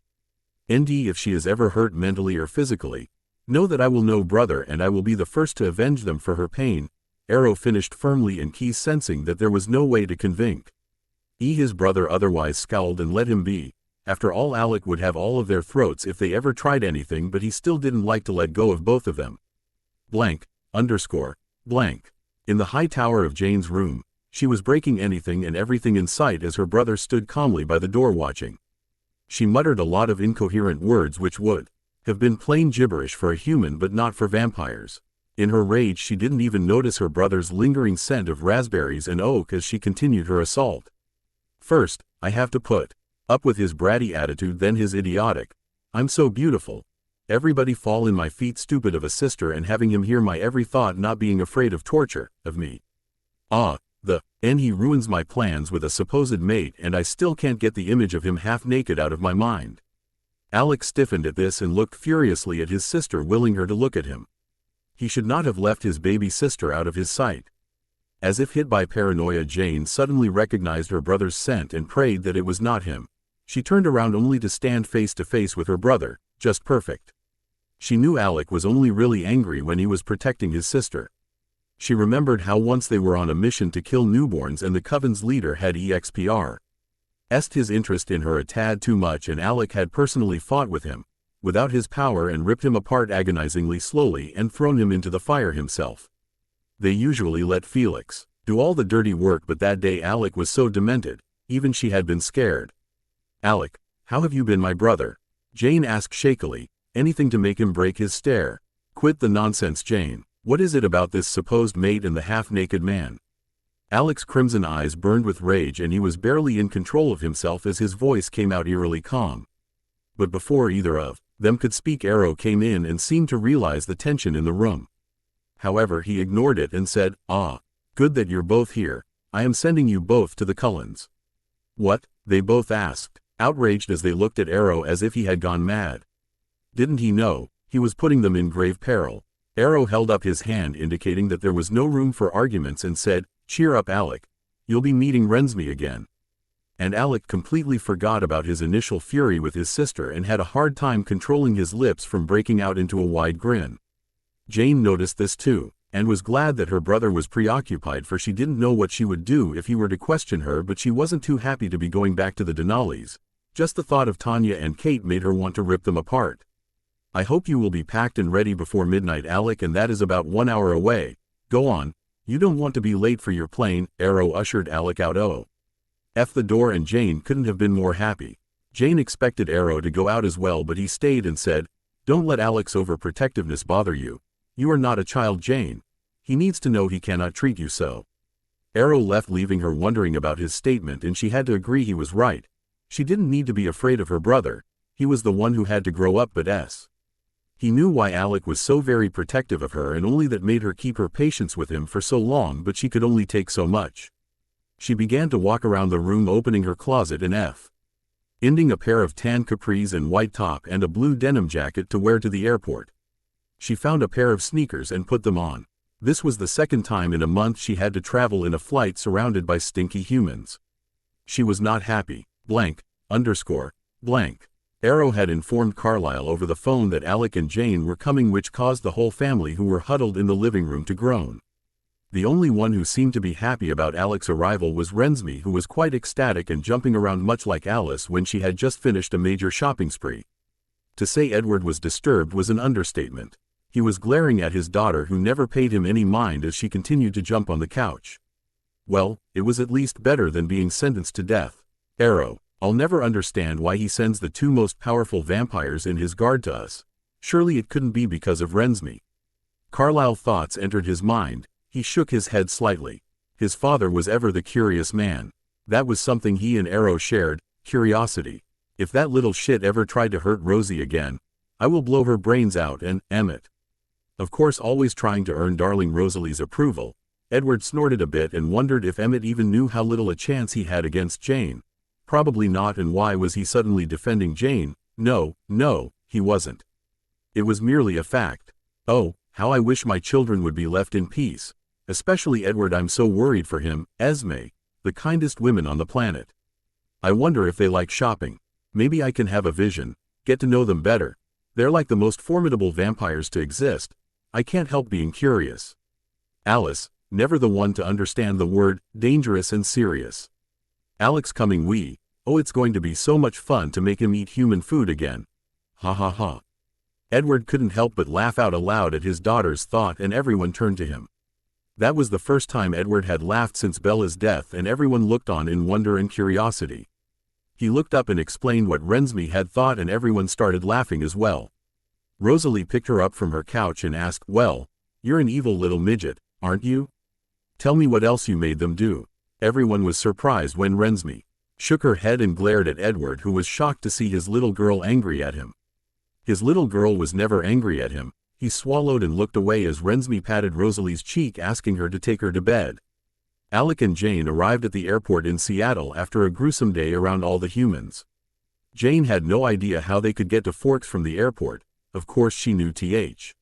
Speaker 1: if she is ever hurt mentally or physically. Know that I will know, brother, and I will be the first to avenge them for her pain. Arrow finished firmly, and Keys, sensing that there was no way to convince his brother otherwise, scowled and let him be. After all, Alec would have all of their throats if they ever tried anything, but he still didn't like to let go of both of them. In the high tower of Jane's room, she was breaking anything and everything in sight as her brother stood calmly by the door watching. She muttered a lot of incoherent words which would have been plain gibberish for a human but not for vampires. In her rage she didn't even notice her brother's lingering scent of raspberries and oak as she continued her assault. First, I have to put up with his bratty attitude, then his idiotic, "I'm so beautiful. Everybody fall in my feet" stupid of a sister, and having him hear my every thought, not being afraid of torture, of me. He ruins my plans with a supposed mate, and I still can't get the image of him half naked out of my mind. Alec stiffened at this and looked furiously at his sister, willing her to look at him. He should not have left his baby sister out of his sight. As if hit by paranoia, Jane suddenly recognized her brother's scent and prayed that it was not him. She turned around only to stand face to face with her brother, just perfect. She knew Alec was only really angry when he was protecting his sister. She remembered how once they were on a mission to kill newborns and the coven's leader had expressed his interest in her a tad too much, and Alec had personally fought with him, without his power, and ripped him apart agonizingly slowly and thrown him into the fire himself. They usually let Felix do all the dirty work, but that day Alec was so demented, even she had been scared. "Alec, how have you been, my brother?" Jane asked shakily, anything to make him break his stare. "Quit the nonsense, Jane. What is it about this supposed mate and the half-naked man?" Alec's crimson eyes burned with rage, and he was barely in control of himself as his voice came out eerily calm. But before either of them could speak, Arrow came in and seemed to realize the tension in the room. However, he ignored it and said, "Good that you're both here. I am sending you both to the Cullens." "What?" they both asked, outraged as they looked at Arrow as if he had gone mad. Didn't he know he was putting them in grave peril? Arrow held up his hand indicating that there was no room for arguments and said, "Cheer up, Alec. You'll be meeting Rensme again." And Alec completely forgot about his initial fury with his sister and had a hard time controlling his lips from breaking out into a wide grin. Jane noticed this too, and was glad that her brother was preoccupied, for she didn't know what she would do if he were to question her, but she wasn't too happy to be going back to the Denali's. Just the thought of Tanya and Kate made her want to rip them apart. "I hope you will be packed and ready before midnight, Alec, and that is about 1 hour away. Go on, you don't want to be late for your plane." Arrow ushered Alec out the door, and Jane couldn't have been more happy. Jane expected Arrow to go out as well, but he stayed and said, "Don't let Alec's overprotectiveness bother you. You are not a child, Jane. He needs to know he cannot treat you so." Arrow left, leaving her wondering about his statement, and she had to agree he was right. She didn't need to be afraid of her brother. He was the one who had to grow up, he knew why Alec was so very protective of her, and only that made her keep her patience with him for so long, but she could only take so much. She began to walk around the room, opening her closet and finding a pair of tan capris and white top and a blue denim jacket to wear to the airport. She found a pair of sneakers and put them on. This was the second time in a month she had to travel in a flight surrounded by stinky humans. She was not happy. Arrow had informed Carlisle over the phone that Alec and Jane were coming, which caused the whole family, who were huddled in the living room, to groan. The only one who seemed to be happy about Alec's arrival was Rensme, who was quite ecstatic and jumping around much like Alice when she had just finished a major shopping spree. To say Edward was disturbed was an understatement. He was glaring at his daughter, who never paid him any mind as she continued to jump on the couch. Well, it was at least better than being sentenced to death. Arrow, I'll never understand why he sends the two most powerful vampires in his guard to us. Surely it couldn't be because of Rensme. Carlisle's thoughts entered his mind. He shook his head slightly. His father was ever the curious man. That was something he and Arrow shared, curiosity. If that little shit ever tried to hurt Rosie again, I will blow her brains out. And Emmett. Of course, always trying to earn darling Rosalie's approval. Edward snorted a bit and wondered if Emmett even knew how little a chance he had against Jane. Probably not, and why was he suddenly defending Jane? No, he wasn't. It was merely a fact. Oh, how I wish my children would be left in peace. Especially Edward, I'm so worried for him. Esme, the kindest women on the planet. I wonder if they like shopping. Maybe I can have a vision, get to know them better. They're like the most formidable vampires to exist. I can't help being curious. Alice, never the one to understand the word dangerous and serious. Alec's coming, it's going to be so much fun to make him eat human food again. Ha ha ha. Edward couldn't help but laugh out aloud at his daughter's thought, and everyone turned to him. That was the first time Edward had laughed since Bella's death, and everyone looked on in wonder and curiosity. He looked up and explained what Rensme had thought, and everyone started laughing as well. Rosalie picked her up from her couch and asked, "Well, you're an evil little midget, aren't you? Tell me what else you made them do." Everyone was surprised when Rensme shook her head and glared at Edward, who was shocked to see his little girl angry at him. His little girl was never angry at him. He swallowed and looked away as Rensme patted Rosalie's cheek, asking her to take her to bed. Alec and Jane arrived at the airport in Seattle after a gruesome day around all the humans. Jane had no idea how they could get to Forks from the airport. Of course she knew TH.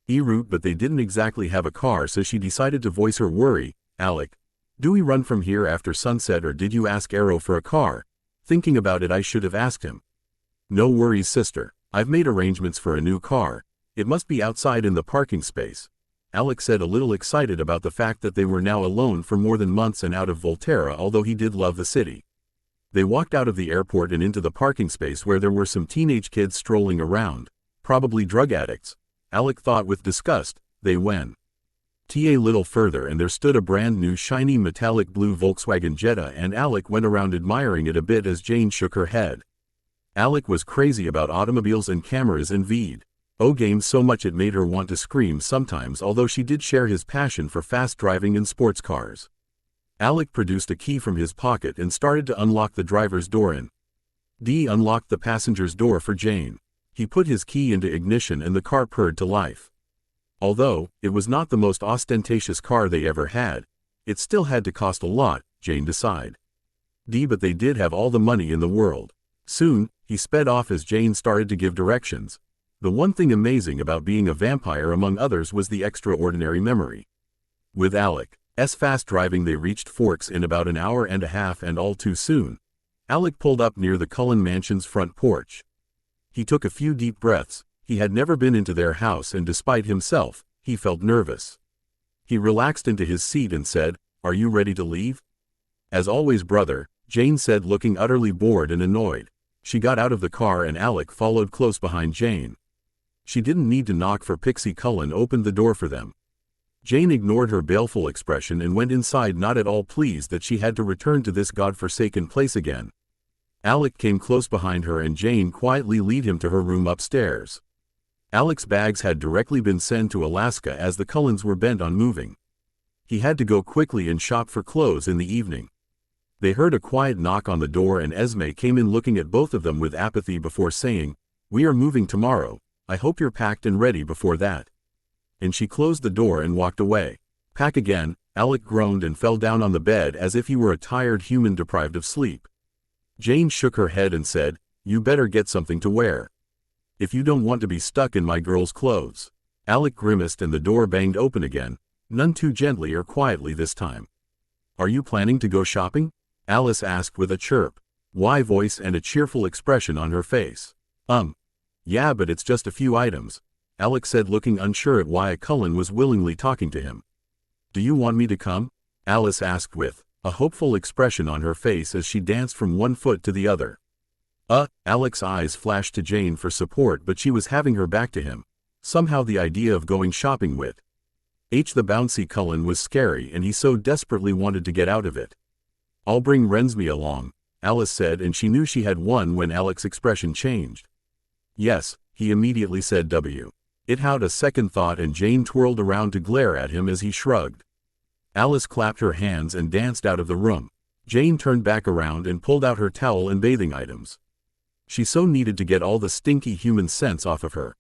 Speaker 1: route, but they didn't exactly have a car, so she decided to voice her worry. "Alec, do we run from here after sunset, or did you ask Arrow for a car?" "Thinking about it, I should have asked him." "No worries, sister. I've made arrangements for a new car. It must be outside in the parking space." Alec said, a little excited about the fact that they were now alone for more than months and out of Volterra, although he did love the city. They walked out of the airport and into the parking space, where there were some teenage kids strolling around, probably drug addicts. Alec thought with disgust. They went a little further and there stood a brand new shiny metallic blue Volkswagen Jetta, and Alec went around admiring it a bit as Jane shook her head. Alec was crazy about automobiles and cameras and games so much it made her want to scream sometimes, although she did share his passion for fast driving and sports cars. Alec produced a key from his pocket and started to unlock the driver's door, and unlocked the passenger's door for Jane. He put his key into ignition and the car purred to life. Although it was not the most ostentatious car they ever had, it still had to cost a lot, Jane decided. But they did have all the money in the world. Soon, he sped off as Jane started to give directions. The one thing amazing about being a vampire, among others, was the extraordinary memory. With Alec's fast driving, they reached Forks in about an hour and a half, and all too soon, Alec pulled up near the Cullen mansion's front porch. He took a few deep breaths. He had never been into their house, and despite himself, he felt nervous. He relaxed into his seat and said, "Are you ready to leave?" "As always, brother," Jane said, looking utterly bored and annoyed. She got out of the car and Alec followed close behind Jane. She didn't need to knock, for Pixie Cullen opened the door for them. Jane ignored her baleful expression and went inside, not at all pleased that she had to return to this godforsaken place again. Alec came close behind her and Jane quietly led him to her room upstairs. Alec's bags had directly been sent to Alaska, as the Cullens were bent on moving. He had to go quickly and shop for clothes in the evening. They heard a quiet knock on the door and Esme came in, looking at both of them with apathy before saying, "We are moving tomorrow. I hope you're packed and ready before that." And she closed the door and walked away. "Pack again," Alec groaned and fell down on the bed as if he were a tired human deprived of sleep. Jane shook her head and said, "You better get something to wear, if you don't want to be stuck in my girl's clothes." Alec grimaced and the door banged open again, none too gently or quietly this time. "Are you planning to go shopping?" Alice asked with a chirp, why voice and a cheerful expression on her face. Yeah, but it's just a few items," Alec said, looking unsure at why a Cullen was willingly talking to him. "Do you want me to come?" Alice asked with a hopeful expression on her face as she danced from one foot to the other. Alec's eyes flashed to Jane for support, but she was having her back to him. Somehow the idea of going shopping with the bouncy Cullen was scary, and he so desperately wanted to get out of it. "I'll bring Rensme along," Alice said, and she knew she had won when Alec's expression changed. "Yes," he immediately said. It had a second thought, and Jane twirled around to glare at him as he shrugged. Alice clapped her hands and danced out of the room. Jane turned back around and pulled out her towel and bathing items. She so needed to get all the stinky human scents off of her.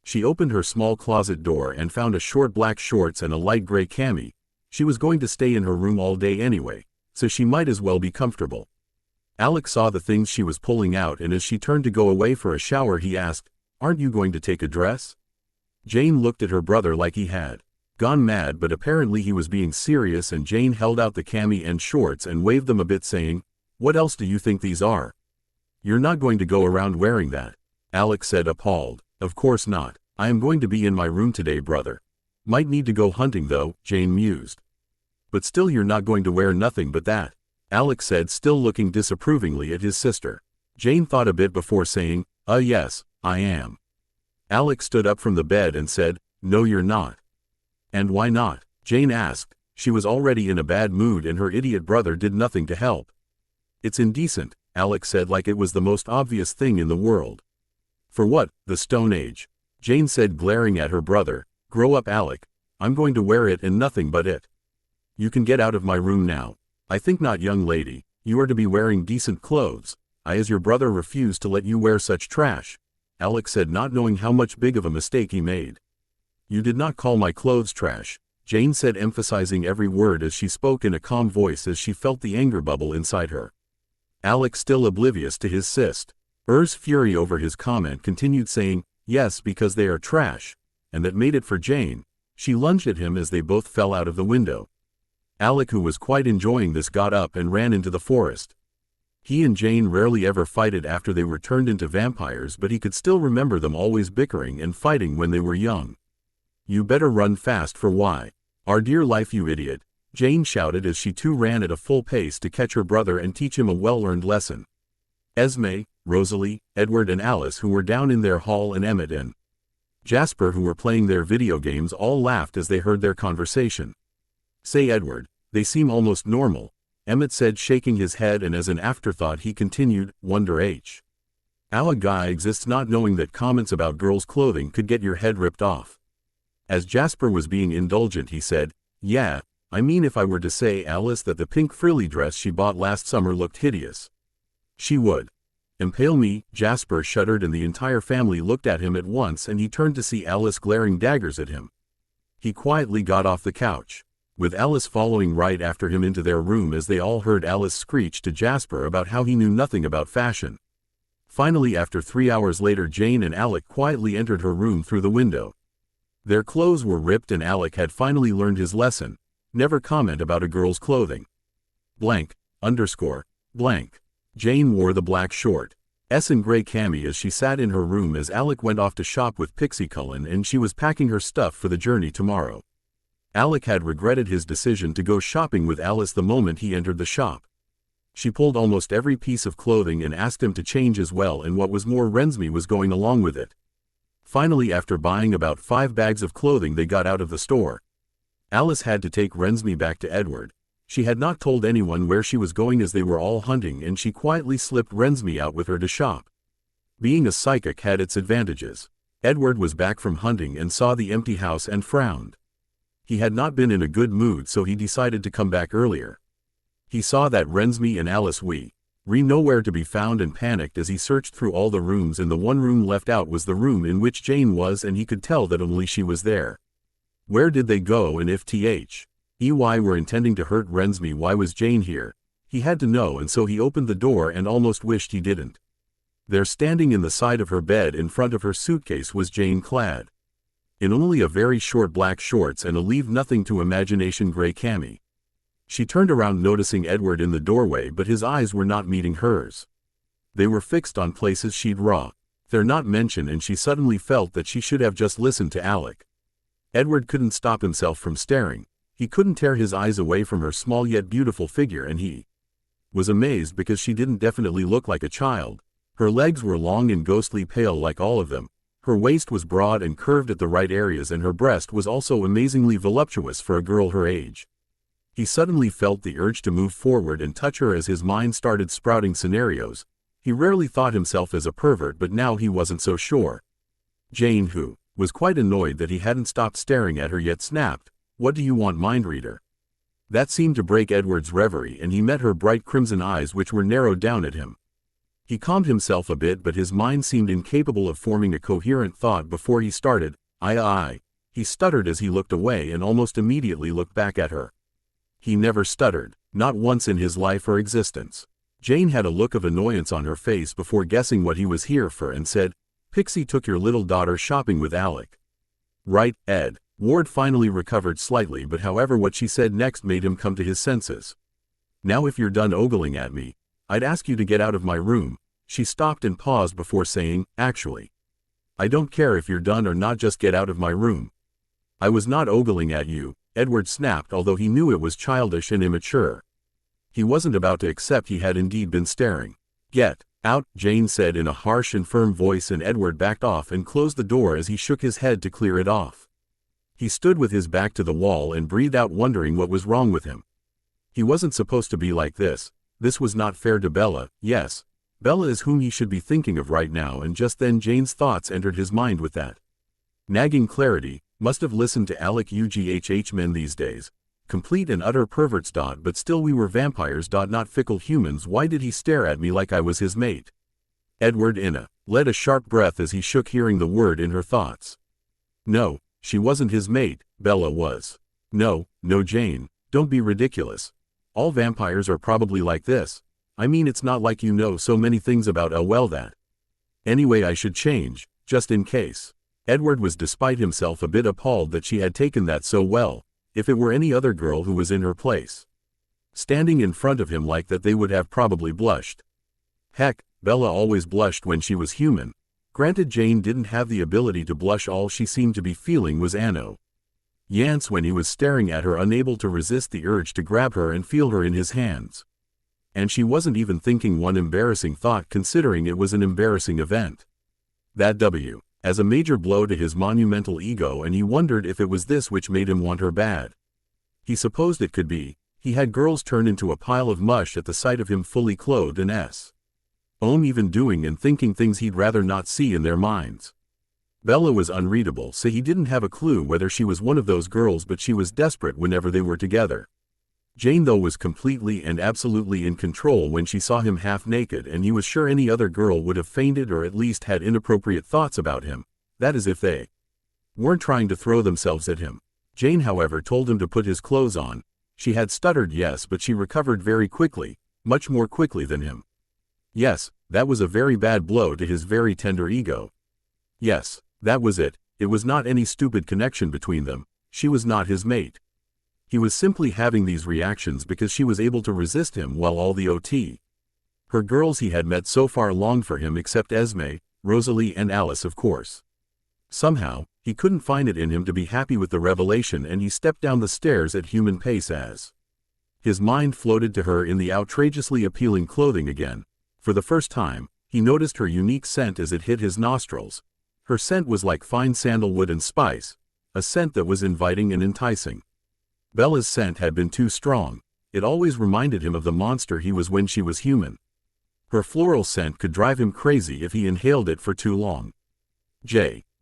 Speaker 1: She opened her small closet door and found a short black shorts and a light gray cami. She was going to stay in her room all day anyway, so she might as well be comfortable. Alec saw the things she was pulling out, and as she turned to go away for a shower, he asked, "Aren't you going to take a dress?" Jane looked at her brother like he had gone mad, but apparently he was being serious, and Jane held out the cami and shorts and waved them a bit, saying, "What else do you think these are? You're not going to go around wearing that," Alec said, appalled. "Of course not. I am going to be in my room today, brother." "Might need to go hunting though," Jane mused. "But still, you're not going to wear nothing but that," Alec said, still looking disapprovingly at his sister. Jane thought a bit before saying, Yes, I am." Alec stood up from the bed and said, "No, you're not." "And why not?" Jane asked. She was already in a bad mood and her idiot brother did nothing to help. It's indecent, Alex said like it was the most obvious thing in the world. For what, the Stone Age? Jane said glaring at her brother. Grow up, Alec. I'm going to wear it and nothing but it. You can get out of my room now. I think not, young lady. You are to be wearing decent clothes. I as your brother refuse to let you wear such trash, Alex said, not knowing how much big of a mistake he made. You did not call my clothes trash, Jane said, emphasizing every word as she spoke in a calm voice as she felt the anger bubble inside her. Alex, still oblivious to his sister's fury over his comment, continued saying, yes, because they are trash, and that made it for Jane. She lunged at him as they both fell out of the window. Alec, who was quite enjoying this, got up and ran into the forest. He and Jane rarely ever fighted after they were turned into vampires, but he could still remember them always bickering and fighting when they were young. You better run fast for why? Our dear life, you idiot, Jane shouted as she too ran at a full pace to catch her brother and teach him a well-earned lesson. Esme, Rosalie, Edward and Alice, who were down in their hall, and Emmett and Jasper, who were playing their video games, all laughed as they heard their conversation. Say, Edward, they seem almost normal, Emmett said, shaking his head, and as an afterthought he continued, wonder how a guy exists not knowing that comments about girls' clothing could get your head ripped off. As Jasper was being indulgent, he said, yeah, I mean, if I were to say, Alice, that the pink frilly dress she bought last summer looked hideous, she would impale me. Jasper shuddered and the entire family looked at him at once, and he turned to see Alice glaring daggers at him. He quietly got off the couch, with Alice following right after him into their room as they all heard Alice screech to Jasper about how he knew nothing about fashion. Finally, after 3 hours later, Jane and Alec quietly entered her room through the window. Their clothes were ripped and Alec had finally learned his lesson: never comment about a girl's clothing. Blank, underscore, blank. Jane wore the black short and gray cami as she sat in her room as Alec went off to shop with Pixie Cullen, and she was packing her stuff for the journey tomorrow. Alec had regretted his decision to go shopping with Alice the moment he entered the shop. She pulled almost every piece of clothing and asked him to change as well, and what was more, Rensme was going along with it. Finally, after buying about 5 bags of clothing, they got out of the store. Alice had to take Rensme back to Edward. She had not told anyone where she was going as they were all hunting, and she quietly slipped Rensme out with her to shop. Being a psychic had its advantages. Edward was back from hunting and saw the empty house and frowned. He had not been in a good mood, so he decided to come back earlier. He saw that Rensme and Alice were nowhere to be found and panicked as he searched through all the rooms, and the one room left out was the room in which Jane was, and he could tell that only she was there. Where did they go, and if they were intending to hurt Rensme, why was Jane here? He had to know, and so he opened the door and almost wished he didn't. There, standing in the side of her bed in front of her suitcase, was Jane, clad in only a very short black shorts and a leave nothing to imagination gray cami. She turned around, noticing Edward in the doorway, but his eyes were not meeting hers. They were fixed on places she'd not mentioned, and she suddenly felt that she should have just listened to Alec. Edward couldn't stop himself from staring. He couldn't tear his eyes away from her small yet beautiful figure, and he was amazed because she didn't definitely look like a child. Her legs were long and ghostly pale like all of them. Her waist was broad and curved at the right areas, and her breast was also amazingly voluptuous for a girl her age. He suddenly felt the urge to move forward and touch her as his mind started sprouting scenarios. He rarely thought himself as a pervert, but now he wasn't so sure. Jane, who was quite annoyed that he hadn't stopped staring at her yet, snapped, "What do you want, mind reader?" That seemed to break Edward's reverie, and he met her bright crimson eyes, which were narrowed down at him. He calmed himself a bit, but his mind seemed incapable of forming a coherent thought before he started. I. He stuttered as he looked away and almost immediately looked back at her. He never stuttered, not once in his life or existence. Jane had a look of annoyance on her face before guessing what he was here for, and said, "Pixie took your little daughter shopping with Alec, right, Ed?" Ward finally recovered slightly, but however what she said next made him come to his senses. "Now if you're done ogling at me, I'd ask you to get out of my room." She stopped and paused before saying, "Actually, I don't care if you're done or not, just get out of my room." "I was not ogling at you," Edward snapped, although he knew it was childish and immature. He wasn't about to accept he had indeed been staring. "Get out," Jane said in a harsh and firm voice, and Edward backed off and closed the door as he shook his head to clear it off. He stood with his back to the wall and breathed out, wondering what was wrong with him. He wasn't supposed to be like this. This was not fair to Bella. Yes, Bella is whom he should be thinking of right now, and just then Jane's thoughts entered his mind with that nagging clarity. Must have listened to Alec UGHH men these days. Complete and utter perverts. But still we were vampires. Not fickle humans. Why did he stare at me like I was his mate? Edward Inna let a sharp breath as he shook, hearing the word in her thoughts. No, she wasn't his mate, Bella was. No, Jane, don't be ridiculous. All vampires are probably like this. I mean, it's not like you know so many things about that. Anyway, I should change, just in case. Edward was despite himself a bit appalled that she had taken that so well. If it were any other girl who was in her place, standing in front of him like that, they would have probably blushed. Heck, Bella always blushed when she was human. Granted, Jane didn't have the ability to blush. All she seemed to be feeling was annoyance when he was staring at her, unable to resist the urge to grab her and feel her in his hands. And she wasn't even thinking one embarrassing thought, considering it was an embarrassing event. That as a major blow to his monumental ego, and he wondered if it was this which made him want her bad. He supposed it could be. He had girls turn into a pile of mush at the sight of him fully clothed and even doing and thinking things he'd rather not see in their minds. Bella was unreadable, so he didn't have a clue whether she was one of those girls, but she was desperate whenever they were together. Jane, though, was completely and absolutely in control when she saw him half naked, and he was sure any other girl would have fainted or at least had inappropriate thoughts about him. That is, if they weren't trying to throw themselves at him. Jane, however, told him to put his clothes on. She had stuttered yes, but she recovered very quickly, much more quickly than him. Yes, that was a very bad blow to his very tender ego. Yes, that was it. It was not any stupid connection between them. She was not his mate. He was simply having these reactions because she was able to resist him, while all the her girls he had met so far longed for him, except Esme, Rosalie and Alice, of course. Somehow, he couldn't find it in him to be happy with the revelation, and he stepped down the stairs at human pace as his mind floated to her in the outrageously appealing clothing again. For the first time, he noticed her unique scent as it hit his nostrils. Her scent was like fine sandalwood and spice, a scent that was inviting and enticing. Bella's scent had been too strong. It always reminded him of the monster he was when she was human. Her floral scent could drive him crazy if he inhaled it for too long.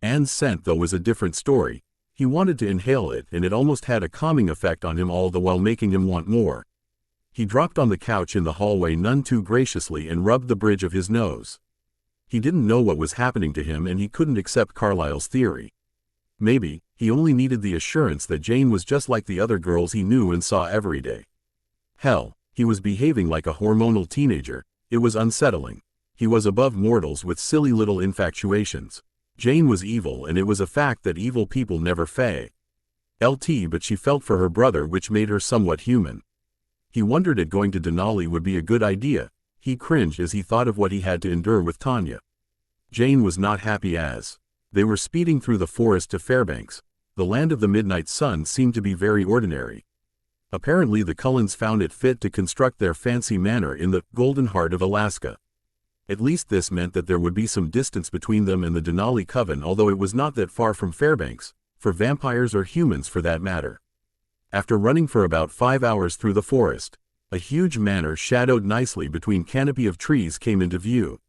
Speaker 1: Anne's scent, though, was a different story. He wanted to inhale it, and it almost had a calming effect on him, all the while making him want more. He dropped on the couch in the hallway none too graciously and rubbed the bridge of his nose. He didn't know what was happening to him, and he couldn't accept Carlyle's theory. Maybe he only needed the assurance that Jane was just like the other girls he knew and saw every day. Hell, he was behaving like a hormonal teenager. It was unsettling. He was above mortals with silly little infatuations. Jane was evil, and it was a fact that evil people never fail. But she felt for her brother, which made her somewhat human. He wondered if going to Denali would be a good idea. He cringed as he thought of what he had to endure with Tanya. Jane was not happy as they were speeding through the forest to Fairbanks. The land of the midnight sun seemed to be very ordinary. Apparently the Cullens found it fit to construct their fancy manor in the Golden Heart of Alaska. At least this meant that there would be some distance between them and the Denali Coven, although it was not that far from Fairbanks, for vampires or humans for that matter. After running for about 5 hours through the forest, a huge manor shadowed nicely between canopy of trees came into view.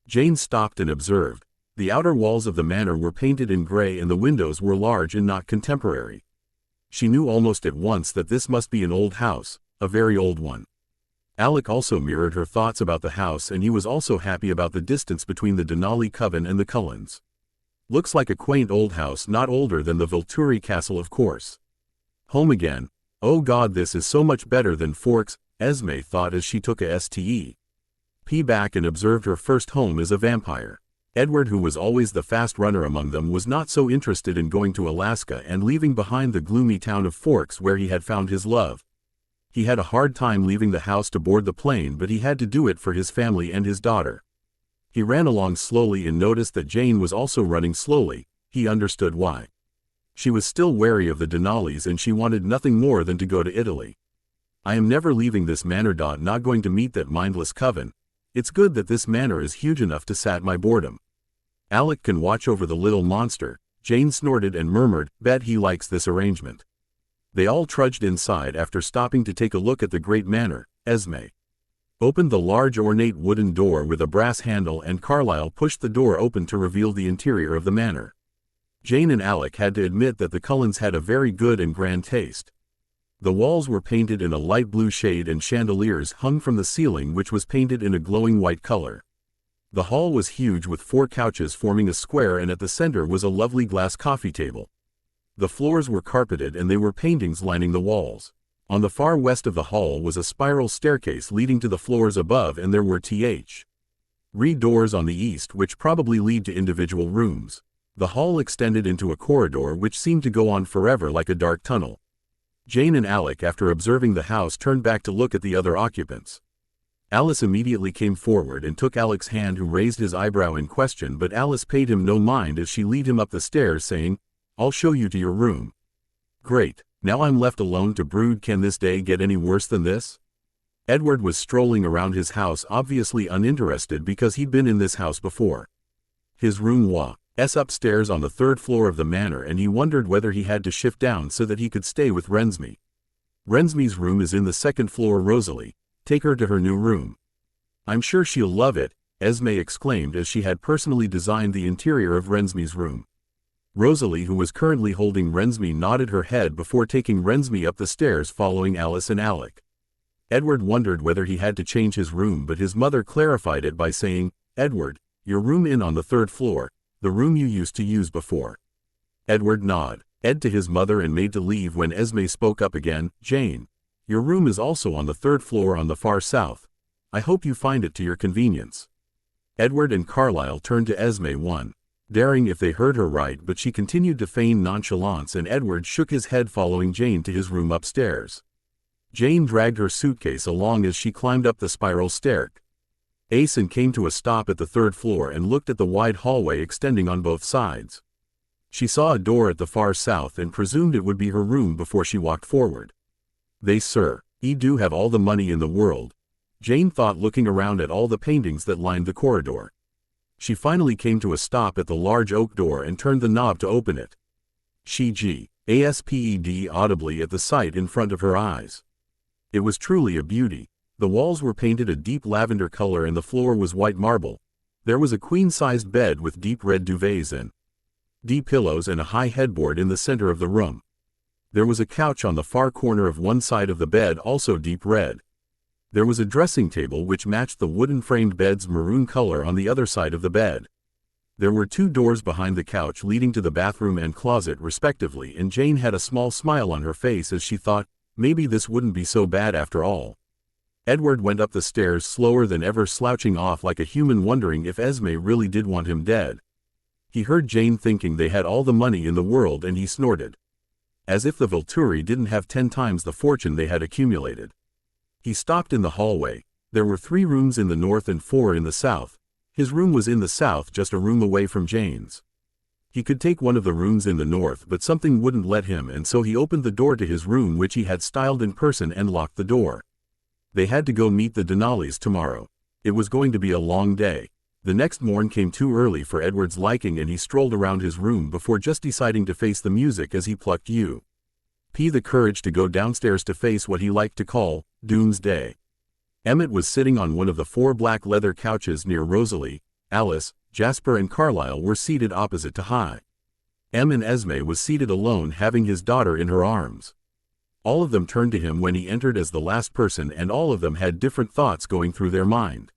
Speaker 1: Jane stopped and observed. The outer walls of the manor were painted in gray, and the windows were large and not contemporary. She knew almost at once that this must be an old house, a very old one. Alec also mirrored her thoughts about the house, and he was also happy about the distance between the Denali Coven and the Cullens. Looks like a quaint old house, not older than the Volturi Castle, of course. Home again. Oh God, this is so much better than Forks, Esme thought as she took a step back and observed her first home as a vampire. Edward, who was always the fast runner among them, was not so interested in going to Alaska and leaving behind the gloomy town of Forks where he had found his love. He had a hard time leaving the house to board the plane, but he had to do it for his family and his daughter. He ran along slowly and noticed that Jane was also running slowly. He understood why. She was still wary of the Denalis, and she wanted nothing more than to go to Italy. I am never leaving this manor. Not going to meet that mindless coven. It's good that this manor is huge enough to sat my boredom. Alec can watch over the little monster. Jane snorted and murmured, "Bet he likes this arrangement." They all trudged inside after stopping to take a look at the great manor. Esme opened the large ornate wooden door with a brass handle and Carlyle pushed the door open to reveal the interior of the manor. Jane and Alec had to admit that the Cullens had a very good and grand taste. The walls were painted in a light blue shade and chandeliers hung from the ceiling which was painted in a glowing white color. The hall was huge with 4 couches forming a square and at the center was a lovely glass coffee table. The floors were carpeted and there were paintings lining the walls. On the far west of the hall was a spiral staircase leading to the floors above and there were three doors on the east which probably lead to individual rooms. The hall extended into a corridor which seemed to go on forever like a dark tunnel. Jane and Alec, after observing the house, turned back to look at the other occupants. Alice immediately came forward and took Alec's hand, who raised his eyebrow in question, but Alice paid him no mind as she led him up the stairs saying, "I'll show you to your room." "Great. Now I'm left alone to brood. Can this day get any worse than this?" Edward was strolling around his house, obviously uninterested because he'd been in this house before. His room was upstairs on the 3rd floor of the manor and he wondered whether he had to shift down so that he could stay with Rensme. "Rensme's room is in the 2nd floor, Rosalie. Take her to her new room." "I'm sure she'll love it," Esme exclaimed as she had personally designed the interior of Rensme's room. Rosalie, who was currently holding Rensme, nodded her head before taking Rensme up the stairs following Alice and Alec. Edward wondered whether he had to change his room, but his mother clarified it by saying, "Edward, your room in on the 3rd floor, the room you used to use before." Edward nodded to his mother and made to leave when Esme spoke up again. "Jane, your room is also on the 3rd floor on the far south. I hope you find it to your convenience." Edward and Carlyle turned to Esme, wondering if they heard her right, but she continued to feign nonchalance and Edward shook his head following Jane to his room upstairs. Jane dragged her suitcase along as she climbed up the spiral staircase and came to a stop at the 3rd floor and looked at the wide hallway extending on both sides. She saw a door at the far south and presumed it would be her room before she walked forward. "They do have all the money in the world," Jane thought, looking around at all the paintings that lined the corridor. She finally came to a stop at the large oak door and turned the knob to open it. She gasped audibly at the sight in front of her eyes. It was truly a beauty. The walls were painted a deep lavender color and the floor was white marble. There was a queen-sized bed with deep red duvets and deep pillows and a high headboard in the center of the room. There was a couch on the far corner of one side of the bed, also deep red. There was a dressing table which matched the wooden-framed bed's maroon color on the other side of the bed. There were 2 doors behind the couch leading to the bathroom and closet respectively, and Jane had a small smile on her face as she thought, maybe this wouldn't be so bad after all. Edward went up the stairs slower than ever, slouching off like a human, wondering if Esme really did want him dead. He heard Jane thinking they had all the money in the world and he snorted. As if the Volturi didn't have 10 times the fortune they had accumulated. He stopped in the hallway. There were 3 rooms in the north and 4 in the south. His room was in the south, just a room away from Jane's. He could take one of the rooms in the north, but something wouldn't let him, and so he opened the door to his room, which he had styled in person, and locked the door. They had to go meet the Denalis tomorrow. It was going to be a long day. The next morn came too early for Edward's liking and he strolled around his room before just deciding to face the music as he plucked the courage to go downstairs to face what he liked to call doomsday. Emmett was sitting on one of the 4 black leather couches near Rosalie. Alice, Jasper and Carlyle were seated opposite to High. And Esme was seated alone, having his daughter in her arms. All of them turned to him when he entered as the last person, and all of them had different thoughts going through their mind.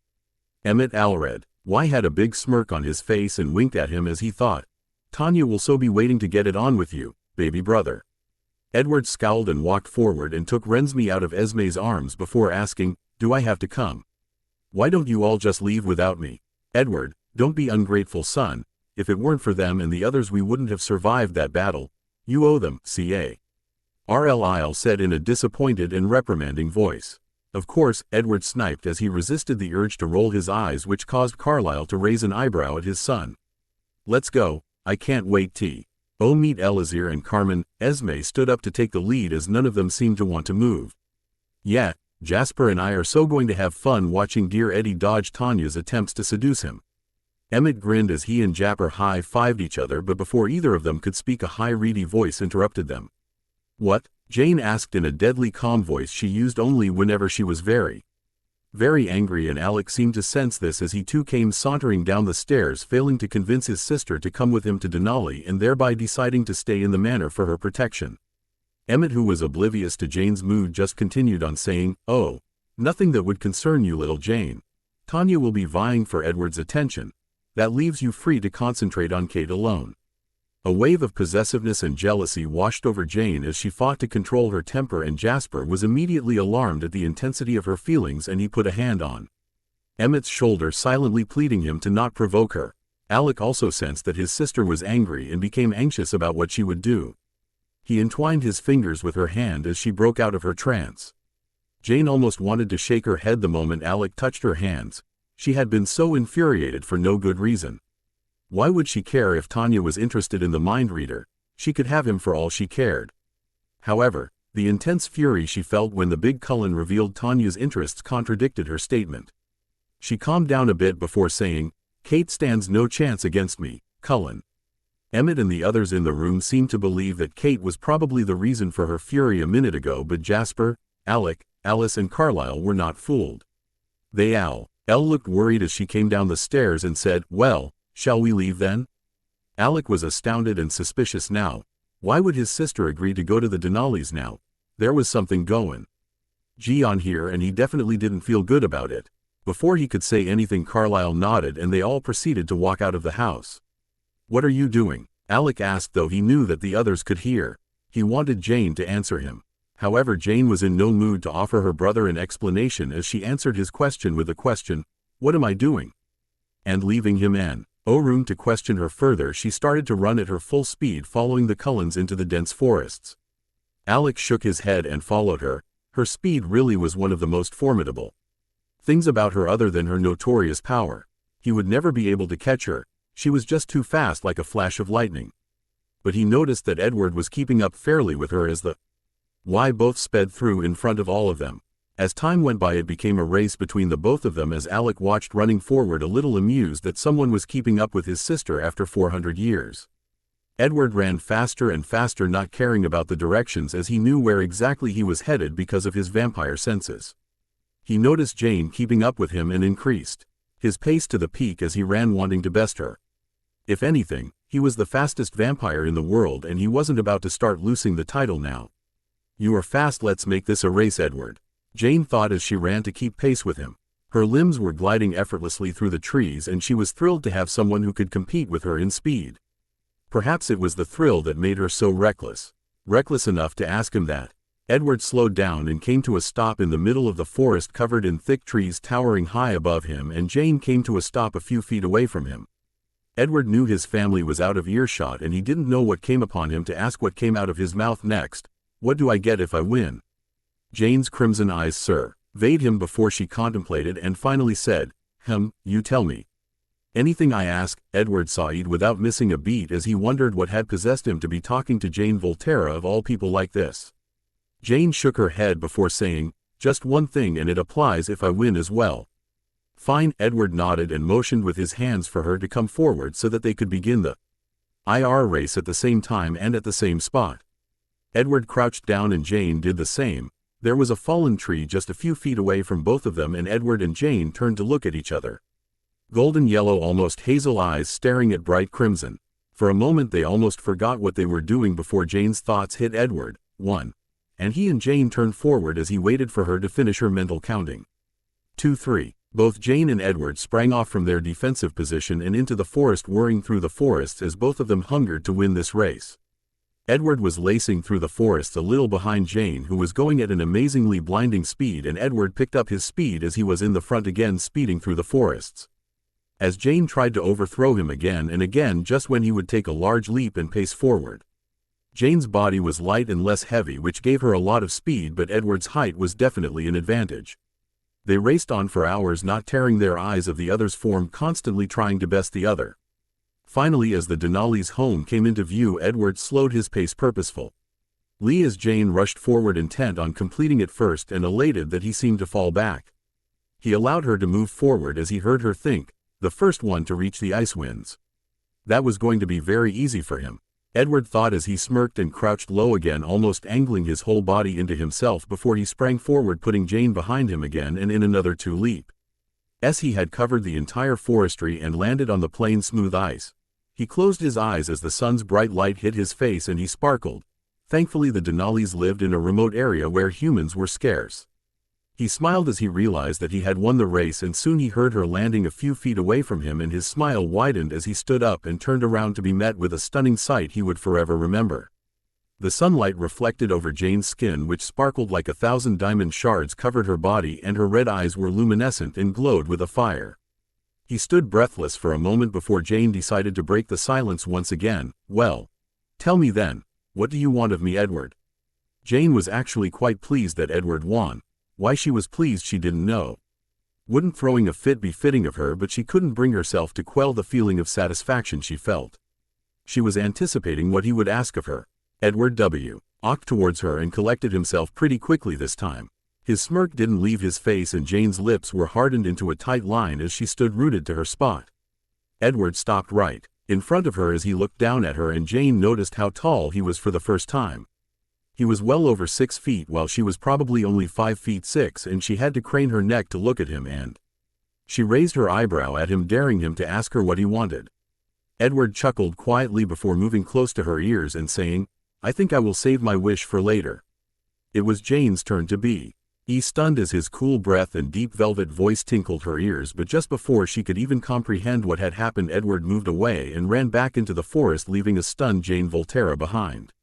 Speaker 1: Emmett Alred, had a big smirk on his face and winked at him as he thought, "Tanya will so be waiting to get it on with you, baby brother." Edward scowled and walked forward and took Rensme out of Esme's arms before asking, "Do I have to come? Why don't you all just leave without me?" "Edward, don't be ungrateful, son. If it weren't for them and the others we wouldn't have survived that battle. You owe them, Carlyle said in a disappointed and reprimanding voice. Of course, Edward sniped as he resisted the urge to roll his eyes, which caused Carlyle to raise an eyebrow at his son. "Let's go, I can't wait meet Elazir and Carmen." Esme stood up to take the lead as none of them seemed to want to move. "Yeah, Jasper and I are so going to have fun watching dear Eddie dodge Tanya's attempts to seduce him." Emmett grinned as he and Japper high-fived each other, but before either of them could speak a high reedy voice interrupted them. "What?" Jane asked in a deadly calm voice she used only whenever she was very angry, and Alec seemed to sense this as he too came sauntering down the stairs, failing to convince his sister to come with him to Denali and thereby deciding to stay in the manor for her protection. Emmett, who was oblivious to Jane's mood, just continued on saying, "Oh, nothing that would concern you, little Jane. Tanya will be vying for Edward's attention. That leaves you free to concentrate on Kate alone." A wave of possessiveness and jealousy washed over Jane as she fought to control her temper, and Jasper was immediately alarmed at the intensity of her feelings, and he put a hand on Emmett's shoulder, silently pleading him to not provoke her. Alec also sensed that his sister was angry and became anxious about what she would do. He entwined his fingers with her hand as she broke out of her trance. Jane almost wanted to shake her head the moment Alec touched her hands. She had been so infuriated for no good reason. Why would she care if Tanya was interested in the mind reader? She could have him for all she cared. However, the intense fury she felt when the big Cullen revealed Tanya's interests contradicted her statement. She calmed down a bit before saying, "Kate stands no chance against me, Cullen." Emmett and the others in the room seemed to believe that Kate was probably the reason for her fury a minute ago, but Jasper, Alec, Alice and Carlisle were not fooled. Elle looked worried as she came down the stairs and said, "Well, shall we leave then?" Alec was astounded and suspicious now. Why would his sister agree to go to the Denali's now? There was something going on here, and he definitely didn't feel good about it. Before he could say anything, Carlisle nodded and they all proceeded to walk out of the house. "What are you doing?" Alec asked, though he knew that the others could hear. He wanted Jane to answer him. However, Jane was in no mood to offer her brother an explanation as she answered his question with a question, "What am I doing?" And leaving him no room to question her further, she started to run at her full speed, following the Cullens into the dense forests. Alec shook his head and followed her. Her speed really was one of the most formidable things about her other than her notorious power. He would never be able to catch her. She was just too fast, like a flash of lightning. But he noticed that Edward was keeping up fairly with her as the both sped through in front of all of them. As time went by, it became a race between the both of them as Alec watched, running forward, a little amused that someone was keeping up with his sister after 400 years. Edward ran faster and faster, not caring about the directions as he knew where exactly he was headed because of his vampire senses. He noticed Jane keeping up with him and increased his pace to the peak as he ran, wanting to best her. If anything, he was the fastest vampire in the world, and he wasn't about to start losing the title now. "You are fast, let's make this a race, Edward," Jane thought as she ran to keep pace with him. Her limbs were gliding effortlessly through the trees, and she was thrilled to have someone who could compete with her in speed. Perhaps it was the thrill that made her so reckless enough to ask him that. Edward slowed down and came to a stop in the middle of the forest, covered in thick trees towering high above him, and Jane came to a stop a few feet away from him. Edward knew his family was out of earshot, and he didn't know what came upon him to ask what came out of his mouth next. "What do I get if I win?" Jane's crimson eyes surveyed him before she contemplated and finally said, "You tell me." "Anything I ask," Edward sighed without missing a beat as he wondered what had possessed him to be talking to Jane Volterra of all people like this. Jane shook her head before saying, "Just one thing, and it applies if I win as well." "Fine." Edward nodded and motioned with his hands for her to come forward so that they could begin the race at the same time and at the same spot. Edward crouched down and Jane did the same. There was a fallen tree just a few feet away from both of them, and Edward and Jane turned to look at each other. Golden yellow, almost hazel eyes staring at bright crimson. For a moment they almost forgot what they were doing before Jane's thoughts hit Edward. 1. And he and Jane turned forward as he waited for her to finish her mental counting. 2, 3. Both Jane and Edward sprang off from their defensive position and into the forest, whirring through the forests as both of them hungered to win this race. Edward was lacing through the forest a little behind Jane, who was going at an amazingly blinding speed, and Edward picked up his speed as he was in the front again, speeding through the forests. As Jane tried to overthrow him again and again just when he would take a large leap and pace forward. Jane's body was light and less heavy, which gave her a lot of speed, but Edward's height was definitely an advantage. They raced on for hours, not tearing their eyes of the other's form, constantly trying to best the other. Finally, as the Denali's home came into view, Edward slowed his pace purposefully as Jane rushed forward, intent on completing it first and elated that he seemed to fall back. He allowed her to move forward as he heard her think, the first one to reach the ice winds. That was going to be very easy for him, Edward thought as he smirked and crouched low again, almost angling his whole body into himself before he sprang forward, putting Jane behind him again and in another 2 leap. As he had covered the entire forestry and landed on the plain smooth ice, he closed his eyes as the sun's bright light hit his face and he sparkled. Thankfully the Denalis lived in a remote area where humans were scarce. He smiled as he realized that he had won the race, and soon he heard her landing a few feet away from him, and his smile widened as he stood up and turned around to be met with a stunning sight he would forever remember. The sunlight reflected over Jane's skin, which sparkled like 1,000 diamond shards covered her body, and her red eyes were luminescent and glowed with a fire. He stood breathless for a moment before Jane decided to break the silence once again. "Well, tell me then, what do you want of me, Edward?" Jane was actually quite pleased that Edward won. Why she was pleased she didn't know. Wouldn't throwing a fit be fitting of her, but she couldn't bring herself to quell the feeling of satisfaction she felt. She was anticipating what he would ask of her. Edward walked towards her and collected himself pretty quickly this time. His smirk didn't leave his face, and Jane's lips were hardened into a tight line as she stood rooted to her spot. Edward stopped right in front of her as he looked down at her, and Jane noticed how tall he was for the first time. He was well over 6 feet while she was probably only 5 feet 6, and she had to crane her neck to look at him, and she raised her eyebrow at him, daring him to ask her what he wanted. Edward chuckled quietly before moving close to her ears and saying, "I think I will save my wish for later." It was Jane's turn to be stunned as his cool breath and deep velvet voice tinkled her ears, but just before she could even comprehend what had happened, Edward moved away and ran back into the forest, leaving a stunned Jane Volterra behind.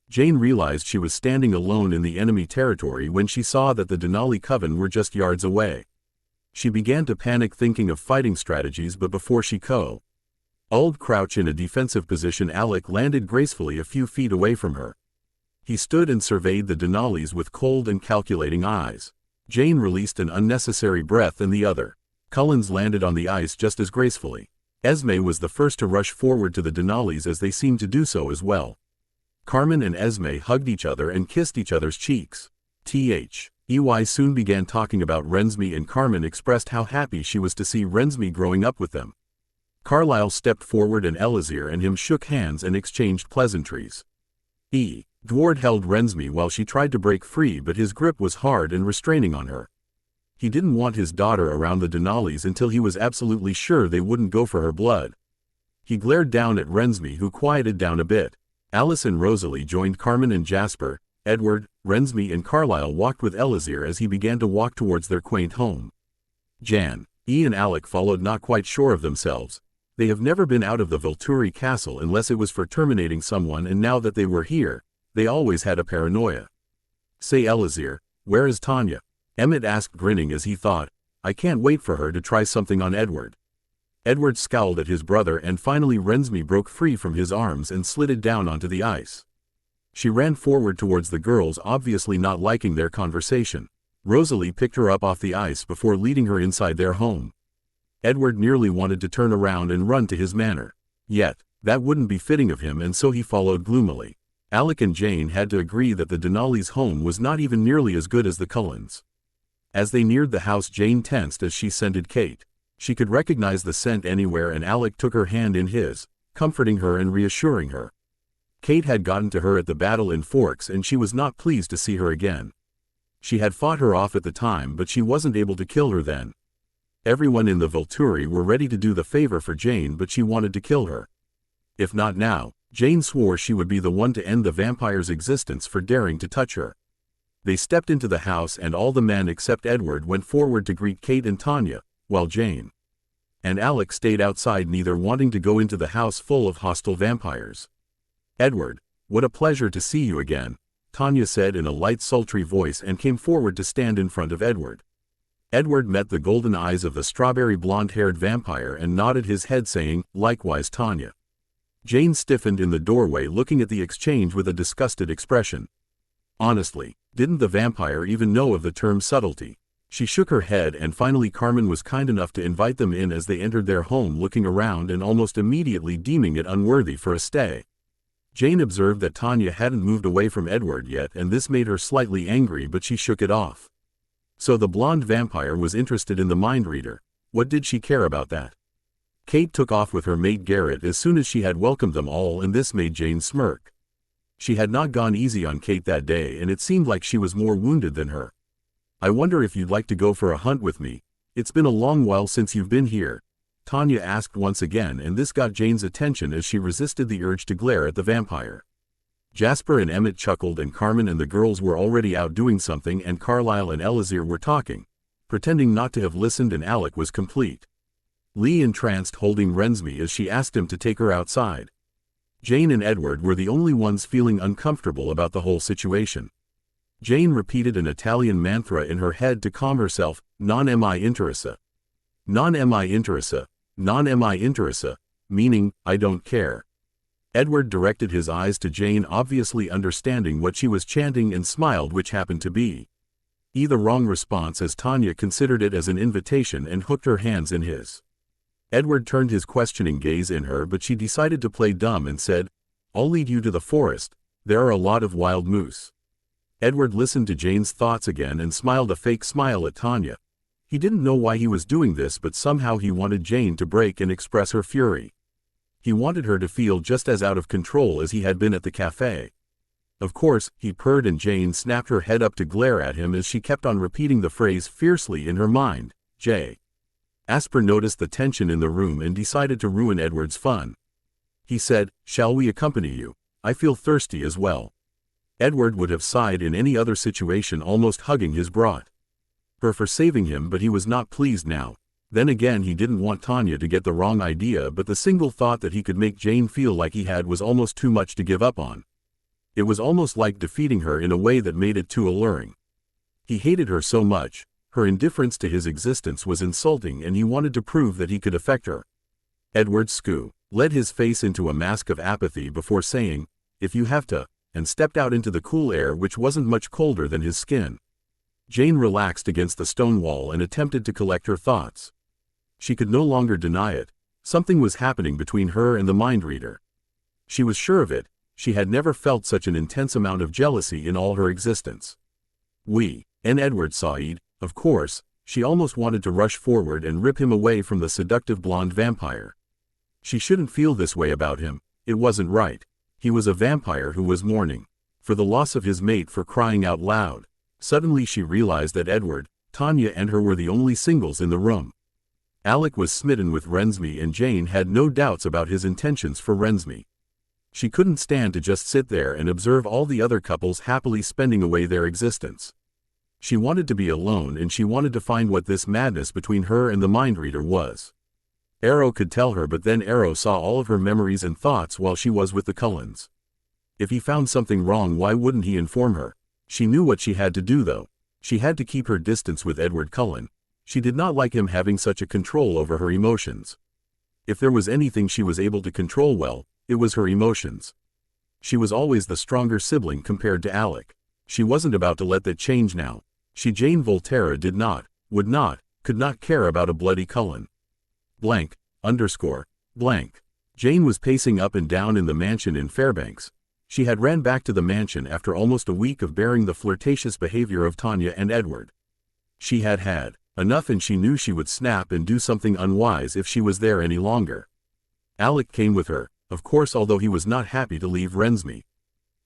Speaker 1: Jane realized she was standing alone in the enemy territory when she saw that the Denali coven were just yards away. She began to panic, thinking of fighting strategies, but before she could crouch in a defensive position, Alec landed gracefully a few feet away from her. He stood and surveyed the Denalis with cold and calculating eyes. Jane released an unnecessary breath, and the other Cullens landed on the ice just as gracefully. Esme was the first to rush forward to the Denalis, as they seemed to do so as well. Carmen and Esme hugged each other and kissed each other's cheeks. Ey soon began talking about Rensme, and Carmen expressed how happy she was to see Rensme growing up with them. Carlyle stepped forward, and Elazir and him shook hands and exchanged pleasantries. Edward held Rensme while she tried to break free, but his grip was hard and restraining on her. He didn't want his daughter around the Denalis until he was absolutely sure they wouldn't go for her blood. He glared down at Rensme, who quieted down a bit. Alice and Rosalie joined Carmen and Jasper. Edward, Rensme and Carlyle walked with Elazir as he began to walk towards their quaint home. Jan, and Alec followed, not quite sure of themselves. They have never been out of the Volturi castle unless it was for terminating someone, and now that they were here, they always had a paranoia. "Say, Elazir, where is Tanya?" Emmett asked, grinning as he thought, "I can't wait for her to try something on Edward." Edward scowled at his brother, and finally Rensme broke free from his arms and slid down onto the ice. She ran forward towards the girls, obviously not liking their conversation. Rosalie picked her up off the ice before leading her inside their home. Edward nearly wanted to turn around and run to his manor. Yet, that wouldn't be fitting of him, and so he followed gloomily. Alec and Jane had to agree that the Denali's home was not even nearly as good as the Cullens. As they neared the house, Jane tensed as she scented Kate. She could recognize the scent anywhere, and Alec took her hand in his, comforting her and reassuring her. Kate had gotten to her at the battle in Forks, and she was not pleased to see her again. She had fought her off at the time, but she wasn't able to kill her then. Everyone in the Volturi were ready to do the favor for Jane, but she wanted to kill her. If not now, Jane swore she would be the one to end the vampire's existence for daring to touch her. They stepped into the house, and all the men except Edward went forward to greet Kate and Tanya, while Jane and Alec stayed outside, neither wanting to go into the house full of hostile vampires. "Edward, what a pleasure to see you again," Tanya said in a light, sultry voice, and came forward to stand in front of Edward. Edward met the golden eyes of the strawberry blonde-haired vampire and nodded his head, saying, "Likewise, Tanya." Jane stiffened in the doorway, looking at the exchange with a disgusted expression. Honestly, didn't the vampire even know of the term subtlety? She shook her head, and finally Carmen was kind enough to invite them in as they entered their home, looking around and almost immediately deeming it unworthy for a stay. Jane observed that Tanya hadn't moved away from Edward yet, and this made her slightly angry, but she shook it off. So the blonde vampire was interested in the mind reader. What did she care about that? Kate took off with her mate Garrett as soon as she had welcomed them all, and this made Jane smirk. She had not gone easy on Kate that day, and it seemed like she was more wounded than her. "I wonder if you'd like to go for a hunt with me. It's been a long while since you've been here," Tanya asked once again, and this got Jane's attention as she resisted the urge to glare at the vampire. Jasper and Emmett chuckled, and Carmen and the girls were already out doing something, and Carlisle and Elazir were talking, pretending not to have listened, and Alec was complete. Lee entranced, holding Rensme as she asked him to take her outside. Jane and Edward were the only ones feeling uncomfortable about the whole situation. Jane repeated an Italian mantra in her head to calm herself, "Non mi interessa. Non mi interessa. Non mi interessa," meaning, "I don't care." Edward directed his eyes to Jane, obviously understanding what she was chanting, and smiled, which happened to be the wrong response, as Tanya considered it as an invitation and hooked her hands in his. Edward turned his questioning gaze in her, but she decided to play dumb and said, "I'll lead you to the forest. There are a lot of wild moose." Edward listened to Jane's thoughts again and smiled a fake smile at Tanya. He didn't know why he was doing this, but somehow he wanted Jane to break and express her fury. He wanted her to feel just as out of control as he had been at the cafe. Of course, he purred, and Jane snapped her head up to glare at him as she kept on repeating the phrase fiercely in her mind, "J." Asper noticed the tension in the room and decided to ruin Edward's fun. He said, "Shall we accompany you? I feel thirsty as well." Edward would have sighed in any other situation, almost hugging his brat for saving him, but he was not pleased now. Then again, he didn't want Tanya to get the wrong idea, but the single thought that he could make Jane feel like he had was almost too much to give up on. It was almost like defeating her in a way that made it too alluring. He hated her so much. Her indifference to his existence was insulting, and he wanted to prove that he could affect her. Edward led his face into a mask of apathy before saying, "If you have to," and stepped out into the cool air, which wasn't much colder than his skin. Jane relaxed against the stone wall and attempted to collect her thoughts. She could no longer deny it. Something was happening between her and the mind reader. She was sure of it. She had never felt such an intense amount of jealousy in all her existence. And Edward saw it. Of course, she almost wanted to rush forward and rip him away from the seductive blonde vampire. She shouldn't feel this way about him. It wasn't right. He was a vampire who was mourning for the loss of his mate, for crying out loud. Suddenly she realized that Edward, Tanya and her were the only singles in the room. Alec was smitten with Rensme, and Jane had no doubts about his intentions for Rensme. She couldn't stand to just sit there and observe all the other couples happily spending away their existence. She wanted to be alone, and she wanted to find what this madness between her and the mind reader was. Arrow could tell her, but then Arrow saw all of her memories and thoughts while she was with the Cullens. If he found something wrong, why wouldn't he inform her? She knew what she had to do, though. She had to keep her distance with Edward Cullen. She did not like him having such a control over her emotions. If there was anything she was able to control well, it was her emotions. She was always the stronger sibling compared to Alec. She wasn't about to let that change now. Jane Volterra did not, would not, could not care about a bloody Cullen. Blank. Jane was pacing up and down in the mansion in Fairbanks. She had ran back to the mansion after almost a week of bearing the flirtatious behavior of Tanya and Edward. She had had enough, and she knew she would snap and do something unwise if she was there any longer. Alec came with her, of course, although he was not happy to leave Rensme.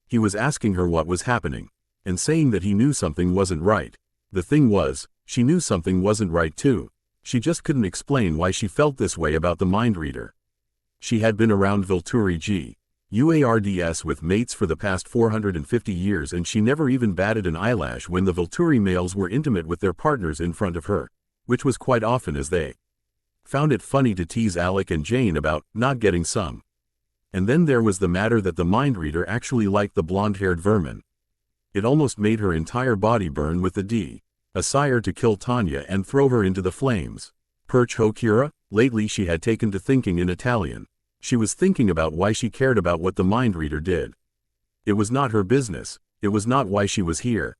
Speaker 1: He was asking her what was happening, and saying that he knew something wasn't right. The thing was, she knew something wasn't right too. She just couldn't explain why she felt this way about the mind reader. She had been around Volturi Guards with mates for the past 450 years, and she never even batted an eyelash when the Volturi males were intimate with their partners in front of her, which was quite often, as they found it funny to tease Alec and Jane about not getting some. And then there was the matter that the mind reader actually liked the blonde-haired vermin. It almost made her entire body burn with the desire to kill Tanya and throw her into the flames. Perch Hokira? Lately she had taken to thinking in Italian. She was thinking about why she cared about what the mind reader did. It was not her business. It was not why she was here.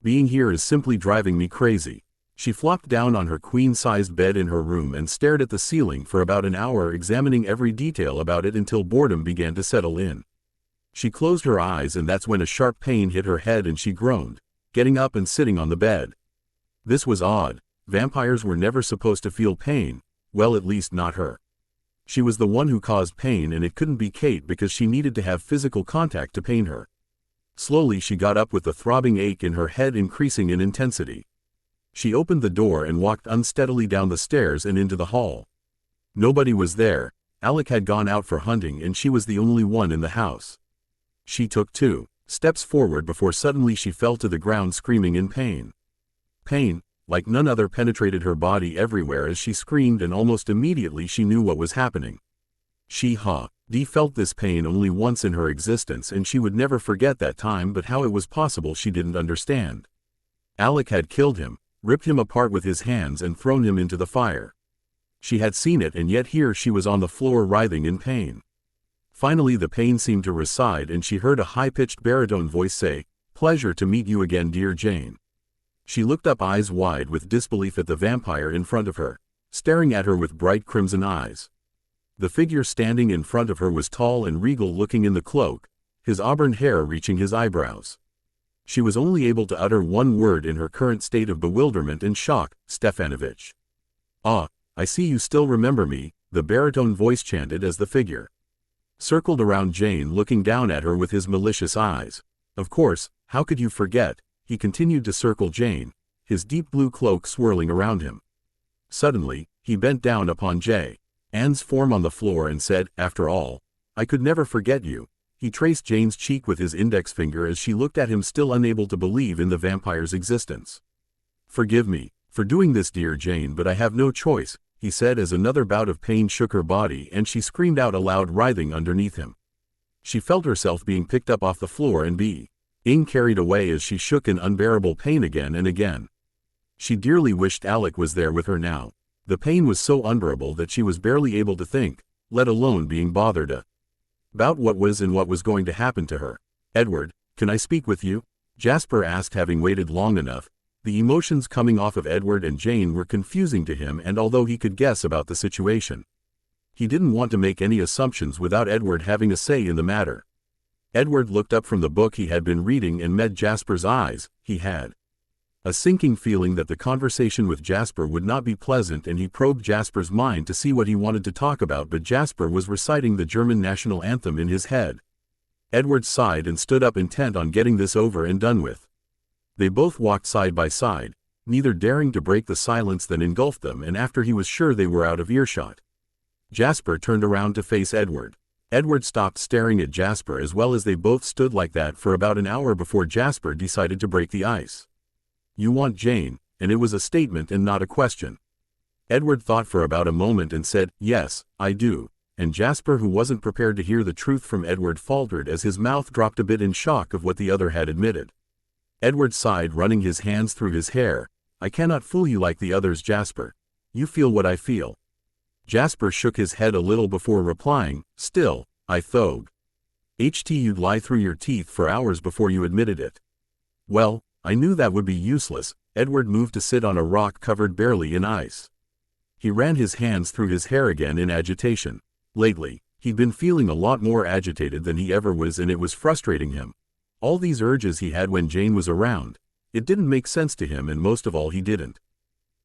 Speaker 1: Being here is simply driving me crazy. She flopped down on her queen-sized bed in her room and stared at the ceiling for about an hour, examining every detail about it until boredom began to settle in. She closed her eyes, and that's when a sharp pain hit her head and she groaned, getting up and sitting on the bed. This was odd. Vampires were never supposed to feel pain. Well, at least not her. She was the one who caused pain, and it couldn't be Kate because she needed to have physical contact to pain her. Slowly she got up with the throbbing ache in her head increasing in intensity. She opened the door and walked unsteadily down the stairs and into the hall. Nobody was there. Alec had gone out for hunting and she was the only one in the house. She took 2 steps forward before suddenly she fell to the ground screaming in pain. Pain, like none other, penetrated her body everywhere as she screamed, and almost immediately she knew what was happening. She felt this pain only once in her existence, and she would never forget that time, but how it was possible she didn't understand. Alec had killed him, ripped him apart with his hands and thrown him into the fire. She had seen it, and yet here she was on the floor writhing in pain. Finally the pain seemed to recede and she heard a high-pitched baritone voice say, "Pleasure to meet you again, dear Jane." She looked up, eyes wide with disbelief, at the vampire in front of her, staring at her with bright crimson eyes. The figure standing in front of her was tall and regal looking in the cloak, his auburn hair reaching his eyebrows. She was only able to utter one word in her current state of bewilderment and shock: "Stefanovich." "Ah, I see you still remember me," the baritone voice chanted as the figure circled around Jane, looking down at her with his malicious eyes. "Of course, how could you forget?" He continued to circle Jane, his deep blue cloak swirling around him. Suddenly, he bent down upon Jane's form on the floor and said, "After all, I could never forget you." He traced Jane's cheek with his index finger as she looked at him, still unable to believe in the vampire's existence. "Forgive me for doing this, dear Jane, but I have no choice," he said as another bout of pain shook her body and she screamed out aloud, writhing underneath him. She felt herself being picked up off the floor and being carried away as she shook in unbearable pain again and again. She dearly wished Alec was there with her now. The pain was so unbearable that she was barely able to think, let alone being bothered about what was and what was going to happen to her. "Edward, can I speak with you?" Jasper asked, having waited long enough. The emotions coming off of Edward and Jane were confusing to him, and although he could guess about the situation, he didn't want to make any assumptions without Edward having a say in the matter. Edward looked up from the book he had been reading and met Jasper's eyes. He had a sinking feeling that the conversation with Jasper would not be pleasant, and he probed Jasper's mind to see what he wanted to talk about, but Jasper was reciting the German national anthem in his head. Edward sighed and stood up, intent on getting this over and done with. They both walked side by side, neither daring to break the silence that engulfed them, and after he was sure they were out of earshot, Jasper turned around to face Edward. Edward stopped staring at Jasper as well as they both stood like that for about an hour before Jasper decided to break the ice. "You want Jane?" And it was a statement and not a question. Edward thought for about a moment and said, "Yes, I do." And Jasper, who wasn't prepared to hear the truth from Edward, faltered as his mouth dropped a bit in shock of what the other had admitted. Edward sighed, running his hands through his hair. "I cannot fool you like the others, Jasper. You feel what I feel." Jasper shook his head a little before replying, "Still, I thought you'd lie through your teeth for hours before you admitted it." "Well, I knew that would be useless." Edward moved to sit on a rock covered barely in ice. He ran his hands through his hair again in agitation. Lately, he'd been feeling a lot more agitated than he ever was, and it was frustrating him. All these urges he had when Jane was around. It didn't make sense to him, and most of all he didn't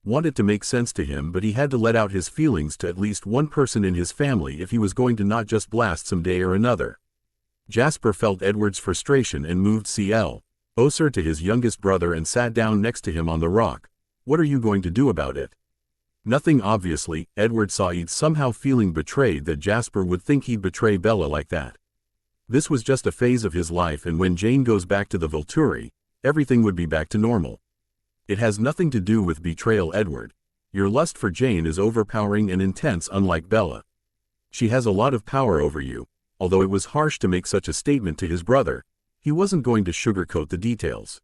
Speaker 1: want it to make sense to him, but he had to let out his feelings to at least one person in his family if he was going to not just blast some day or another. Jasper felt Edward's frustration and moved closer to his youngest brother and sat down next to him on the rock. "What are you going to do about it?" "Nothing, obviously." Edward saw it, somehow feeling betrayed that Jasper would think he'd betray Bella like that. This was just a phase of his life, and when Jane goes back to the Volturi, everything would be back to normal. "It has nothing to do with betrayal, Edward. Your lust for Jane is overpowering and intense, unlike Bella. She has a lot of power over you." Although it was harsh to make such a statement to his brother, he wasn't going to sugarcoat the details.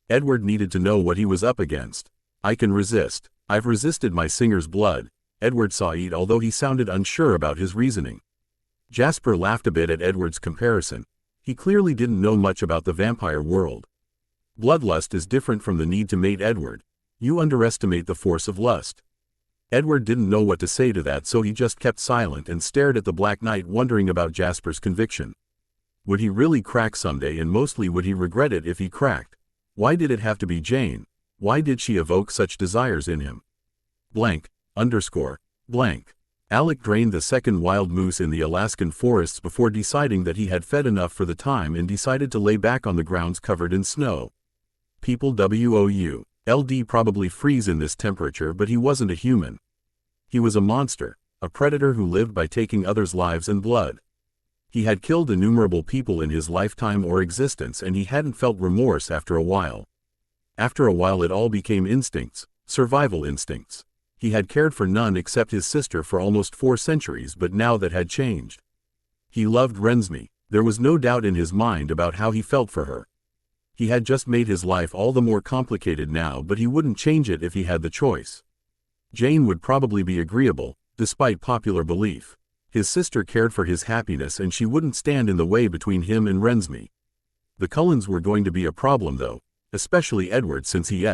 Speaker 1: Edward needed to know what he was up against. "I can resist. I've resisted my singer's blood." Edward saw it, although he sounded unsure about his reasoning. Jasper laughed a bit at Edward's comparison. He clearly didn't know much about the vampire world. "Bloodlust is different from the need to mate, Edward. You underestimate the force of lust." Edward didn't know what to say to that, so he just kept silent and stared at the black night, wondering about Jasper's conviction. Would he really crack someday, and mostly would he regret it if he cracked? Why did it have to be Jane? Why did she evoke such desires in him? Blank. Alec drained the second wild moose in the Alaskan forests before deciding that he had fed enough for the time and decided to lay back on the grounds covered in snow. People WOULD probably freeze in this temperature, but he wasn't a human. He was a monster, a predator who lived by taking others' lives and blood. He had killed innumerable people in his lifetime or existence, and he hadn't felt remorse after a while. After a while it all became instincts, survival instincts. He had cared for none except his sister for almost 4 centuries, but now that had changed. He loved Rensme. There was no doubt in his mind about how he felt for her. He had just made his life all the more complicated now, but he wouldn't change it if he had the choice. Jane would probably be agreeable, despite popular belief. His sister cared for his happiness and she wouldn't stand in the way between him and Rensme. The Cullens were going to be a problem though, especially Edward, since he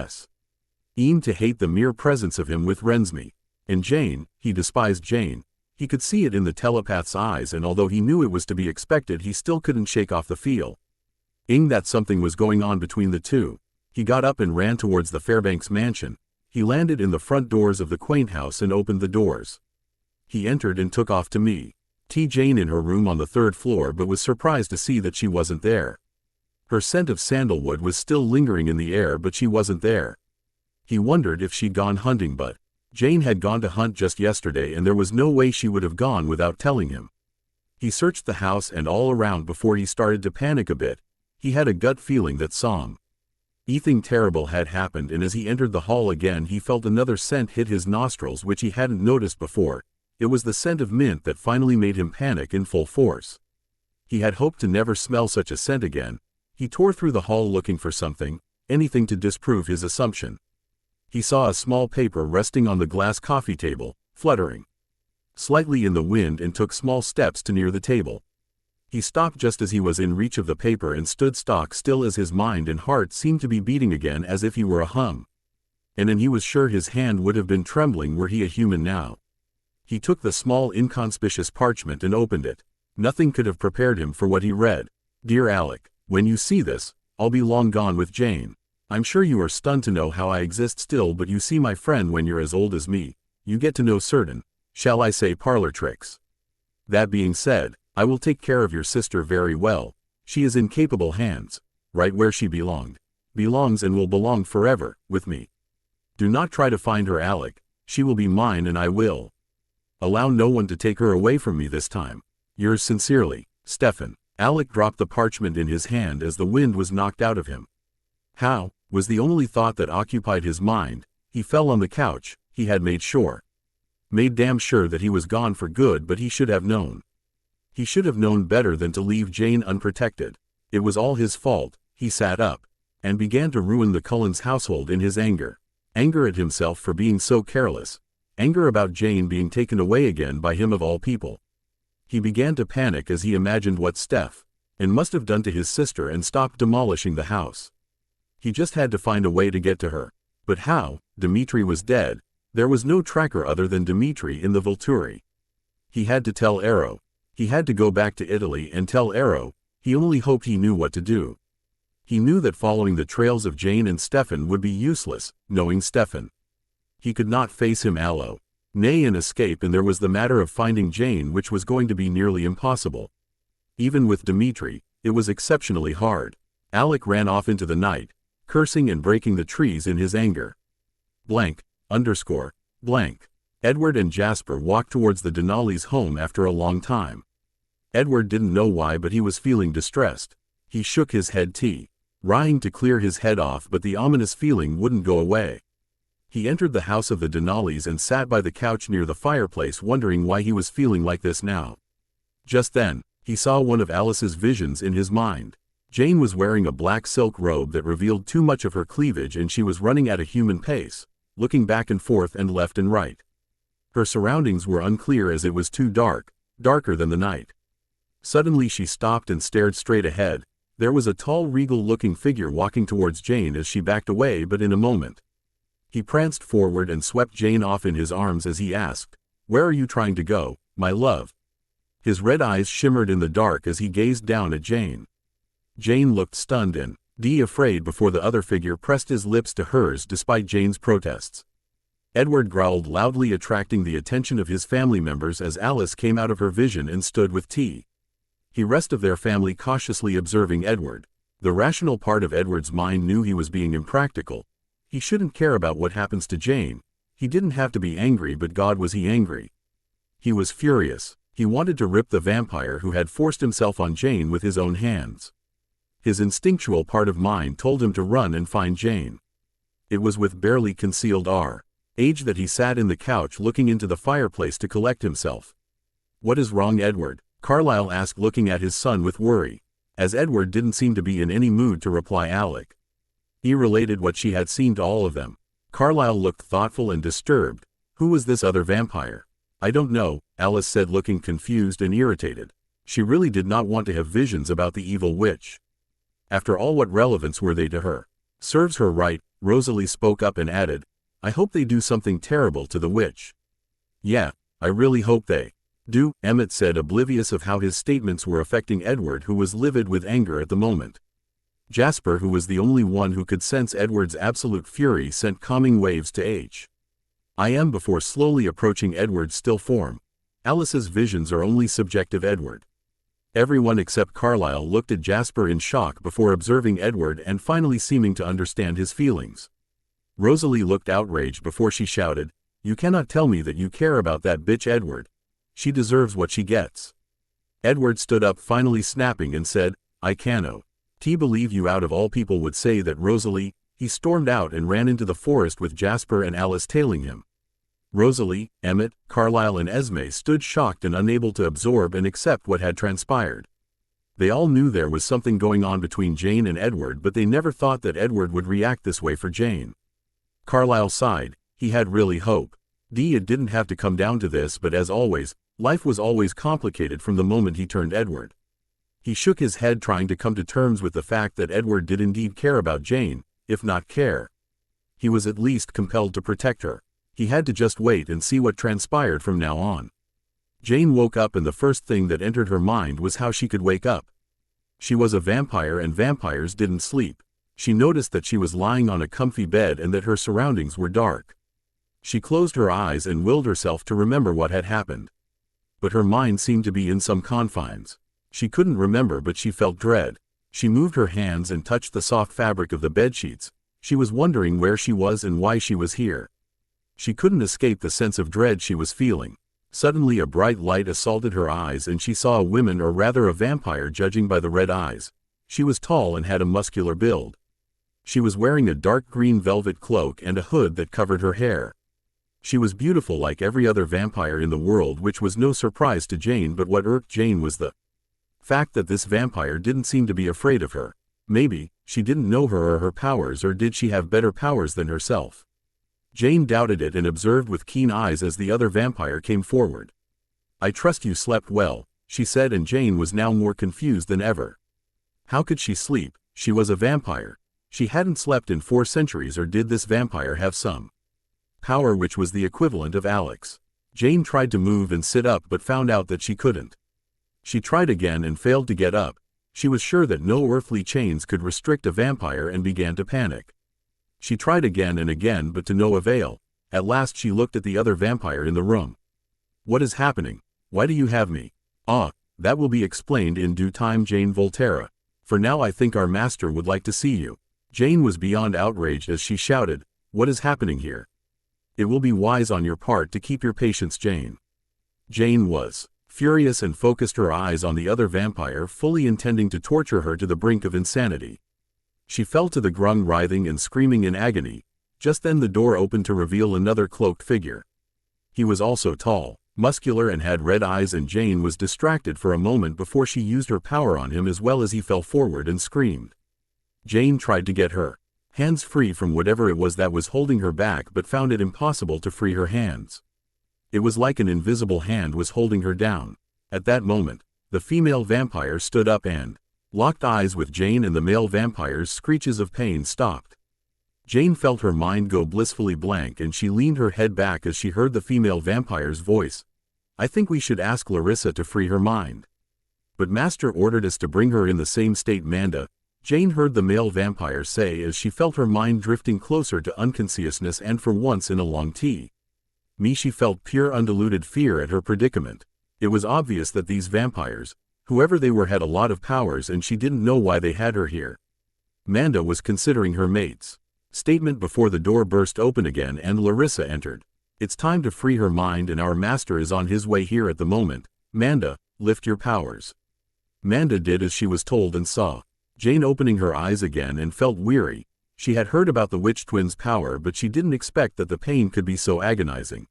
Speaker 1: aimed to hate the mere presence of him with Rensme. And Jane, he despised Jane. He could see it in the telepath's eyes, and although he knew it was to be expected, he still couldn't shake off the feeling that something was going on between the two. He got up and ran towards the Fairbanks mansion. He landed in the front doors of the quaint house and opened the doors. He entered and took off to meet Jane in her room on the 3rd floor, but was surprised to see that she wasn't there. Her scent of sandalwood was still lingering in the air, but she wasn't there. He wondered if she'd gone hunting, but Jane had gone to hunt just yesterday and there was no way she would have gone without telling him. He searched the house and all around before he started to panic a bit. He had a gut feeling that something terrible had happened, and as he entered the hall again he felt another scent hit his nostrils which he hadn't noticed before. It was the scent of mint that finally made him panic in full force. He had hoped to never smell such a scent again. He tore through the hall looking for something, anything to disprove his assumption. He saw a small paper resting on the glass coffee table, fluttering slightly in the wind, and took small steps to near the table. He stopped just as he was in reach of the paper and stood stock still as his mind and heart seemed to be beating again as if he were a hum. And then he was sure his hand would have been trembling were he a human now. He took the small inconspicuous parchment and opened it. Nothing could have prepared him for what he read. Dear Alec, when you see this, I'll be long gone with Jane. I'm sure you are stunned to know how I exist still, but you see, my friend, when you're as old as me, you get to know certain, shall I say, parlor tricks. That being said, I will take care of your sister very well. She is in capable hands, right where she belongs and will belong forever, with me. Do not try to find her, Alec. She will be mine and I will allow no one to take her away from me this time. Yours sincerely, Stefan. Alec dropped the parchment in his hand as the wind was knocked out of him. How, was the only thought that occupied his mind. He fell on the couch. He had made damn sure that he was gone for good, but he should have known. He should have known better than to leave Jane unprotected. It was all his fault. He sat up and began to ruin the Cullens household in his anger. Anger at himself for being so careless. Anger about Jane being taken away again by him of all people. He began to panic as he imagined what Stefan must have done to his sister and stopped demolishing the house. He just had to find a way to get to her. But how? Dmitri was dead. There was no tracker other than Dmitri in the Volturi. He had to tell Arrow. He had to go back to Italy and tell Arrow. He only hoped he knew what to do. He knew that following the trails of Jane and Stefan would be useless, knowing Stefan. He could not face him alone. Nay, an escape, and there was the matter of finding Jane, which was going to be nearly impossible. Even with Dmitri, it was exceptionally hard. Alec ran off into the night, cursing and breaking the trees in his anger. Edward and Jasper walked towards the Denali's home after a long time. Edward didn't know why, but he was feeling distressed. He shook his head, trying to clear his head off, but the ominous feeling wouldn't go away. He entered the house of the Denali's and sat by the couch near the fireplace, wondering why he was feeling like this now. Just then, he saw one of Alice's visions in his mind. Jane was wearing a black silk robe that revealed too much of her cleavage, and she was running at a human pace, looking back and forth and left and right. Her surroundings were unclear as it was too dark, darker than the night. Suddenly she stopped and stared straight ahead. There was a tall, regal-looking figure walking towards Jane as she backed away, but in a moment, he pranced forward and swept Jane off in his arms as he asked, "Where are you trying to go, my love?" His red eyes shimmered in the dark as he gazed down at Jane. Jane looked stunned and afraid before the other figure pressed his lips to hers despite Jane's protests. Edward growled loudly, attracting the attention of his family members as Alice came out of her vision and stood with tea. The rest of their family cautiously observing Edward. The rational part of Edward's mind knew he was being impractical. He shouldn't care about what happens to Jane. He didn't have to be angry, but God, was he angry. He was furious. He wanted to rip the vampire who had forced himself on Jane with his own hands. His instinctual part of mind told him to run and find Jane. It was with barely concealed rage that he sat in the couch looking into the fireplace to collect himself. "What is wrong, Edward?" Carlyle asked, looking at his son with worry. As Edward didn't seem to be in any mood to reply, Alec. He related what she had seen to all of them. Carlyle looked thoughtful and disturbed. "Who was this other vampire?" "I don't know," Alice said, looking confused and irritated. She really did not want to have visions about the evil witch. After all, what relevance were they to her? "Serves her right," Rosalie spoke up and added, "I hope they do something terrible to the witch." "Yeah, I really hope they do," Emmett said, oblivious of how his statements were affecting Edward, who was livid with anger at the moment. Jasper, who was the only one who could sense Edward's absolute fury, sent calming waves to I am before slowly approaching Edward's still form. "Alice's visions are only subjective, Edward." Everyone except Carlyle looked at Jasper in shock before observing Edward and finally seeming to understand his feelings. Rosalie looked outraged before she shouted, "You cannot tell me that you care about that bitch, Edward. She deserves what she gets." Edward stood up, finally snapping, and said, "I cannot believe you out of all people would say that, Rosalie." He stormed out and ran into the forest with Jasper and Alice tailing him. Rosalie, Emmett, Carlyle and Esme stood shocked and unable to absorb and accept what had transpired. They all knew there was something going on between Jane and Edward, but they never thought that Edward would react this way for Jane. Carlyle sighed. He had really hoped it didn't have to come down to this, but as always, life was always complicated from the moment he turned Edward. He shook his head, trying to come to terms with the fact that Edward did indeed care about Jane, if not care. He was at least compelled to protect her. He had to just wait and see what transpired from now on. Jane woke up, and the first thing that entered her mind was how she could wake up. She was a vampire, and vampires didn't sleep. She noticed that she was lying on a comfy bed and that her surroundings were dark. She closed her eyes and willed herself to remember what had happened. But her mind seemed to be in some confines. She couldn't remember, but she felt dread. She moved her hands and touched the soft fabric of the bedsheets. She was wondering where she was and why she was here. She couldn't escape the sense of dread she was feeling. Suddenly a bright light assaulted her eyes, and she saw a woman, or rather a vampire, judging by the red eyes. She was tall and had a muscular build. She was wearing a dark green velvet cloak and a hood that covered her hair. She was beautiful like every other vampire in the world, which was no surprise to Jane, but what irked Jane was the fact that this vampire didn't seem to be afraid of her. Maybe she didn't know her or her powers, or did she have better powers than herself? Jane doubted it and observed with keen eyes as the other vampire came forward. "I trust you slept well," she said, and Jane was now more confused than ever. How could she sleep? She was a vampire. She hadn't slept in 4 centuries, or did this vampire have some power which was the equivalent of Alex? Jane tried to move and sit up, but found out that she couldn't. She tried again and failed to get up. She was sure that no earthly chains could restrict a vampire and began to panic. She tried again and again, but to no avail. At last she looked at the other vampire in the room. "What is happening? Why do you have me?" "Ah, that will be explained in due time, Jane Volterra. For now I think our master would like to see you." Jane was beyond outraged as she shouted, "What is happening here? It will be wise on your part to keep your patience, Jane." Jane was furious and focused her eyes on the other vampire, fully intending to torture her to the brink of insanity. She fell to the ground, writhing and screaming in agony. Just then the door opened to reveal another cloaked figure. He was also tall, muscular, and had red eyes, and Jane was distracted for a moment before she used her power on him, as well as he fell forward and screamed. Jane tried to get her hands free from whatever it was that was holding her back, but found it impossible to free her hands. It was like an invisible hand was holding her down. At that moment, the female vampire stood up and locked eyes with Jane, and the male vampire's screeches of pain stopped. Jane felt her mind go blissfully blank, and she leaned her head back as she heard the female vampire's voice. "I think we should ask Larissa to free her mind. But Master ordered us to bring her in the same state, Manda." Jane heard the male vampire say as she felt her mind drifting closer to unconsciousness, and for once in a long time, she felt pure undiluted fear at her predicament. It was obvious that these vampires, whoever they were, had a lot of powers, and she didn't know why they had her here. Manda was considering her mate's statement before the door burst open again and Larissa entered. It's time to free her mind, and our master is on his way here at the moment. Manda, lift your powers. Manda did as she was told and saw Jane opening her eyes again and felt weary. She had heard about the witch twins' power, but she didn't expect that the pain could be so agonizing.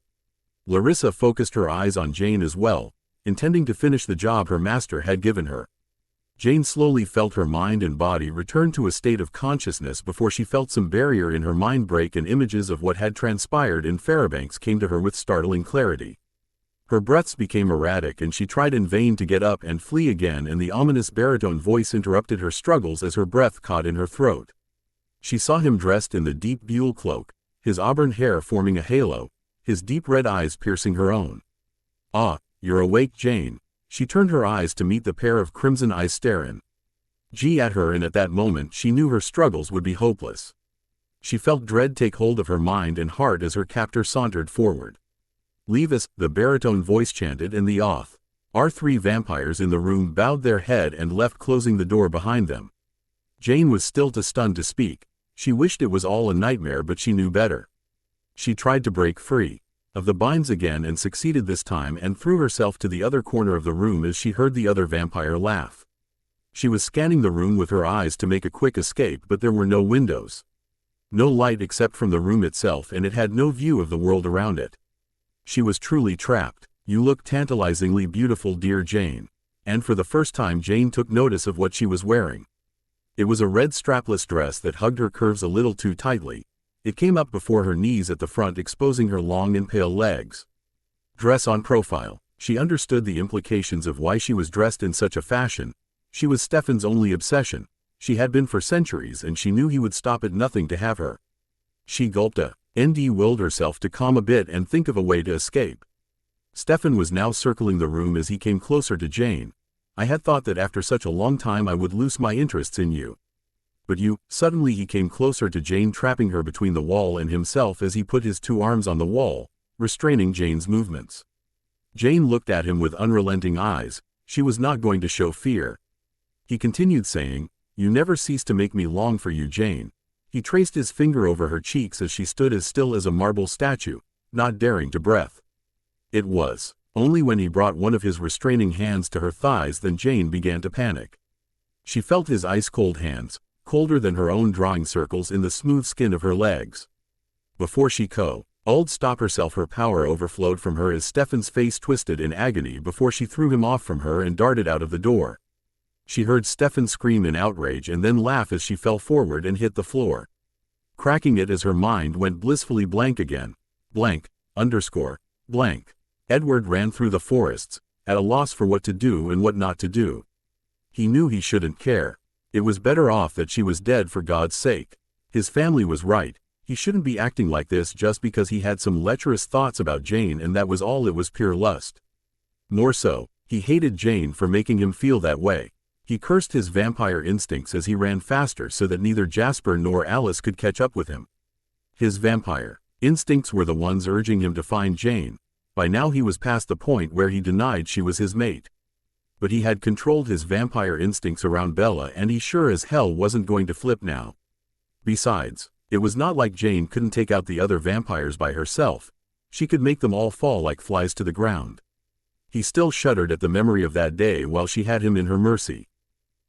Speaker 1: Larissa focused her eyes on Jane as well, intending to finish the job her master had given her. Jane slowly felt her mind and body return to a state of consciousness before she felt some barrier in her mind break, and images of what had transpired in Fairbanks came to her with startling clarity. Her breaths became erratic and she tried in vain to get up and flee again, and the ominous baritone voice interrupted her struggles as her breath caught in her throat. She saw him dressed in the deep buhl cloak, his auburn hair forming a halo, his deep red eyes piercing her own. "Ah, you're awake, Jane." She turned her eyes to meet the pair of crimson eyes staring at her, and at that moment she knew her struggles would be hopeless. She felt dread take hold of her mind and heart as her captor sauntered forward. "Leave us," the baritone voice chanted, and the three vampires in the room bowed their head and left, closing the door behind them. Jane was still too stunned to speak. She wished it was all a nightmare, but she knew better. She tried to break free of the binds again and succeeded this time, and threw herself to the other corner of the room as she heard the other vampire laugh. She was scanning the room with her eyes to make a quick escape, but there were no windows, no light except from the room itself, and it had no view of the world around it. She was truly trapped. "You look tantalizingly beautiful, dear Jane." And for the first time Jane took notice of what she was wearing. It was a red strapless dress that hugged her curves a little too tightly. It came up before her knees at the front, exposing her long and pale legs. Dress on profile. She understood the implications of why she was dressed in such a fashion. She was Stefan's only obsession. She had been for centuries, and she knew he would stop at nothing to have her. She gulped willed herself to calm a bit and think of a way to escape. Stefan was now circling the room as he came closer to Jane. "I had thought that after such a long time I would lose my interests in you. But you..." Suddenly he came closer to Jane, trapping her between the wall and himself as he put his two arms on the wall, restraining Jane's movements. Jane looked at him with unrelenting eyes. She was not going to show fear. He continued saying, "You never cease to make me long for you, Jane." He traced his finger over her cheeks as she stood as still as a marble statue, not daring to breath. It was only when he brought one of his restraining hands to her thighs then Jane began to panic. She felt his ice-cold hands, colder than her own, drawing circles in the smooth skin of her legs. Before she could stop herself, her power overflowed from her as Stefan's face twisted in agony before she threw him off from her and darted out of the door. She heard Stefan scream in outrage and then laugh as she fell forward and hit the floor, cracking it as her mind went blissfully blank again. Blank. Edward ran through the forests, at a loss for what to do and what not to do. He knew he shouldn't care. It was better off that she was dead, for God's sake. His family was right. He shouldn't be acting like this just because he had some lecherous thoughts about Jane, and that was all. It was pure lust. More so, he hated Jane for making him feel that way. He cursed his vampire instincts as he ran faster so that neither Jasper nor Alice could catch up with him. His vampire instincts were the ones urging him to find Jane. By now he was past the point where he denied she was his mate. But he had controlled his vampire instincts around Bella, and he sure as hell wasn't going to flip now. Besides, it was not like Jane couldn't take out the other vampires by herself. She could make them all fall like flies to the ground. He still shuddered at the memory of that day while she had him in her mercy.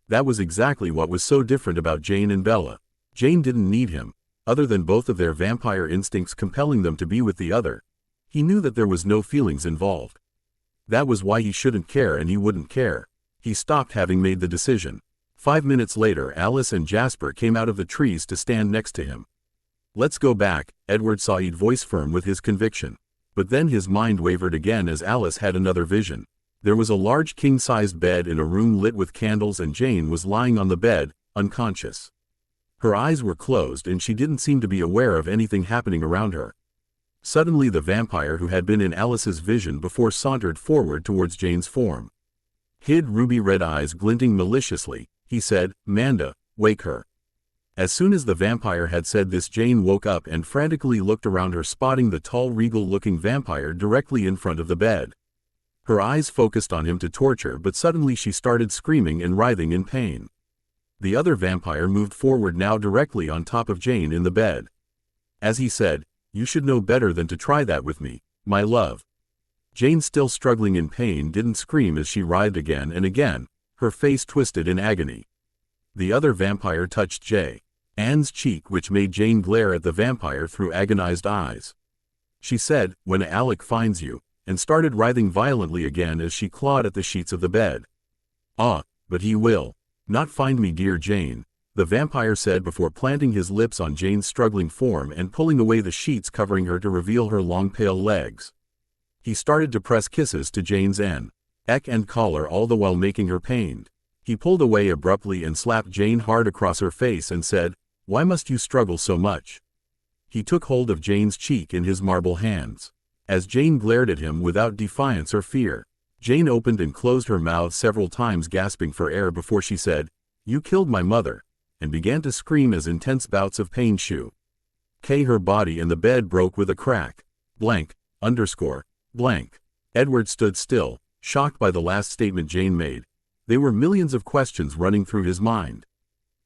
Speaker 1: That was exactly what was so different about Jane and Bella. Jane didn't need him, other than both of their vampire instincts compelling them to be with the other. He knew that there was no feelings involved. That was why he shouldn't care, and he wouldn't care. He stopped having made the decision. 5 minutes later Alice and Jasper came out of the trees to stand next to him. "Let's go back," Edward Said voice firm with his conviction. But then his mind wavered again as Alice had another vision. There was a large king-sized bed in a room lit with candles, and Jane was lying on the bed, unconscious. Her eyes were closed and she didn't seem to be aware of anything happening around her. Suddenly the vampire who had been in Alice's vision before sauntered forward towards Jane's form. His ruby red eyes glinting maliciously, he said, "Manda, Wake her." As soon as the vampire had said this, Jane woke up and frantically looked around her, spotting the tall, regal-looking vampire directly in front of the bed. Her eyes focused on him to torture, but suddenly she started screaming and writhing in pain. The other vampire moved forward, now directly on top of Jane in the bed. As he said, "You should know better than to try that with me, my love." Jane, still struggling in pain, didn't scream as she writhed again and again, her face twisted in agony. The other vampire touched Jane's cheek, which made Jane glare at the vampire through agonized eyes. She said, "When Alec finds you," and started writhing violently again as she clawed at the sheets of the bed. "Ah, but he will not find me, dear Jane," the vampire said before planting his lips on Jane's struggling form and pulling away the sheets covering her to reveal her long pale legs. He started to press kisses to Jane's neck and collar, all the while making her pained. He pulled away abruptly and slapped Jane hard across her face and said, "Why must you struggle so much?" He took hold of Jane's cheek in his marble hands. As Jane glared at him without defiance or fear, Jane opened and closed her mouth several times, gasping for air before she said, "You killed my mother," and began to scream as intense bouts of pain shook her body and the bed broke with a crack. Blank. Edward stood still, shocked by the last statement Jane made. There were millions of questions running through his mind.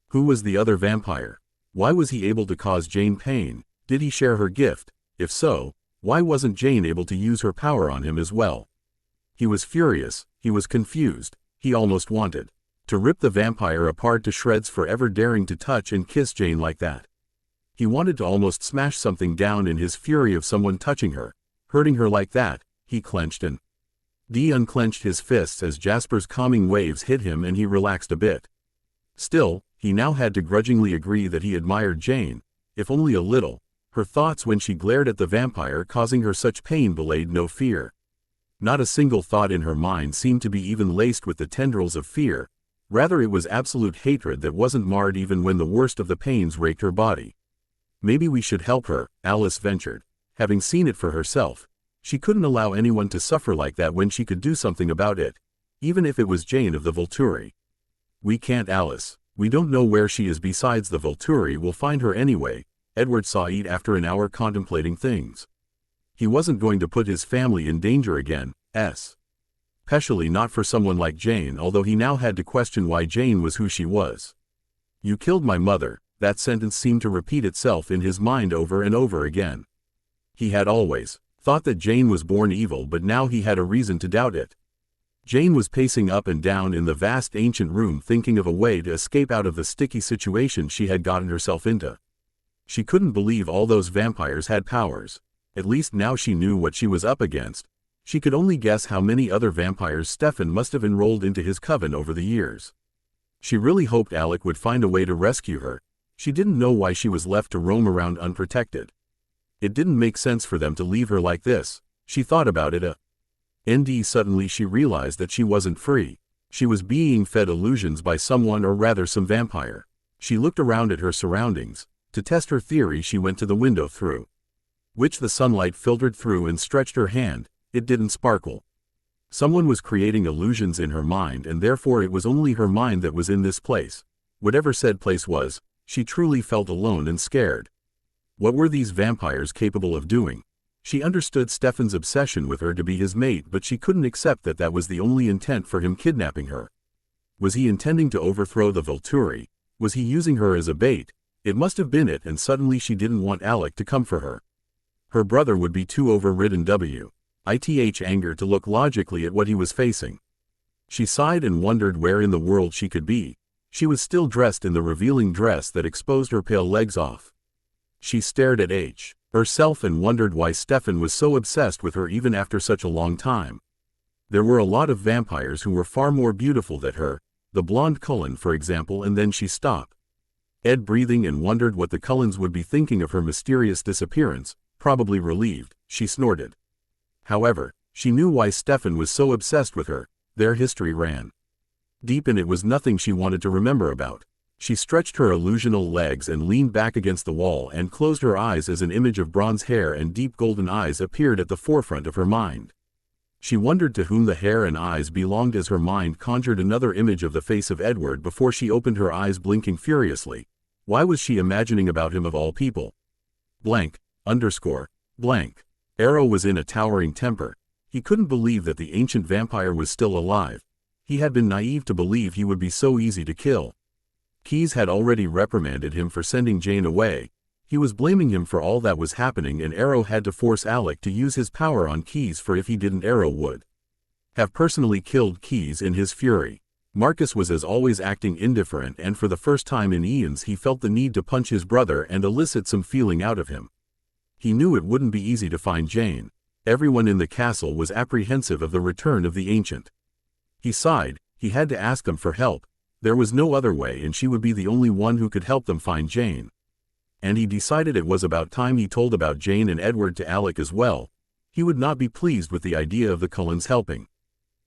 Speaker 1: Who was the other vampire? Why was he able to cause Jane pain? Did he share her gift? If so, why wasn't Jane able to use her power on him as well? He was furious, he was confused, he almost wanted to rip the vampire apart to shreds for ever daring to touch and kiss Jane like that. He wanted to almost smash something down in his fury of someone touching her, hurting her like that. He clenched and unclenched his fists as Jasper's calming waves hit him and he relaxed a bit. Still, he now had to grudgingly agree that he admired Jane, if only a little. Her thoughts when she glared at the vampire causing her such pain belayed no fear. Not a single thought in her mind seemed to be even laced with the tendrils of fear. Rather, it was absolute hatred that wasn't marred even when the worst of the pains raked her body. "Maybe we should help her," Alice ventured. Having seen it for herself, she couldn't allow anyone to suffer like that when she could do something about it, even if it was Jane of the Volturi. "We can't, Alice. We don't know where she is. Besides, the Volturi will find her anyway," Edward sighed after an hour contemplating things. He wasn't going to put his family in danger again, especially not for someone like Jane, although he now had to question why Jane was who she was. "You killed my mother," that sentence seemed to repeat itself in his mind over and over again. He had always thought that Jane was born evil, but now he had a reason to doubt it. Jane was pacing up and down in the vast ancient room, thinking of a way to escape out of the sticky situation she had gotten herself into. She couldn't believe all those vampires had powers. At least now she knew what she was up against. She could only guess how many other vampires Stefan must have enrolled into his coven over the years. She really hoped Alec would find a way to rescue her. She didn't know why she was left to roam around unprotected. It didn't make sense for them to leave her like this. She thought about it suddenly she realized that she wasn't free. She was being fed illusions by someone, or rather some vampire. She looked around at her surroundings. To test her theory, she went to the window through which the sunlight filtered through and stretched her hand. It didn't sparkle. Someone was creating illusions in her mind, and therefore it was only her mind that was in this place. Whatever said place was, she truly felt alone and scared. What were these vampires capable of doing? She understood Stefan's obsession with her to be his mate, but she couldn't accept that that was the only intent for him kidnapping her. Was he intending to overthrow the Volturi? Was he using her as a bait? It must have been it, and suddenly she didn't want Alec to come for her. Her brother would be too overridden with anger to look logically at what he was facing. She sighed and wondered where in the world she could be. She was still dressed in the revealing dress that exposed her pale legs off. She stared at herself and wondered why Stefan was so obsessed with her even after such a long time. There were a lot of vampires who were far more beautiful than her, the blonde Cullen for example, and then she stopped. Ed breathing and wondered what the Cullens would be thinking of her mysterious disappearance. Probably relieved, she snorted. However, she knew why Stefan was so obsessed with her. Their history ran deep, and it was nothing she wanted to remember about. She stretched her illusional legs and leaned back against the wall and closed her eyes as an image of bronze hair and deep golden eyes appeared at the forefront of her mind. She wondered to whom the hair and eyes belonged as her mind conjured another image of the face of Edward before she opened her eyes, blinking furiously. Why was she imagining about him of all people? Blank. Blank. Arrow was in a towering temper. He couldn't believe that the ancient vampire was still alive. He had been naive to believe he would be so easy to kill. Keyes had already reprimanded him for sending Jane away. He was blaming him for all that was happening, and Arrow had to force Alec to use his power on Keyes, for if he didn't, Arrow would have personally killed Keyes in his fury. Marcus was as always acting indifferent, and for the first time in eons he felt the need to punch his brother and elicit some feeling out of him. He knew it wouldn't be easy to find Jane. Everyone in the castle was apprehensive of the return of the ancient. He sighed. He had to ask them for help. There was no other way, and she would be the only one who could help them find Jane. And he decided it was about time he told about Jane and Edward to Alec as well. He would not be pleased with the idea of the Cullens helping.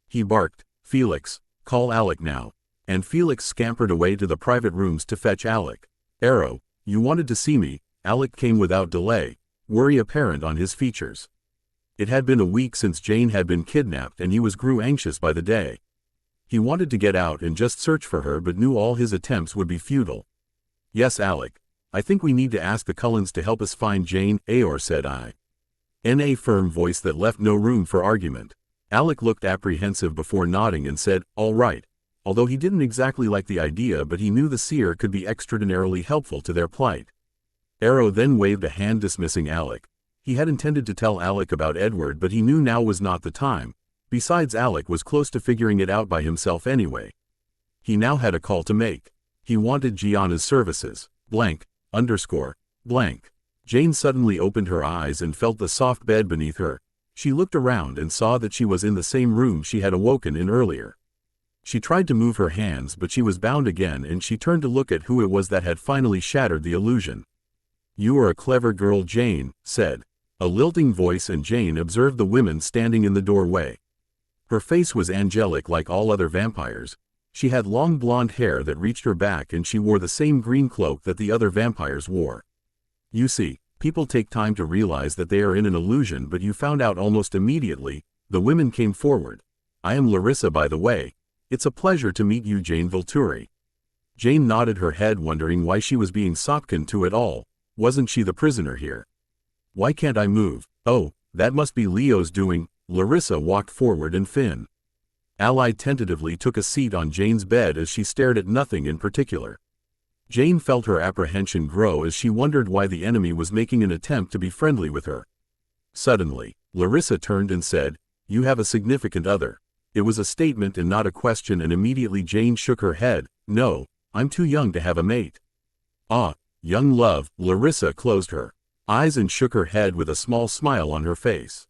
Speaker 1: He barked, "Felix, call Alec now." And Felix scampered away to the private rooms to fetch Alec. "Arrow, you wanted to see me." Alec came without delay, worry apparent on his features. It had been a week since Jane had been kidnapped, and he grew anxious by the day. He wanted to get out and just search for her, but knew all his attempts would be futile. "Yes, Alec. I think we need to ask the Cullens to help us find Jane," Aor said. In a firm voice that left no room for argument. Alec looked apprehensive before nodding and said, "All right," although he didn't exactly like the idea, but he knew the seer could be extraordinarily helpful to their plight. Arrow then waved a hand dismissing Alec. He had intended to tell Alec about Edward, but he knew now was not the time. Besides, Alec was close to figuring it out by himself anyway. He now had a call to make. He wanted Gianna's services. Blank. Jane suddenly opened her eyes and felt the soft bed beneath her. She looked around and saw that she was in the same room she had awoken in earlier. She tried to move her hands, but she was bound again, and she turned to look at who it was that had finally shattered the illusion. "You are a clever girl," Jane said. A lilting voice, and Jane observed the women standing in the doorway. Her face was angelic like all other vampires. She had long blonde hair that reached her back, and she wore the same green cloak that the other vampires wore. "You see, people take time to realize that they are in an illusion, but you found out almost immediately." The women came forward. "I am Larissa, by the way. It's a pleasure to meet you, Jane Volturi." Jane nodded her head, wondering why she was being socked to it all. Wasn't she the prisoner here? "Why can't I move?" "Oh, that must be Leo's doing." Larissa walked forward, and Finn Allied tentatively took a seat on Jane's bed as she stared at nothing in particular. Jane felt her apprehension grow as she wondered why the enemy was making an attempt to be friendly with her. Suddenly, Larissa turned and said, "You have a significant other." It was a statement and not a question, and immediately Jane shook her head. "No, I'm too young to have a mate." "Ah, young love." Larissa closed her eyes and shook her head with a small smile on her face.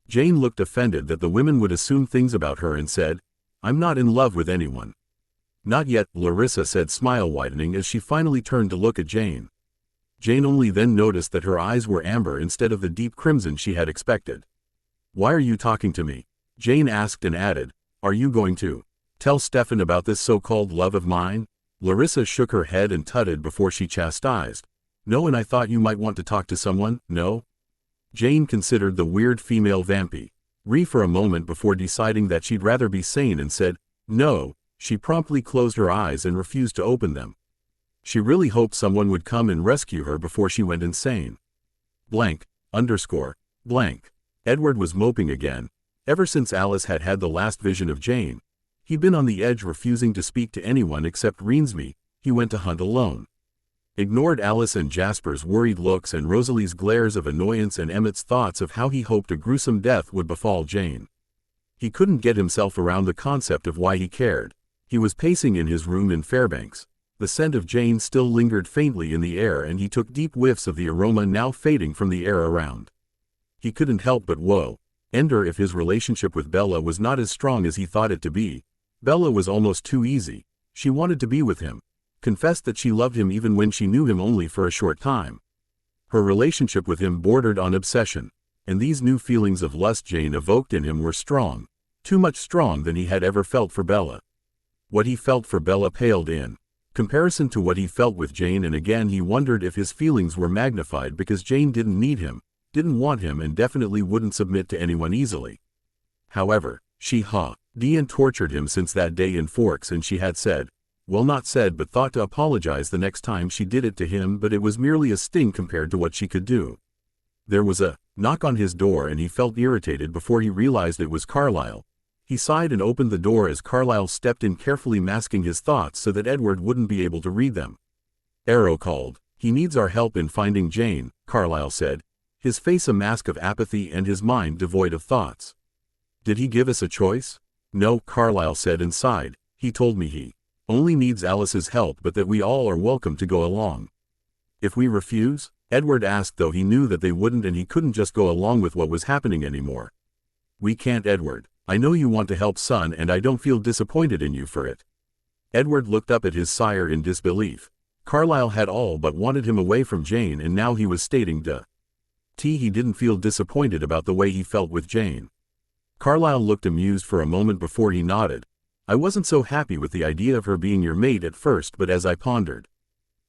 Speaker 1: Jane looked offended that the women would assume things about her and said, "I'm not in love with anyone." "Not yet," Larissa said, smile widening as she finally turned to look at Jane. Jane only then noticed that her eyes were amber instead of the deep crimson she had expected. "Why are you talking to me?" Jane asked, and added, "Are you going to tell Stefan about this so-called love of mine?" Larissa shook her head and tutted before she chastised, "No, and I thought you might want to talk to someone." "No?" Jane considered the weird female vampire for a moment before deciding that she'd rather be sane and said, "No." She promptly closed her eyes and refused to open them. She really hoped someone would come and rescue her before she went insane. Edward was moping again. Ever since Alice had had the last vision of Jane, he'd been on the edge, refusing to speak to anyone except Reensme. He went to hunt alone. Ignored Alice and Jasper's worried looks and Rosalie's glares of annoyance and Emmett's thoughts of how he hoped a gruesome death would befall Jane. He couldn't get himself around the concept of why he cared. He was pacing in his room in Fairbanks. The scent of Jane still lingered faintly in the air, and he took deep whiffs of the aroma now fading from the air around. He couldn't help but wonder if his relationship with Bella was not as strong as he thought it to be. Bella was almost too easy. She wanted to be with him, confessed that she loved him even when she knew him only for a short time. Her relationship with him bordered on obsession, and these new feelings of lust Jane evoked in him were strong, too much strong than he had ever felt for Bella. What he felt for Bella paled in comparison to what he felt with Jane, and again he wondered if his feelings were magnified because Jane didn't need him, didn't want him, and definitely wouldn't submit to anyone easily. However, she hadn't tortured him since that day in Forks, and she had said, well, not said but thought to apologize the next time she did it to him, but it was merely a sting compared to what she could do. There was a knock on his door and he felt irritated before he realized it was Carlisle. He sighed and opened the door as Carlisle stepped in, carefully masking his thoughts so that Edward wouldn't be able to read them. Arrow called. He needs our help in finding Jane, Carlisle said, his face a mask of apathy and his mind devoid of thoughts. Did he give us a choice? No, Carlisle said and sighed. He told me he only needs Alice's help, but that we all are welcome to go along. If we refuse? Edward asked, though he knew that they wouldn't and he couldn't just go along with what was happening anymore. We can't, Edward. I know you want to help, son, and I don't feel disappointed in you for it. Edward looked up at his sire in disbelief. Carlisle had all but wanted him away from Jane, and now he was stating he didn't feel disappointed about the way he felt with Jane. Carlisle looked amused for a moment before he nodded. I wasn't so happy with the idea of her being your mate at first, but as I pondered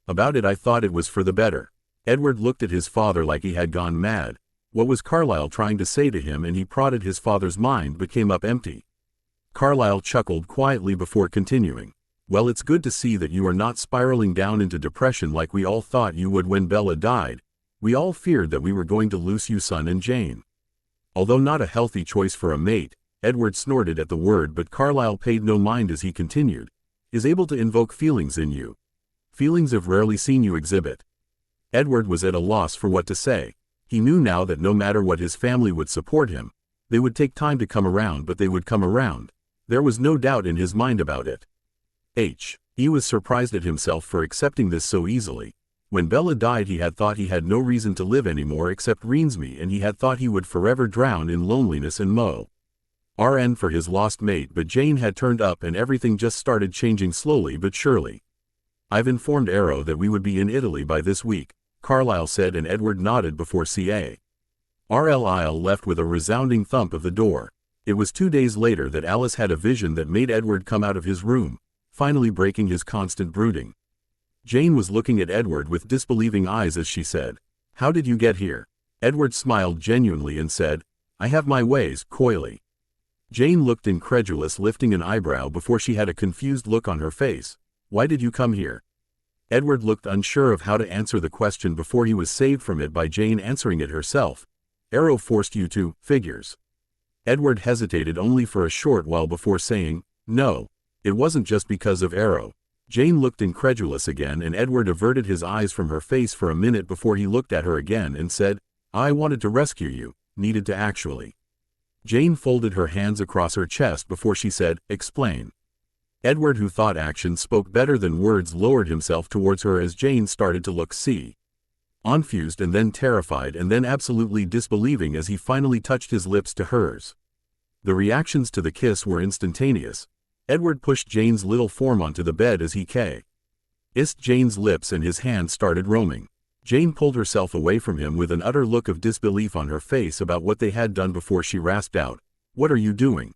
Speaker 1: about it, I thought it was for the better. Edward looked at his father like he had gone mad. What was Carlisle trying to say to him? And he prodded his father's mind but came up empty. Carlisle chuckled quietly before continuing. Well, it's good to see that you are not spiraling down into depression like we all thought you would when Bella died. We all feared that we were going to lose you, son and Jane. Although not a healthy choice for a mate, Edward snorted at the word, but Carlisle paid no mind as he continued. Is able to invoke feelings in you. Feelings I've rarely seen you exhibit. Edward was at a loss for what to say. He knew now that no matter what, his family would support him. They would take time to come around, but they would come around. There was no doubt in his mind about it. He was surprised at himself for accepting this so easily. When Bella died, he had thought he had no reason to live anymore except Reensme, and he had thought he would forever drown in loneliness and RN for his lost mate, but Jane had turned up and everything just started changing slowly but surely. I've informed Arrow that we would be in Italy by this week, Carlisle said, and Edward nodded before Carlisle left with a resounding thump of the door. It was 2 days later that Alice had a vision that made Edward come out of his room, finally breaking his constant brooding. Jane was looking at Edward with disbelieving eyes as she said, "How did you get here?" Edward smiled genuinely and said, "I have my ways," coyly. Jane looked incredulous, lifting an eyebrow before she had a confused look on her face. "Why did you come here?" Edward looked unsure of how to answer the question before he was saved from it by Jane answering it herself. "Arrow forced you to, figures." Edward hesitated only for a short while before saying, "No, it wasn't just because of Arrow." Jane looked incredulous again, and Edward averted his eyes from her face for a minute before he looked at her again and said, "I wanted to rescue you, needed to actually." Jane folded her hands across her chest before she said, "Explain." Edward, who thought action spoke better than words, lowered himself towards her as Jane started to look confused and then terrified and then absolutely disbelieving as he finally touched his lips to hers. The reactions to the kiss were instantaneous. Edward pushed Jane's little form onto the bed as he kissed Jane's lips, and his hand started roaming. Jane pulled herself away from him with an utter look of disbelief on her face about what they had done before she rasped out, "What are you doing?"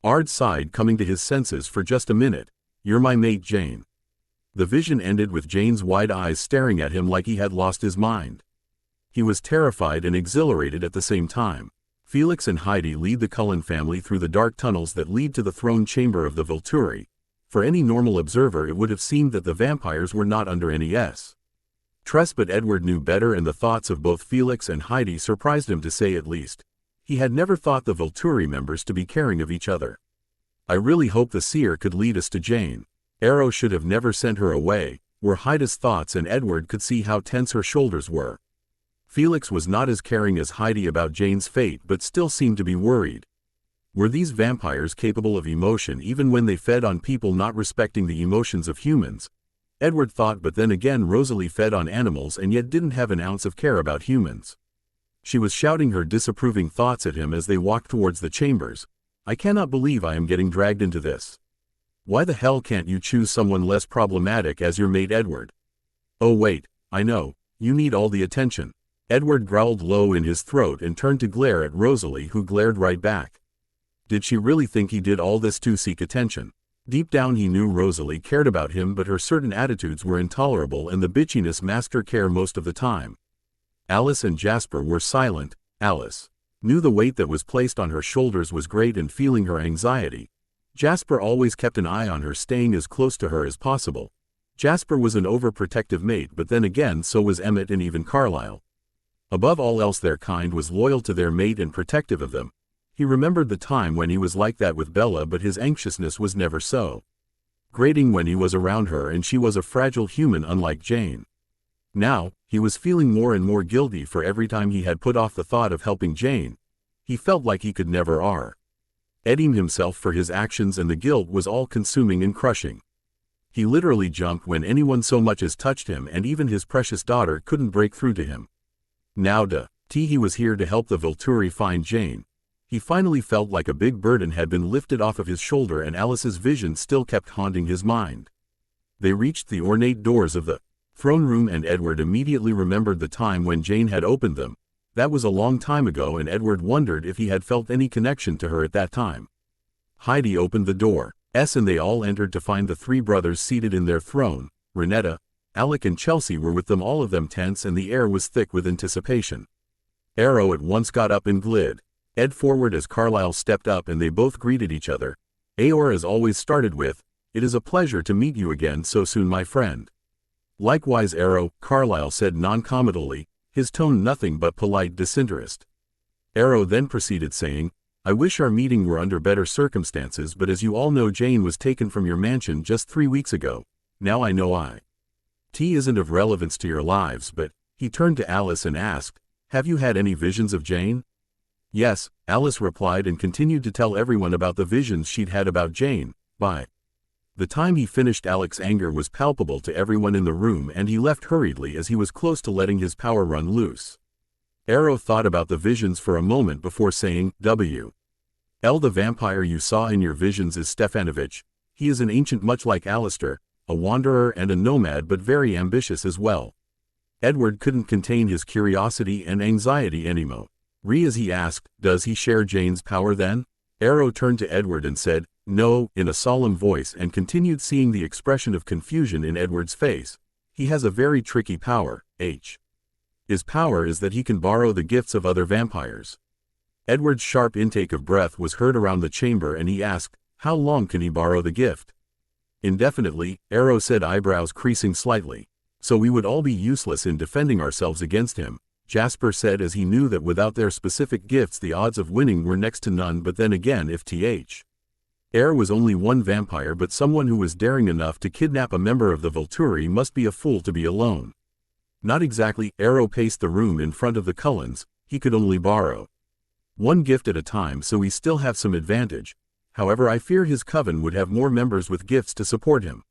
Speaker 1: Ard sighed, coming to his senses for just a minute. "You're my mate, Jane." The vision ended with Jane's wide eyes staring at him like he had lost his mind. He was terrified and exhilarated at the same time. Felix and Heidi lead the Cullen family through the dark tunnels that lead to the throne chamber of the Volturi. For any normal observer, it would have seemed that the vampires were not under any stress, but Edward knew better, and the thoughts of both Felix and Heidi surprised him, to say at least. He had never thought the Volturi members to be caring of each other. "I really hope the seer could lead us to Jane. Arrow should have never sent her away," were Heidi's thoughts, and Edward could see how tense her shoulders were. Felix was not as caring as Heidi about Jane's fate, but still seemed to be worried. Were these vampires capable of emotion even when they fed on people not respecting the emotions of humans? Edward thought, but then again Rosalie fed on animals and yet didn't have an ounce of care about humans. She was shouting her disapproving thoughts at him as they walked towards the chambers. "I cannot believe I am getting dragged into this. Why the hell can't you choose someone less problematic as your mate, Edward?" "Oh wait, I know, you need all the attention." Edward growled low in his throat and turned to glare at Rosalie, who glared right back. Did she really think he did all this to seek attention? Deep down he knew Rosalie cared about him, but her certain attitudes were intolerable and the bitchiness masked her care most of the time. Alice and Jasper were silent. Alice knew the weight that was placed on her shoulders was great and feeling her anxiety. Jasper always kept an eye on her, staying as close to her as possible. Jasper was an overprotective mate, but then again so was Emmett and even Carlisle. Above all else, their kind was loyal to their mate and protective of them. He remembered the time when he was like that with Bella, but his anxiousness was never so grating when he was around her, and she was a fragile human unlike Jane. Now, he was feeling more and more guilty for every time he had put off the thought of helping Jane. He felt like he could never redeem himself for his actions, and the guilt was all-consuming and crushing. He literally jumped when anyone so much as touched him, and even his precious daughter couldn't break through to him. Now he was here to help the Volturi find Jane. He finally felt like a big burden had been lifted off of his shoulder, and Alice's vision still kept haunting his mind. They reached the ornate doors of the throne room, and Edward immediately remembered the time when Jane had opened them. That was a long time ago, and Edward wondered if he had felt any connection to her at that time. Heidi opened the door, and they all entered to find the three brothers seated in their throne. Renetta, Alec and Chelsea were with them, all of them tense, and the air was thick with anticipation. Arrow at once got up and glid Ed forward as Carlisle stepped up, and they both greeted each other. Aor as always started with, "It is a pleasure to meet you again so soon, my friend." "Likewise, Arrow," Carlisle said non-committally, his tone nothing but polite disinterest. Arrow then proceeded saying, "I wish our meeting were under better circumstances, but as you all know, Jane was taken from your mansion just 3 weeks ago. Now I know it isn't of relevance to your lives, but..." He turned to Alice and asked, "Have you had any visions of Jane?" "Yes," Alice replied, and continued to tell everyone about the visions she'd had about Jane. By the time he finished, Alec's anger was palpable to everyone in the room, and he left hurriedly as he was close to letting his power run loose. Arrow thought about the visions for a moment before saying, "W.L. the vampire you saw in your visions is Stefanovich. He is an ancient, much like Alistair, a wanderer and a nomad, but very ambitious as well." Edward couldn't contain his curiosity and anxiety anymore. As he asked, "Does he share Jane's power then?" Arrow turned to Edward and said, "No," in a solemn voice, and continued, seeing the expression of confusion in Edward's face. "He has a very tricky power. His power is that he can borrow the gifts of other vampires." Edward's sharp intake of breath was heard around the chamber, and he asked, "How long can he borrow the gift?" "Indefinitely," Arrow said, eyebrows creasing slightly. "So we would all be useless in defending ourselves against him," Jasper said, as he knew that without their specific gifts the odds of winning were next to none. But then again, if Air was only one vampire, but someone who was daring enough to kidnap a member of the Volturi must be a fool to be alone. "Not exactly," Arrow paced the room in front of the Cullens. "He could only borrow one gift at a time, so we still have some advantage. However, I fear his coven would have more members with gifts to support him."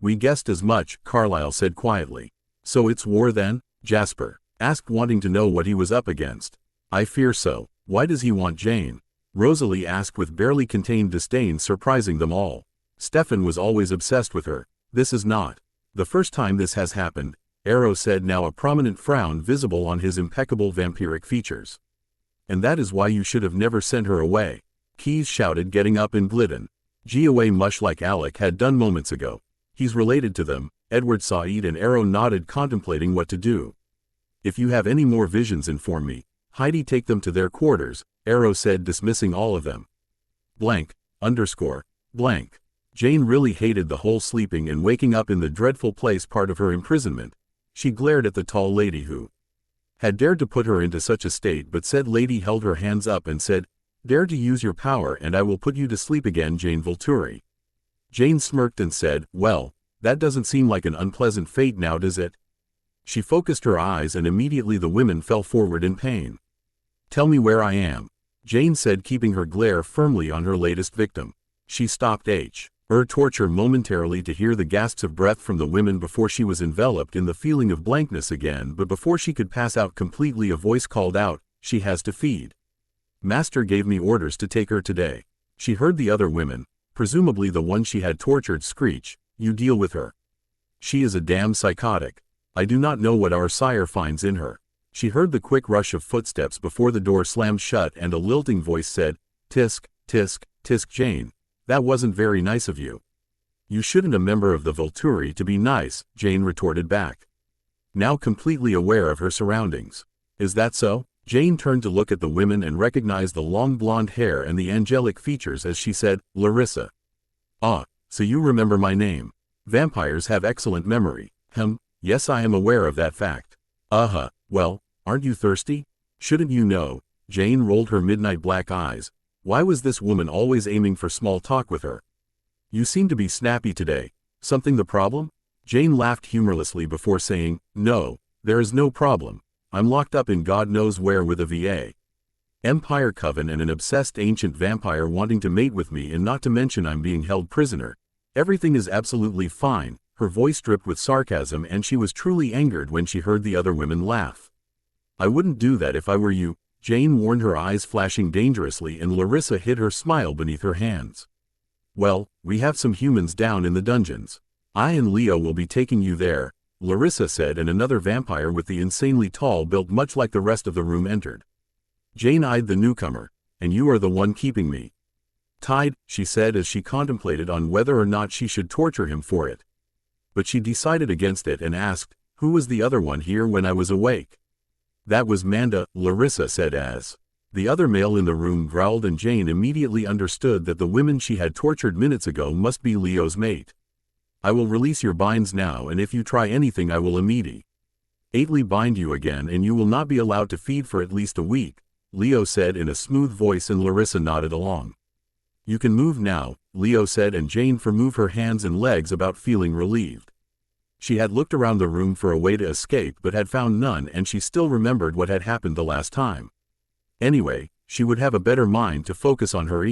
Speaker 1: "We guessed as much," Carlisle said quietly. "So it's war then?" Jasper asked, wanting to know what he was up against. "I fear so." "Why does he want Jane?" Rosalie asked with barely contained disdain, surprising them all. "Stefan was always obsessed with her. This is not the first time this has happened," Arrow said, now a prominent frown visible on his impeccable vampiric features. "And that is why you should have never sent her away," Keyes shouted, getting up and glidden. "Away, much like Alec had done moments ago. He's related to them." Edward saw it, and Arrow nodded, contemplating what to do. "If you have any more visions, inform me. Heidi, take them to their quarters," Arrow said, dismissing all of them. Blank. Jane really hated the whole sleeping and waking up in the dreadful place part of her imprisonment. She glared at the tall lady who had dared to put her into such a state, but said lady held her hands up and said, "Dare to use your power and I will put you to sleep again, Jane Volturi." Jane smirked and said, "Well, that doesn't seem like an unpleasant fate now, does it?" She focused her eyes, and immediately the women fell forward in pain. "Tell me where I am," Jane said, keeping her glare firmly on her latest victim. She stopped her torture momentarily to hear the gasps of breath from the women before she was enveloped in the feeling of blankness again, but before she could pass out completely, a voice called out, "She has to feed. Master gave me orders to take her today." She heard the other women, presumably the one she had tortured, screech, "You deal with her. She is a damn psychotic. I do not know what our sire finds in her." She heard the quick rush of footsteps before the door slammed shut, and a lilting voice said, "Tisk, tisk, tisk, Jane. That wasn't very nice of you." "You shouldn't, a member of the Volturi, to be nice," Jane retorted back, now completely aware of her surroundings. "Is that so?" Jane turned to look at the women and recognized the long blonde hair and the angelic features as she said, "Larissa. Ah, so you remember my name. Vampires have excellent memory." Yes, I am aware of that fact." Well, aren't you thirsty? Shouldn't you know?" Jane rolled her midnight black eyes. Why was this woman always aiming for small talk with her? "You seem to be snappy today. Something the problem?" Jane laughed humorlessly before saying, "No, there is no problem. I'm locked up in God knows where with a VA. Empire Coven and an obsessed ancient vampire wanting to mate with me, and not to mention I'm being held prisoner. Everything is absolutely fine." Her voice dripped with sarcasm, and she was truly angered when she heard the other women laugh. "I wouldn't do that if I were you," Jane warned, her eyes flashing dangerously, and Larissa hid her smile beneath her hands. "Well, we have some humans down in the dungeons. I and Leo will be taking you there," Larissa said, and another vampire with the insanely tall build much like the rest of the room entered. Jane eyed the newcomer. "And you are the one keeping me tied," she said as she contemplated on whether or not she should torture him for it. But she decided against it and asked, "Who was the other one here when I was awake?" "That was Manda," Larissa said as the other male in the room growled, and Jane immediately understood that the women she had tortured minutes ago must be Leo's mate. "I will release your binds now, and if you try anything I will immediately bind you again, and you will not be allowed to feed for at least a week," Leo said in a smooth voice, and Larissa nodded along. "You can move now," Leo said, and Jane moved her hands and legs about, feeling relieved. She had looked around the room for a way to escape but had found none, and she still remembered what had happened the last time. Anyway, she would have a better mind to focus on her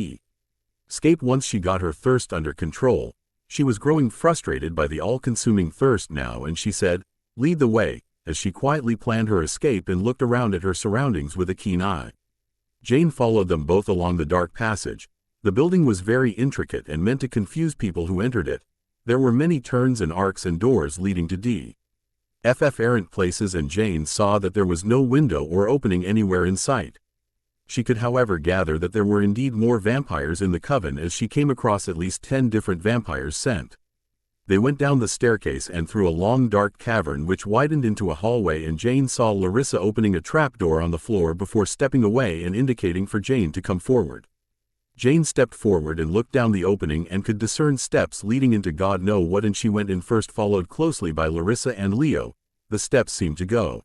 Speaker 1: escape once she got her thirst under control. She was growing frustrated by the all-consuming thirst now, and she said, "Lead the way," as she quietly planned her escape and looked around at her surroundings with a keen eye. Jane followed them both along the dark passage. The building was very intricate and meant to confuse people who entered it. There were many turns and arcs and doors leading to errant places, and Jane saw that there was no window or opening anywhere in sight. She could however gather that there were indeed more vampires in the coven, as she came across at least 10 different vampires sent. They went down the staircase and through a long dark cavern which widened into a hallway, and Jane saw Larissa opening a trapdoor on the floor before stepping away and indicating for Jane to come forward. Jane stepped forward and looked down the opening and could discern steps leading into God know what, and she went in first, followed closely by Larissa and Leo. The steps seemed to go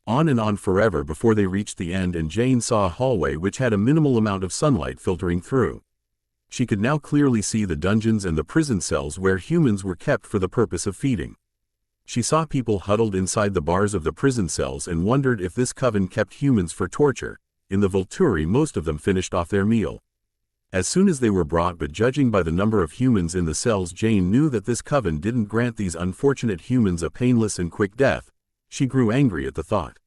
Speaker 1: on and on forever before they reached the end, and Jane saw a hallway which had a minimal amount of sunlight filtering through. She could now clearly see the dungeons and the prison cells where humans were kept for the purpose of feeding. She saw people huddled inside the bars of the prison cells and wondered if this coven kept humans for torture. In the Volturi, most of them finished off their meal as soon as they were brought, but judging by the number of humans in the cells, Jane knew that this coven didn't grant these unfortunate humans a painless and quick death. She grew angry at the thought.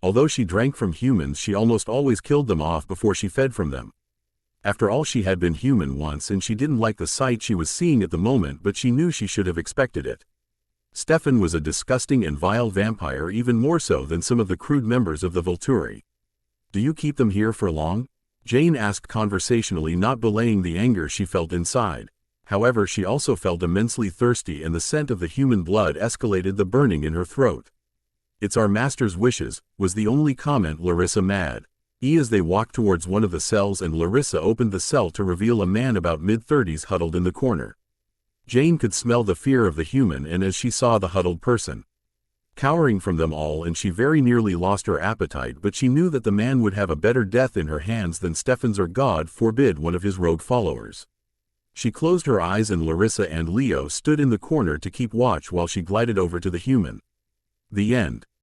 Speaker 1: Although she drank from humans, she almost always killed them off before she fed from them. After all, she had been human once, and she didn't like the sight she was seeing at the moment, but she knew she should have expected it. Stefan was a disgusting and vile vampire, even more so than some of the crude members of the Volturi. "Do you keep them here for long?" Jane asked conversationally, not belaying the anger she felt inside. However, she also felt immensely thirsty, and the scent of the human blood escalated the burning in her throat. "It's our master's wishes," was the only comment Larissa made. As they walked towards one of the cells, and Larissa opened the cell to reveal a man about mid-30s huddled in the corner. Jane could smell the fear of the human, and as she saw the huddled person cowering from them all, and she very nearly lost her appetite, but she knew that the man would have a better death in her hands than Stefan's, or God forbid, one of his rogue followers. She closed her eyes, and Larissa and Leo stood in the corner to keep watch while she glided over to the human. The end.